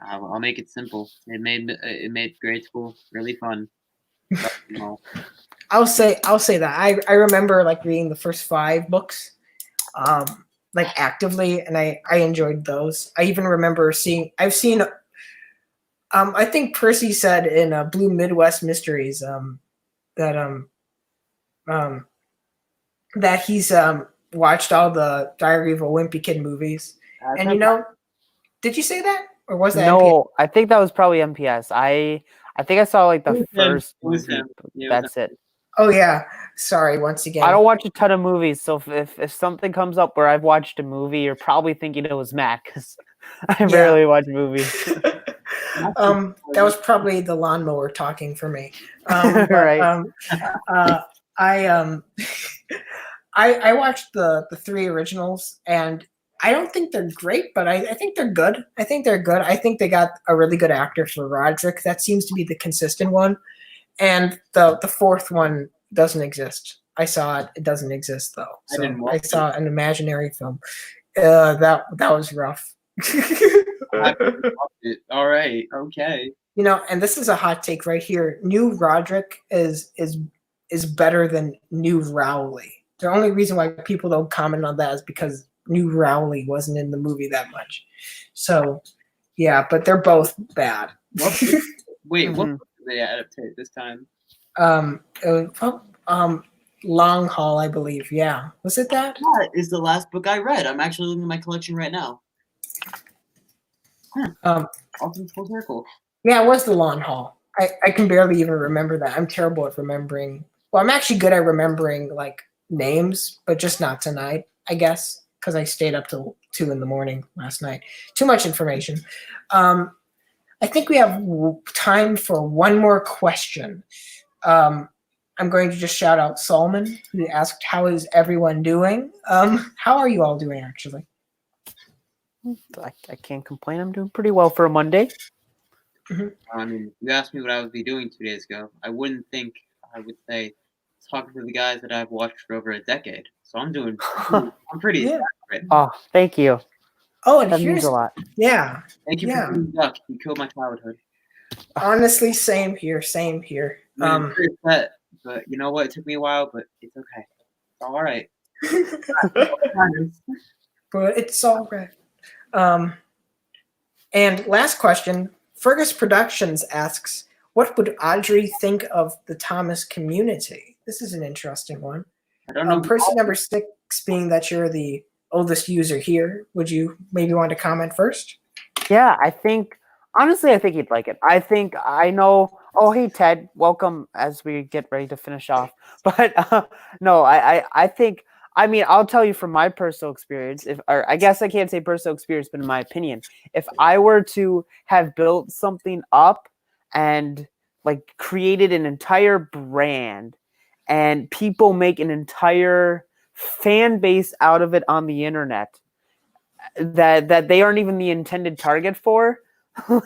I'll make it simple. It made grade school really fun. But, I'll say that I remember like reading the first 5 books, like actively, and I enjoyed those. I even remember I've seen. I think Percy said in Blue Midwest Mysteries that he's watched all the Diary of a Wimpy Kid movies. And did you say that, or was that? No, MPS? I think that was probably MPS. I think I saw like the first was movie. him. Yeah, That's it. Oh yeah, sorry once again. I don't watch a ton of movies, so if something comes up where I've watched a movie, you're probably thinking it was Matt, because I rarely watch movies. That was probably the lawnmower talking for me. Right. I watched the 3 originals, and I don't think they're great, but I think they're good. I think they got a really good actor for Roderick. That seems to be the consistent one. And the 4th one doesn't exist. I saw it. It doesn't exist though. So I saw an imaginary film. That was rough. All right. Okay. And this is a hot take right here. New Roderick is better than New Rowley. The only reason why people don't comment on that is because New Rowley wasn't in the movie that much. So, yeah, but they're both bad. Wait, what did they adaptate this time? Long Haul, I believe. Yeah, was it that? That is the last book I read. I'm actually looking at my collection right now. Awesome full circle. Yeah, it was the Long Haul. I can barely even remember that. I'm terrible at remembering. Well, I'm actually good at remembering like names, but just not tonight, I guess, because I stayed up till 2 a.m. last night. Too much information. I think we have time for one more question. I'm going to just shout out Solomon, who asked, "How is everyone doing?" How are you all doing, actually? I can't complain. I'm doing pretty well for a Monday. Mm-hmm. I mean, you asked me what I would be doing 2 days ago. I wouldn't think I would say talking to the guys that I've watched for over a decade. So I'm doing. I'm pretty. Yeah. Right. Oh, thank you. Oh, and That here's means a lot. Yeah. Thank you for being Duck. You killed my childhood. Honestly, same here. Same here. I'm very upset, but you know what? It took me a while, but it's okay. It's all right. But it's all right. And last question, Fergus Productions asks, what would Audrey think of the Thomas community? This is an interesting one. I don't know. Person number 6 being that you're the oldest user here, would you maybe want to comment first? Yeah, honestly, I think he'd like it. I know. Oh, hey, Ted, welcome as we get ready to finish off. But no, I think, I mean, I'll tell you from my personal experience, or I guess I can't say personal experience, but in my opinion, if I were to have built something up and like created an entire brand and people make an entire fan base out of it on the internet that they aren't even the intended target for,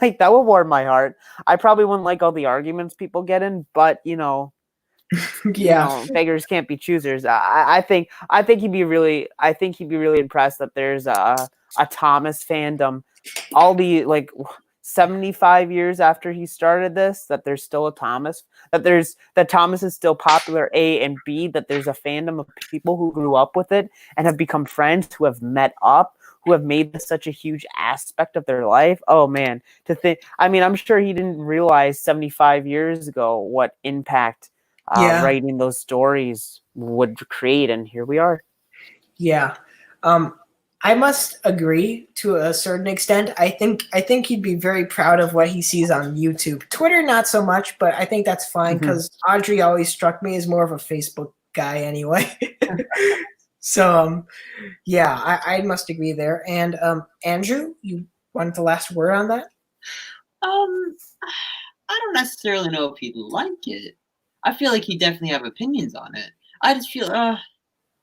Like, that would warm my heart. I probably wouldn't like all the arguments people get in, but Yeah. beggars can't be choosers. I think he'd be really impressed that there's a Thomas fandom. All the 75 years after he started this, that there's still a Thomas. That Thomas is still popular. A and B, that there's a fandom of people who grew up with it and have become friends, who have met up, who have made this such a huge aspect of their life. Oh man, to think. I mean, I'm sure he didn't realize 75 years ago what impact writing those stories would create, and here we are. Yeah. I must agree to a certain extent. I think he'd be very proud of what he sees on YouTube. Twitter, not so much, but I think that's fine because Audrey always struck me as more of a Facebook guy anyway. So, yeah, I must agree there. And Andrew, you want the last word on that? I don't necessarily know if he'd like it. I feel like he'd definitely have opinions on it. I just feel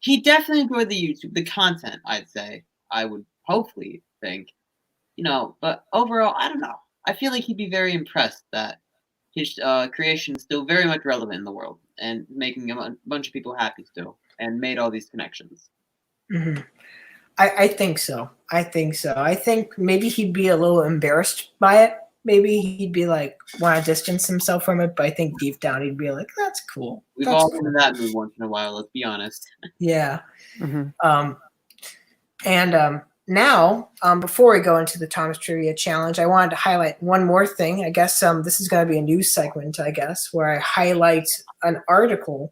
he definitely enjoyed the content, I'd say. I would hopefully think. But overall, I don't know. I feel like he'd be very impressed that his creation is still very much relevant in the world and making a bunch of people happy still and made all these connections. Mm-hmm. I think so. I think maybe he'd be a little embarrassed by it. Maybe he'd be like, want to distance himself from it, but I think deep down he'd be like, that's cool. We've all been in that mood once in a while, let's be honest. Yeah. Now, before we go into the Thomas Trivia Challenge, I wanted to highlight one more thing. I guess this is going to be a news segment, I guess, where I highlight an article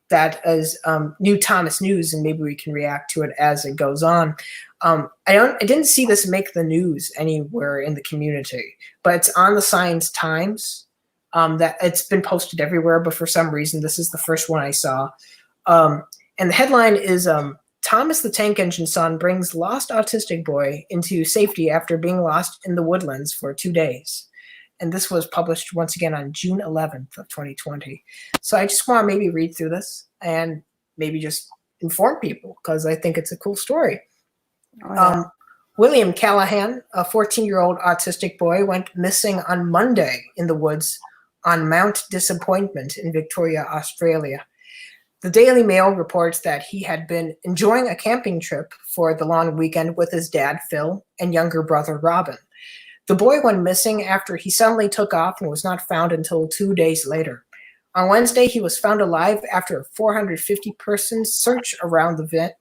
that is new Thomas news, and maybe we can react to it as it goes on. I didn't see this make the news anywhere in the community, but it's on the Science Times. That it's been posted everywhere, but for some reason this is the first one I saw. And the headline is Thomas the Tank Engine's son brings lost autistic boy into safety after being lost in the woodlands for 2 days. And this was published once again on June 11th of 2020. So I just want to maybe read through this and maybe just inform people because I think it's a cool story. Oh, yeah. William Callahan, a 14-year-old autistic boy, went missing on Monday in the woods on Mount Disappointment in Victoria, Australia. The Daily Mail reports that he had been enjoying a camping trip for the long weekend with his dad, Phil, and younger brother, Robin. The boy went missing after he suddenly took off and was not found until 2 days later. On Wednesday, he was found alive after a 450-person search around the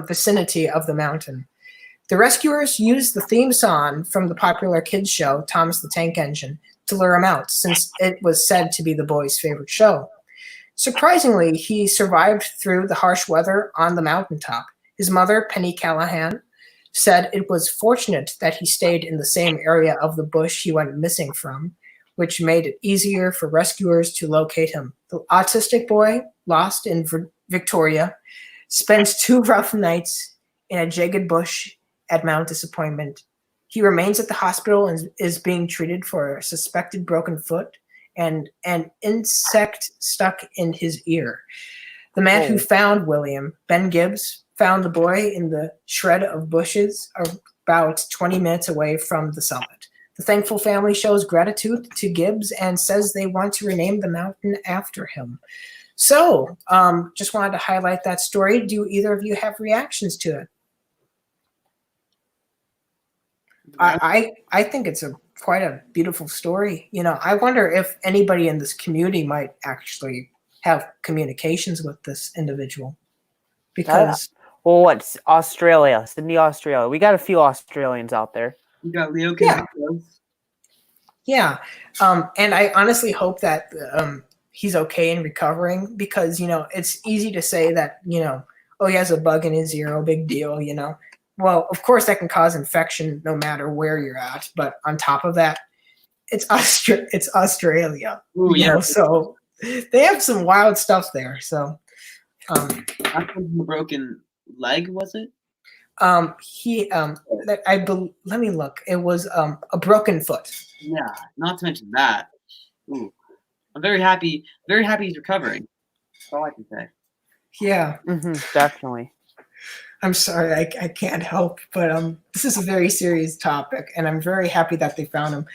vicinity of the mountain. The rescuers used the theme song from the popular kids show, Thomas the Tank Engine, to lure him out, since it was said to be the boy's favorite show. Surprisingly, he survived through the harsh weather on the mountaintop. His mother, Penny Callahan, said it was fortunate that he stayed in the same area of the bush he went missing from, which made it easier for rescuers to locate him. The autistic boy, lost in Victoria, spends 2 rough nights in a jagged bush at Mount Disappointment. He remains at the hospital and is being treated for a suspected broken foot and an insect stuck in his ear. The man who found William, Ben Gibbs, found the boy in the shred of bushes about 20 minutes away from the summit. The thankful family shows gratitude to Gibbs and says they want to rename the mountain after him. So, just wanted to highlight that story. Do either of you have reactions to it? I think it's quite a beautiful story. I wonder if anybody in this community might actually have communications with this individual. Because well, what's Australia? Sydney, Australia. We got a few Australians out there. You got Leo. Yeah. And I honestly hope that he's okay and recovering because, it's easy to say that, oh, he has a bug in his ear, no big deal, Well, of course that can cause infection no matter where you're at. But on top of that, it's Australia. Ooh, yeah. So they have some wild stuff there. So After the broken leg, was it? Let me look. It was a broken foot. Yeah, not to mention that. Ooh. I'm very happy he's recovering. That's all I can say. Yeah. Definitely. I'm sorry, I can't help, but this is a very serious topic, and I'm very happy that they found him.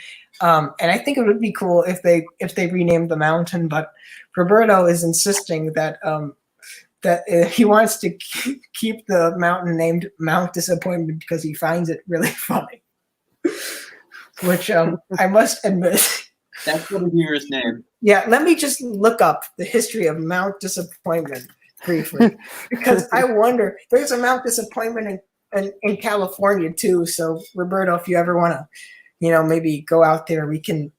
And I think it would be cool if they renamed the mountain, but Roberto is insisting that he wants to keep the mountain named Mount Disappointment because he finds it really funny. Which I must admit. That's what a nearest name. Yeah, let me just look up the history of Mount Disappointment briefly, because I wonder, there's a Mount Disappointment in California too. So Roberto, if you ever want to, maybe go out there, we can,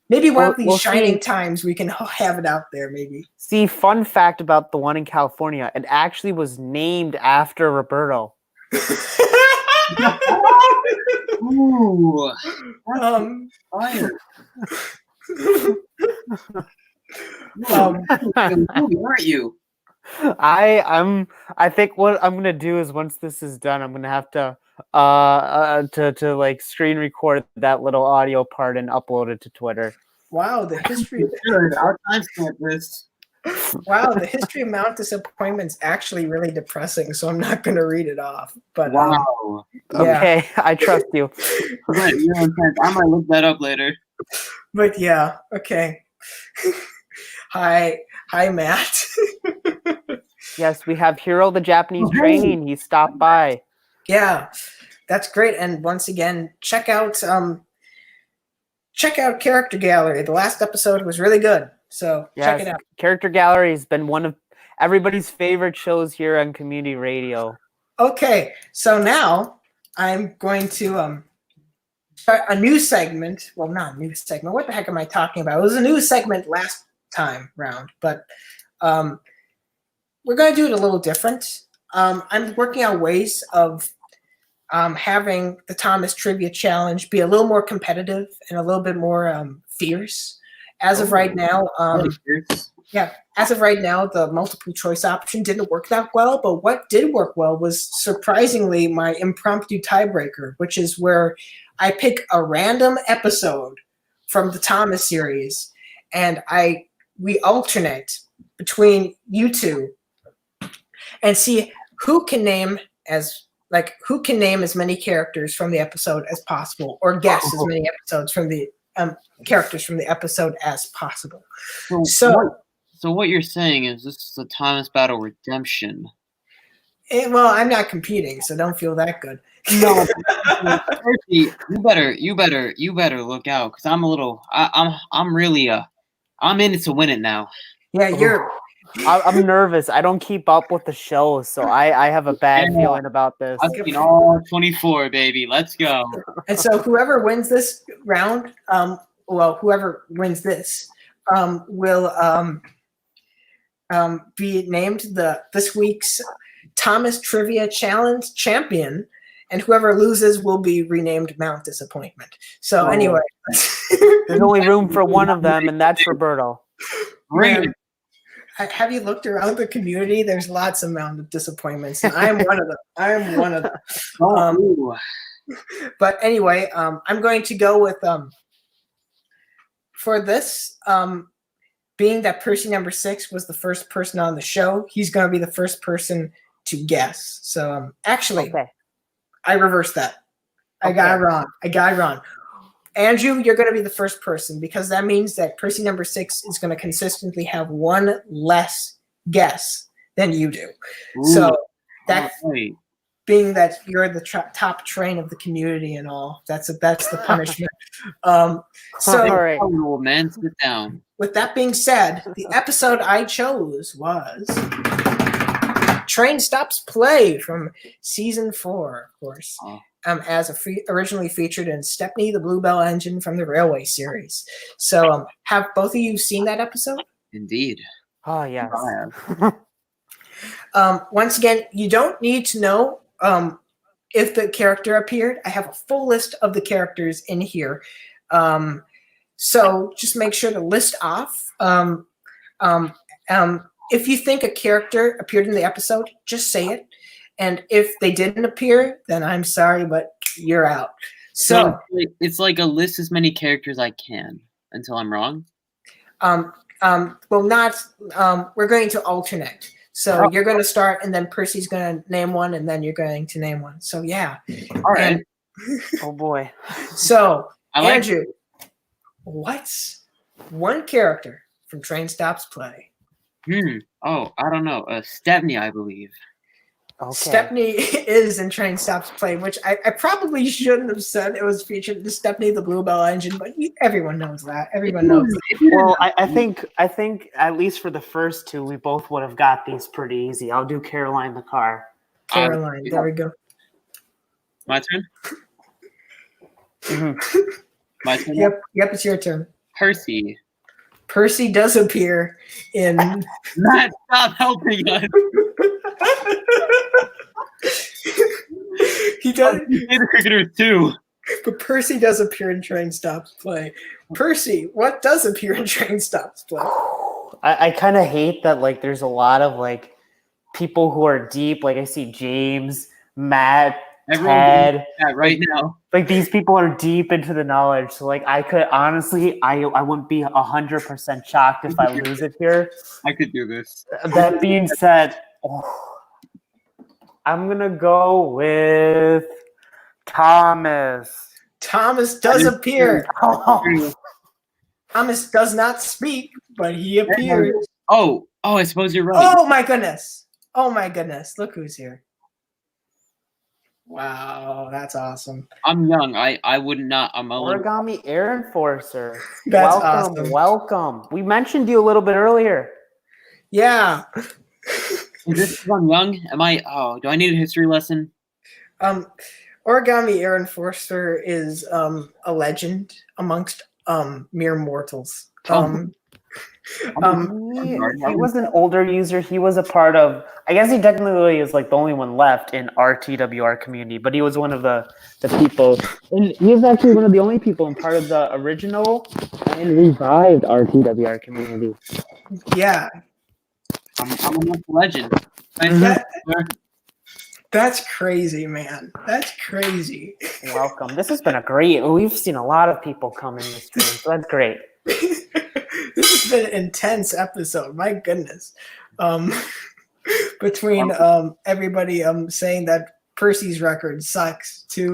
maybe one of these shining times we can have it out there, maybe. See, fun fact about the one in California, it actually was named after Roberto. Ooh, fire. Aren't you? I think what I'm gonna do is once this is done, I'm gonna have to like screen record that little audio part and upload it to Twitter. Wow, the history. I'll timestamp this. Wow, the history of Mount Disappointment's actually really depressing, so I'm not going to read it off. But wow. Okay, I trust you. Right, I might look that up later. But yeah, okay. Hi, Matt. Yes, we have Hiro the Japanese train. He stopped by. Yeah, that's great. And once again, check out Character Gallery. The last episode was really good. So check it out. Character Gallery has been one of everybody's favorite shows here on Community Radio. Okay, so now I'm going to start a new segment. Well, not a new segment. What the heck am I talking about? It was a new segment last time round, but we're going to do it a little different. I'm working on ways of having the Thomas Trivia Challenge be a little more competitive and a little bit more fierce. As of right now, the multiple choice option didn't work that well, but what did work well was surprisingly my impromptu tiebreaker, which is where I pick a random episode from the Thomas series, and we alternate between you two and see who can name as many characters from the episode as possible, or guess as many episodes from the characters from the episode as possible. So what you're saying is this is a Thomas Battle Redemption. Well, I'm not competing, so don't feel that good. No, Percy, you better look out, because I'm in it to win it now. Yeah, I'm nervous. I don't keep up with the show, so I have a bad feeling about this. I've seen all 24, baby. Let's go. And so whoever wins this round, whoever wins this, will be named this week's Thomas Trivia Challenge champion, and whoever loses will be renamed Mount Disappointment. So anyway, there's only room for one of them, and that's Roberto. Man, have you looked around the community? There's lots of Mount Disappointments, and I'm one of them. But anyway, I'm going to go with for this, being that Percy6 was the first person on the show, he's going to be the first person to guess. So actually, I reversed that. I got it wrong. Andrew, you're going to be the first person, because that means that Percy6 is going to consistently have one less guess than you do. Ooh, so that being that you're the top train of the community and all, that's the punishment. So all right, old man, sit down. With that being said, the episode I chose was Train Stops Play from season 4, of course. Originally featured in Stepney the Bluebell Engine from the Railway series. So have both of you seen that episode? Indeed. Oh, yes. Once again, you don't need to know if the character appeared. I have a full list of the characters in here. So just make sure to list off. If you think a character appeared in the episode, just say it. And if they didn't appear, then I'm sorry, but you're out. So it's like a list as many characters I can until I'm wrong. We're going to alternate. So you're going to start, and then Percy's going to name one, and then you're going to name one. So yeah. All right. And, Oh boy. so like Andrew, what's one character from Train Stops Play? Oh, I don't know. Stepney, I believe. Okay. Stepney is in Train Stops Play, which I probably shouldn't have said it was featured in Stepney the Bluebell Engine, but everyone knows that. Everyone knows that. Well, I think at least for the first two, we both would have got these pretty easy. I'll do Caroline the car. Caroline, there we go. My turn? My turn? Yep, it's your turn. Percy. Percy does appear in... Matt, stop helping us. He does. The cricketers too. But Percy does appear in Train Stops Play. Percy, what does appear in Train Stops Play? I kind of hate that, like, there's a lot of, like, people who are deep. Like, I see James, Matt, Ted. Right now. Like, these people are deep into the knowledge. So, like, I could honestly, I wouldn't be 100% shocked if I lose it here. I could do this. That being said, I'm going to go with Thomas. Thomas does appear. Thomas does not speak, but he appears. Oh, I suppose you're right. Oh my goodness. Look who's here. Wow, that's awesome. I'm young. I would not. I'm a little... Origami Air Enforcer. That's welcome, awesome. Welcome. We mentioned you a little bit earlier. Yeah. Is this I'm young? Am I? Oh, do I need a history lesson? Origami Air Enforcer is a legend amongst mere mortals. He was an older user. He was a part of, I guess he technically is like the only one left in our TWR community, but he was one of the people. And he was actually one of the only people in part of the original and revived our TWR community. Yeah. I'm a legend. That's crazy, man. That's crazy. Welcome. This has been we've seen a lot of people come in this stream, so that's great. This has been an intense episode. My goodness. Between everybody saying that Percy's record sucks to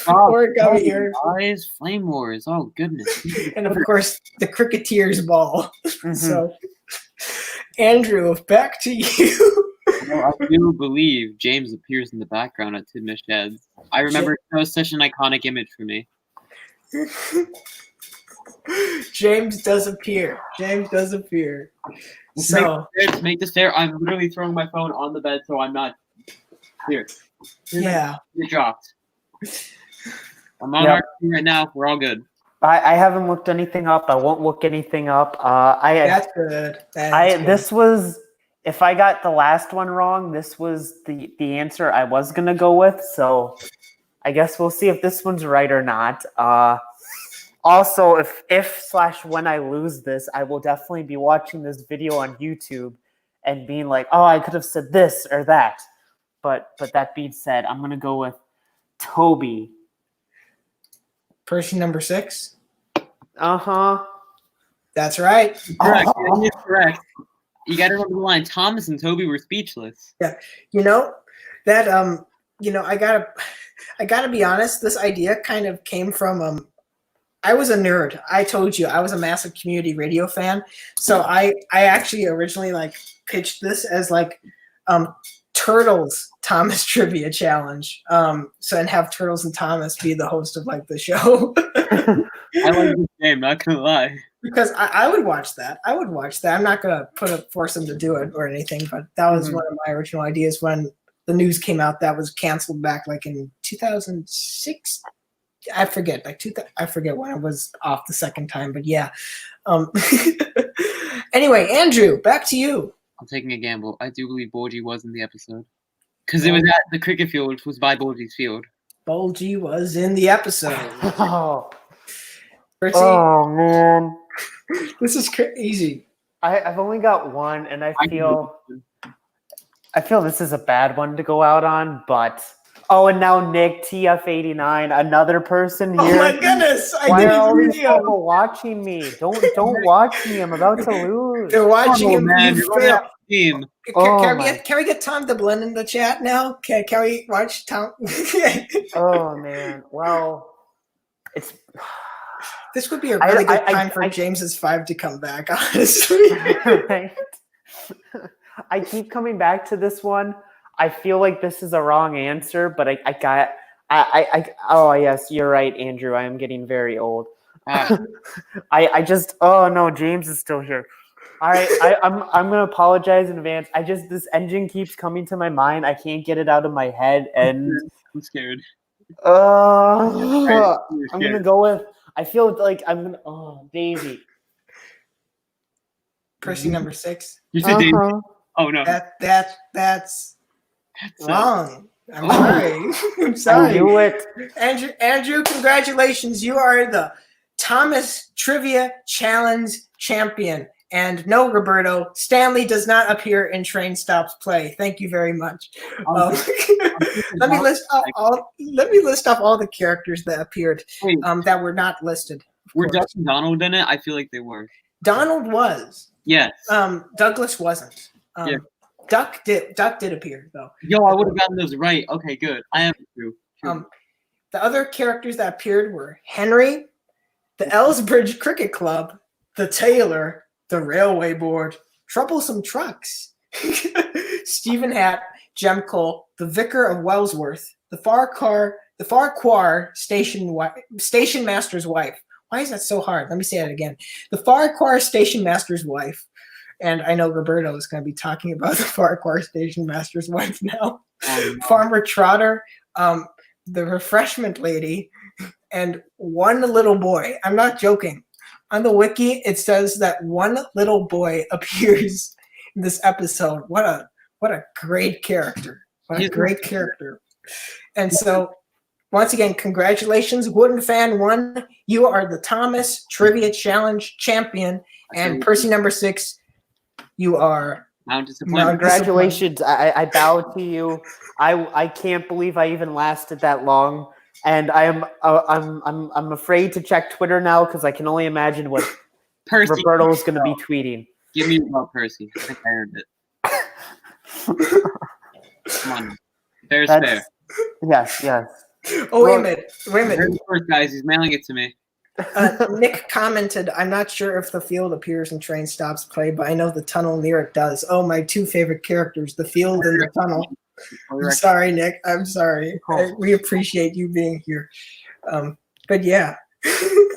Origami Air. Eyes, Flame Wars. Oh goodness. And of course the Cricketers Ball. Mm-hmm. So Andrew, back to you. I do believe James appears in the background at Tidmish Heads. I remember it was such an iconic image for me. James does appear. So make this fair. I'm literally throwing my phone on the bed so I'm not here. Yeah. It dropped. I'm on our team right now. We're all good. I haven't looked anything up. I won't look anything up. That's good. This was, if I got the last one wrong, this was the answer I was gonna go with. So I guess we'll see if this one's right or not. Also, if/when I lose this, I will definitely be watching this video on YouTube and being like, oh, I could have said this or that. But that being said, I'm gonna go with Toby. Person number 6. That's right. Correct. Correct. You got to remember the line. Thomas and Toby were speechless. Yeah. You know that I gotta be honest. This idea kind of came from I was a nerd. I told you I was a massive community radio fan. So I actually originally pitched this as Turtles Thomas Trivia Challenge. And have Turtles and Thomas be the host of the show. I like this game, not gonna lie. Because I would watch that. I'm not gonna force them to do it or anything, but that was one of my original ideas when the news came out that was canceled back in 2006. I forget, I forget when I was off the second time, but yeah. Anyway, Andrew, back to you. I'm taking a gamble. I do believe Borgie was in the episode. Because it was at the cricket field, which was by Borgie's field. Borgie was in the episode. Percy, oh, man. This is crazy. I've only got one, and I feel this is a bad one to go out on, but Oh, and now Nick, TF89, another person here. Oh my goodness! Why are all these people watching me? Don't watch me. I'm about to lose. They're watching him. Man, You you're running fail. out of steam. Can we get Tom to blend in the chat now? Can we watch Tom? Oh man. Well, it's. This would be a really good time for James's 5 to come back. Honestly, Right? I keep coming back to this one. I feel like this is a wrong answer, but oh yes, you're right, Andrew. I am getting very old. I just, oh no, James is still here. All right, I'm gonna apologize in advance. This engine keeps coming to my mind. I can't get it out of my head, and I'm scared. I'm gonna go with. I feel like I'm gonna. Oh, Daisy. Percy6. You said Daisy. Oh no. That's wrong. I'm sorry. I'm sorry. I knew it. Andrew, congratulations. You are the Thomas Trivia Challenge champion. And no, Roberto, Stanley does not appear in Train Stops Play. Thank you very much. Let me list off all the characters that appeared that were not listed. Were Duck and Donald in it? I feel like they were. Donald was. Yes. Douglas wasn't. Yeah. Duck did appear though. Yo, I would have gotten those right. Okay, good. I am true. The other characters that appeared were Henry, the Ellsbridge Cricket Club, the Tailor, the Railway Board, Troublesome Trucks, Stephen Hatt, Jem Cole, the Vicar of Wellsworth, the Farquhar Station Master's Wife. Why is that so hard? Let me say that again. The Farquhar Station Master's Wife. And I know Roberto is going to be talking about the Farquhar Station Master's Wife now. Farmer Trotter, the Refreshment Lady, and one little boy. I'm not joking. On the wiki, it says that one little boy appears in this episode. What a great character. What a great character. And so, once again, congratulations. Woodenfan won. You are the Thomas Trivia Challenge champion. And Percy6, you are congratulations. I bow to you. I can't believe I even lasted that long. And I'm afraid to check Twitter now because I can only imagine what Roberto is going to be tweeting. Give me about Percy. I think I earned it. Come on. Fair's fair. Yes. Oh, wait a minute. First, guys, he's mailing it to me. Nick commented, I'm not sure if the field appears in Train Stops Play, but I know the tunnel near it does. Oh, my two favorite characters, the field and the tunnel. I'm sorry, Nick. I'm sorry. We appreciate you being here. But yeah.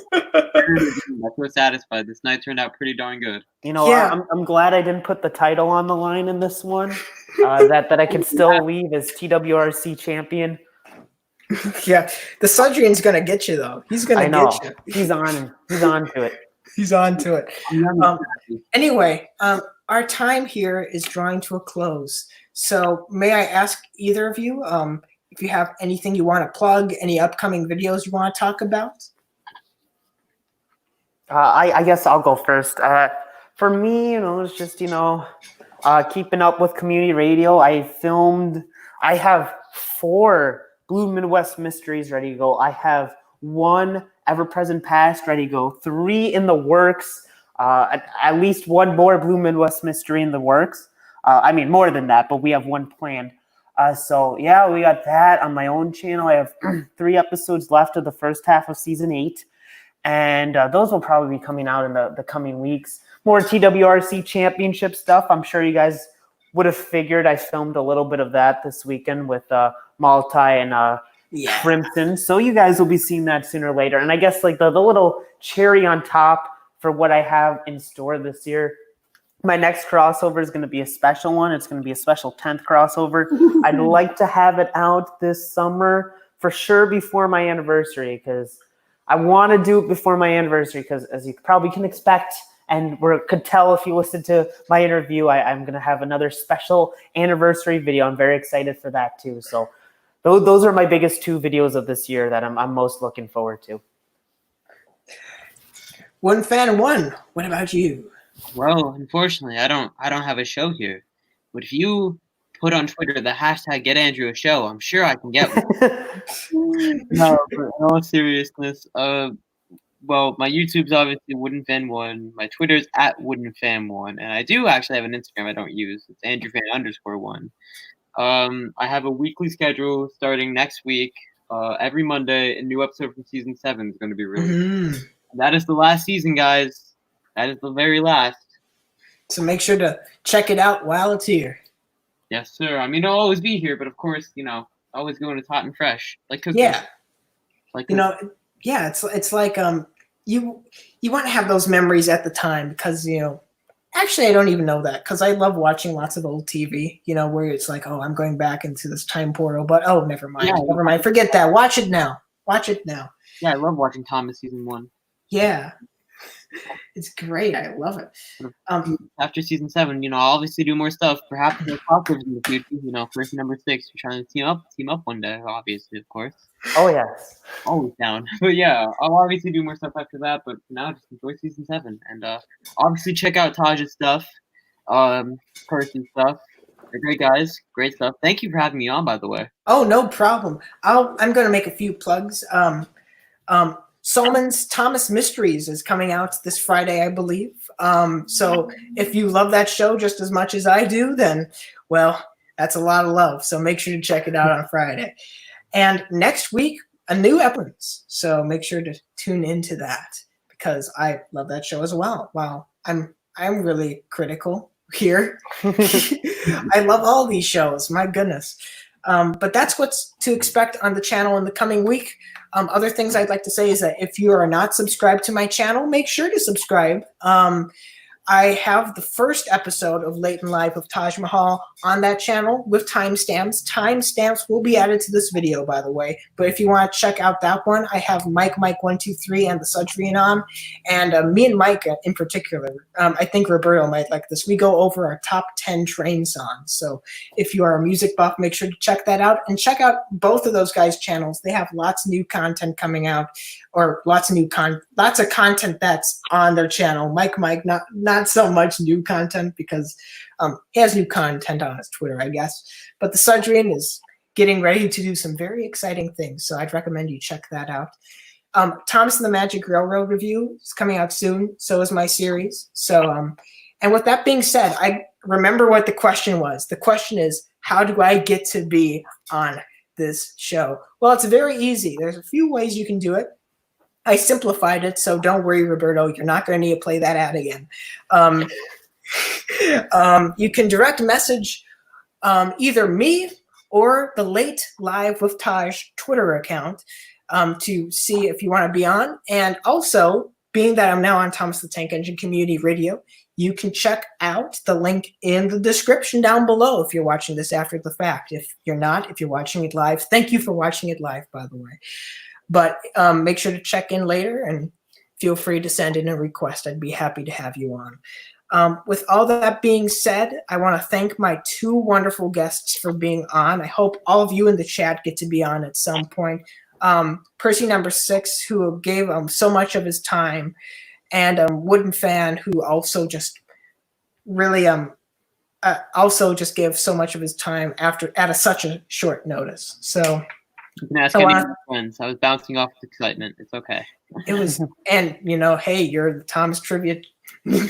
I'm so satisfied. This night turned out pretty darn good. You know, yeah. I'm glad I didn't put the title on the line in this one. That I can still leave as TWRC champion. Yeah, the Sudrian's gonna get you though. He's gonna get you. He's on to it. He's on to it. Anyway, our time here is drawing to a close. So may I ask either of you if you have anything you want to plug, any upcoming videos you want to talk about? I guess I'll go first. For me, it's just keeping up with community radio. I have 4 Blue Midwest Mysteries ready to go. I have 1 Ever-Present Past ready to go. 3 in the works. At least 1 more Blue Midwest Mystery in the works. I mean, more than that, but we have 1 planned. So, yeah, we got that on my own channel. I have 3 episodes left of the first half of Season 8. And those will probably be coming out in the coming weeks. More TWRC Championship stuff. I'm sure you guys would have figured I filmed a little bit of that this weekend with Multi and Crimson. So you guys will be seeing that sooner or later. And I guess like the little cherry on top for what I have in store this year, my next crossover is going to be a special one. It's going to be a special 10th crossover. I'd like to have it out this summer for sure before my anniversary because I want to do it before my anniversary because as you probably can expect and could tell if you listened to my interview, I'm going to have another special anniversary video. I'm very excited for that too. So those are my biggest 2 videos of this year that I'm most looking forward to. Woodenfan 1. What about you? Well, unfortunately, I don't have a show here. But if you put on Twitter the hashtag Get Andrew a Show. I'm sure I can get one. No, but in all seriousness, well, my YouTube's obviously Woodenfan1. My Twitter's at Woodenfan1, and I do actually have an Instagram I don't use. It's AndrewFan_1. I have a weekly schedule starting next week. Every Monday, a new episode from season 7 is going to be released. That is the last season, guys. That is the very last. So make sure to check it out while it's here. Yes, sir. I mean, it'll always be here, but of course, always going to hot and fresh, like cookies. Yeah. Like yeah, it's like you want to have those memories at the time because actually I don't even know that because I love watching lots of old TV. Where it's like, oh, I'm going back into this time portal, but oh, never mind, never mind, forget that. Watch it now. Yeah, I love watching Thomas season 1. Yeah, it's great. I love it. After season 7, I'll obviously do more stuff. Perhaps there's crossovers in the future. Person number 6, we're trying to team up one day, obviously, of course. Oh yes, always down. But yeah, I'll obviously do more stuff after that. But for now, just enjoy season 7, and obviously check out Taj's stuff, Percy's stuff. They're great guys, great stuff. Thank you for having me on, by the way. Oh, no problem. I'm going to make a few plugs. Solomon's Thomas Mysteries is coming out this Friday, I believe. So if you love that show just as much as I do, then, well, that's a lot of love. So make sure to check it out on Friday. And next week, a new episode. So make sure to tune into that because I love that show as well. Wow, I'm really critical here. I love all these shows. My goodness. But that's what's to expect on the channel in the coming week. Other things I'd like to say is that if you are not subscribed to my channel, make sure to subscribe. I have the first episode of Late in Life with Taj Mahal on that channel with timestamps. Timestamps will be added to this video, by the way. But if you want to check out that one, I have Mike123 and the Sudrian on. And me and Mike in particular, I think Roberto might like this. We go over our top 10 train songs. So if you are a music buff, make sure to check that out. And check out both of those guys' channels. They have lots of new content coming out, or lots of content that's on their channel. Mike, not so much new content because he has new content on his Twitter, I guess. But the Sudrian is getting ready to do some very exciting things, so I'd recommend you check that out. Thomas and the Magic Railroad review is coming out soon. So is my series. So, and with that being said, I remember what the question was. The question is, how do I get to be on this show? Well, it's very easy. There's a few ways you can do it. I simplified it, so don't worry, Roberto. You're not going to need to play that ad again. You can direct message either me or the Late Live with Taj Twitter account to see if you want to be on. And also, being that I'm now on Thomas the Tank Engine Community Radio, you can check out the link in the description down below if you're watching this after the fact. If you're not, if you're watching it live, thank you for watching it live, by the way. But make sure to check in later and feel free to send in a request. I'd be happy to have you on. With all that being said, I want to thank my two wonderful guests for being on. I hope all of you in the chat get to be on at some point. Percy6, who gave so much of his time, and Woodenfan, who also just really also just gave so much of his time at such a short notice. So. You can ask any of my friends. I was bouncing off with excitement. It's okay. It was, and hey, you're the Thomas Trivia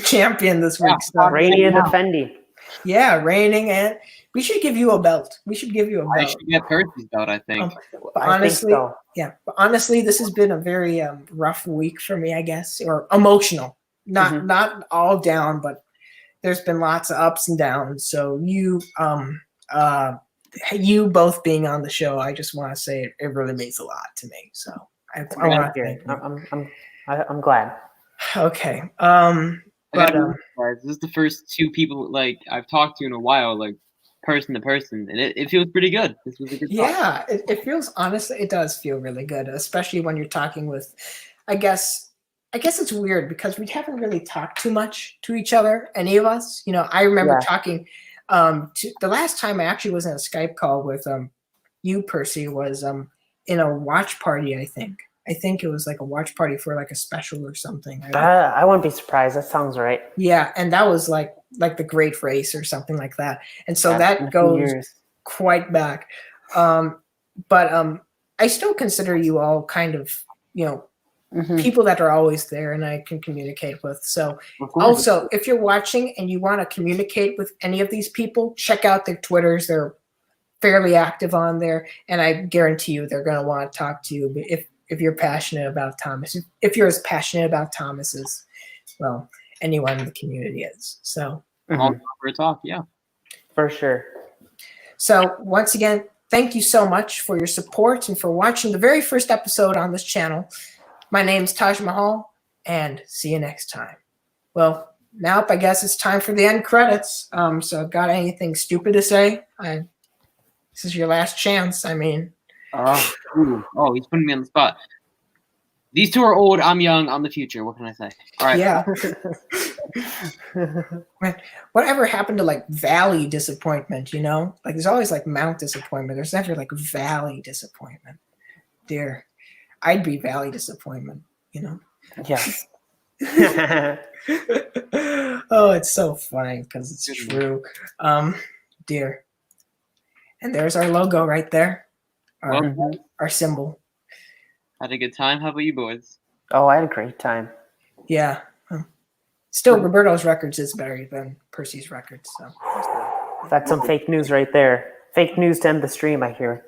champion this week. So. Reigning and defending. Yeah, reigning, and we should give you a belt. We should give you a belt. I should get Percy's belt, I think. Honestly, so. Yeah. But honestly, this has been a very rough week for me, I guess, or emotional. Not all down, but there's been lots of ups and downs. So you both being on the show, I just want to say it really means a lot to me. So I want to thank you. I'm glad. Okay. But this is the first two people I've talked to in a while, person to person, and it feels pretty good. This was a good talk. Yeah, it feels, honestly, it does feel really good, especially when you're talking with, I guess it's weird because we haven't really talked too much to each other, any of us. I remember talking. The last time I actually was in a Skype call with you, Percy, was in a watch party, I think. I think it was like a watch party for like a special or something. I wouldn't be surprised. That sounds right. Yeah, and that was like the Great Race or something like that. And so Yeah, in that a few goes years. quite back. But I still consider you all kind of, people that are always there and I can communicate with. So also, if you're watching and you want to communicate with any of these people, check out their Twitters. They're fairly active on there, and I guarantee you they're going to want to talk to you. But if you're passionate about Thomas, if you're as passionate about Thomas as, well, anyone in the community is. So All for a talk, yeah. For sure. So once again, thank you so much for your support and for watching the very first episode on this channel. My name's Taj Mahal, and see you next time. Well, now I guess it's time for the end credits. So got anything stupid to say? This is your last chance. I mean, oh, he's putting me on the spot. These two are old. I'm young. I'm the future. What can I say? All right. yeah. Whatever happened to like valley disappointment? Like there's always like Mount disappointment. There's never like valley disappointment. Dear, I'd be valley disappointment. Yes. Oh, it's so funny because it's true. Dear. And there's our logo right there. Our symbol. Had a good time. How about you boys? Oh, I had a great time. Yeah. Still, Roberto's records is better than Percy's records. So That's some fake news right there. Fake news to end the stream, I hear.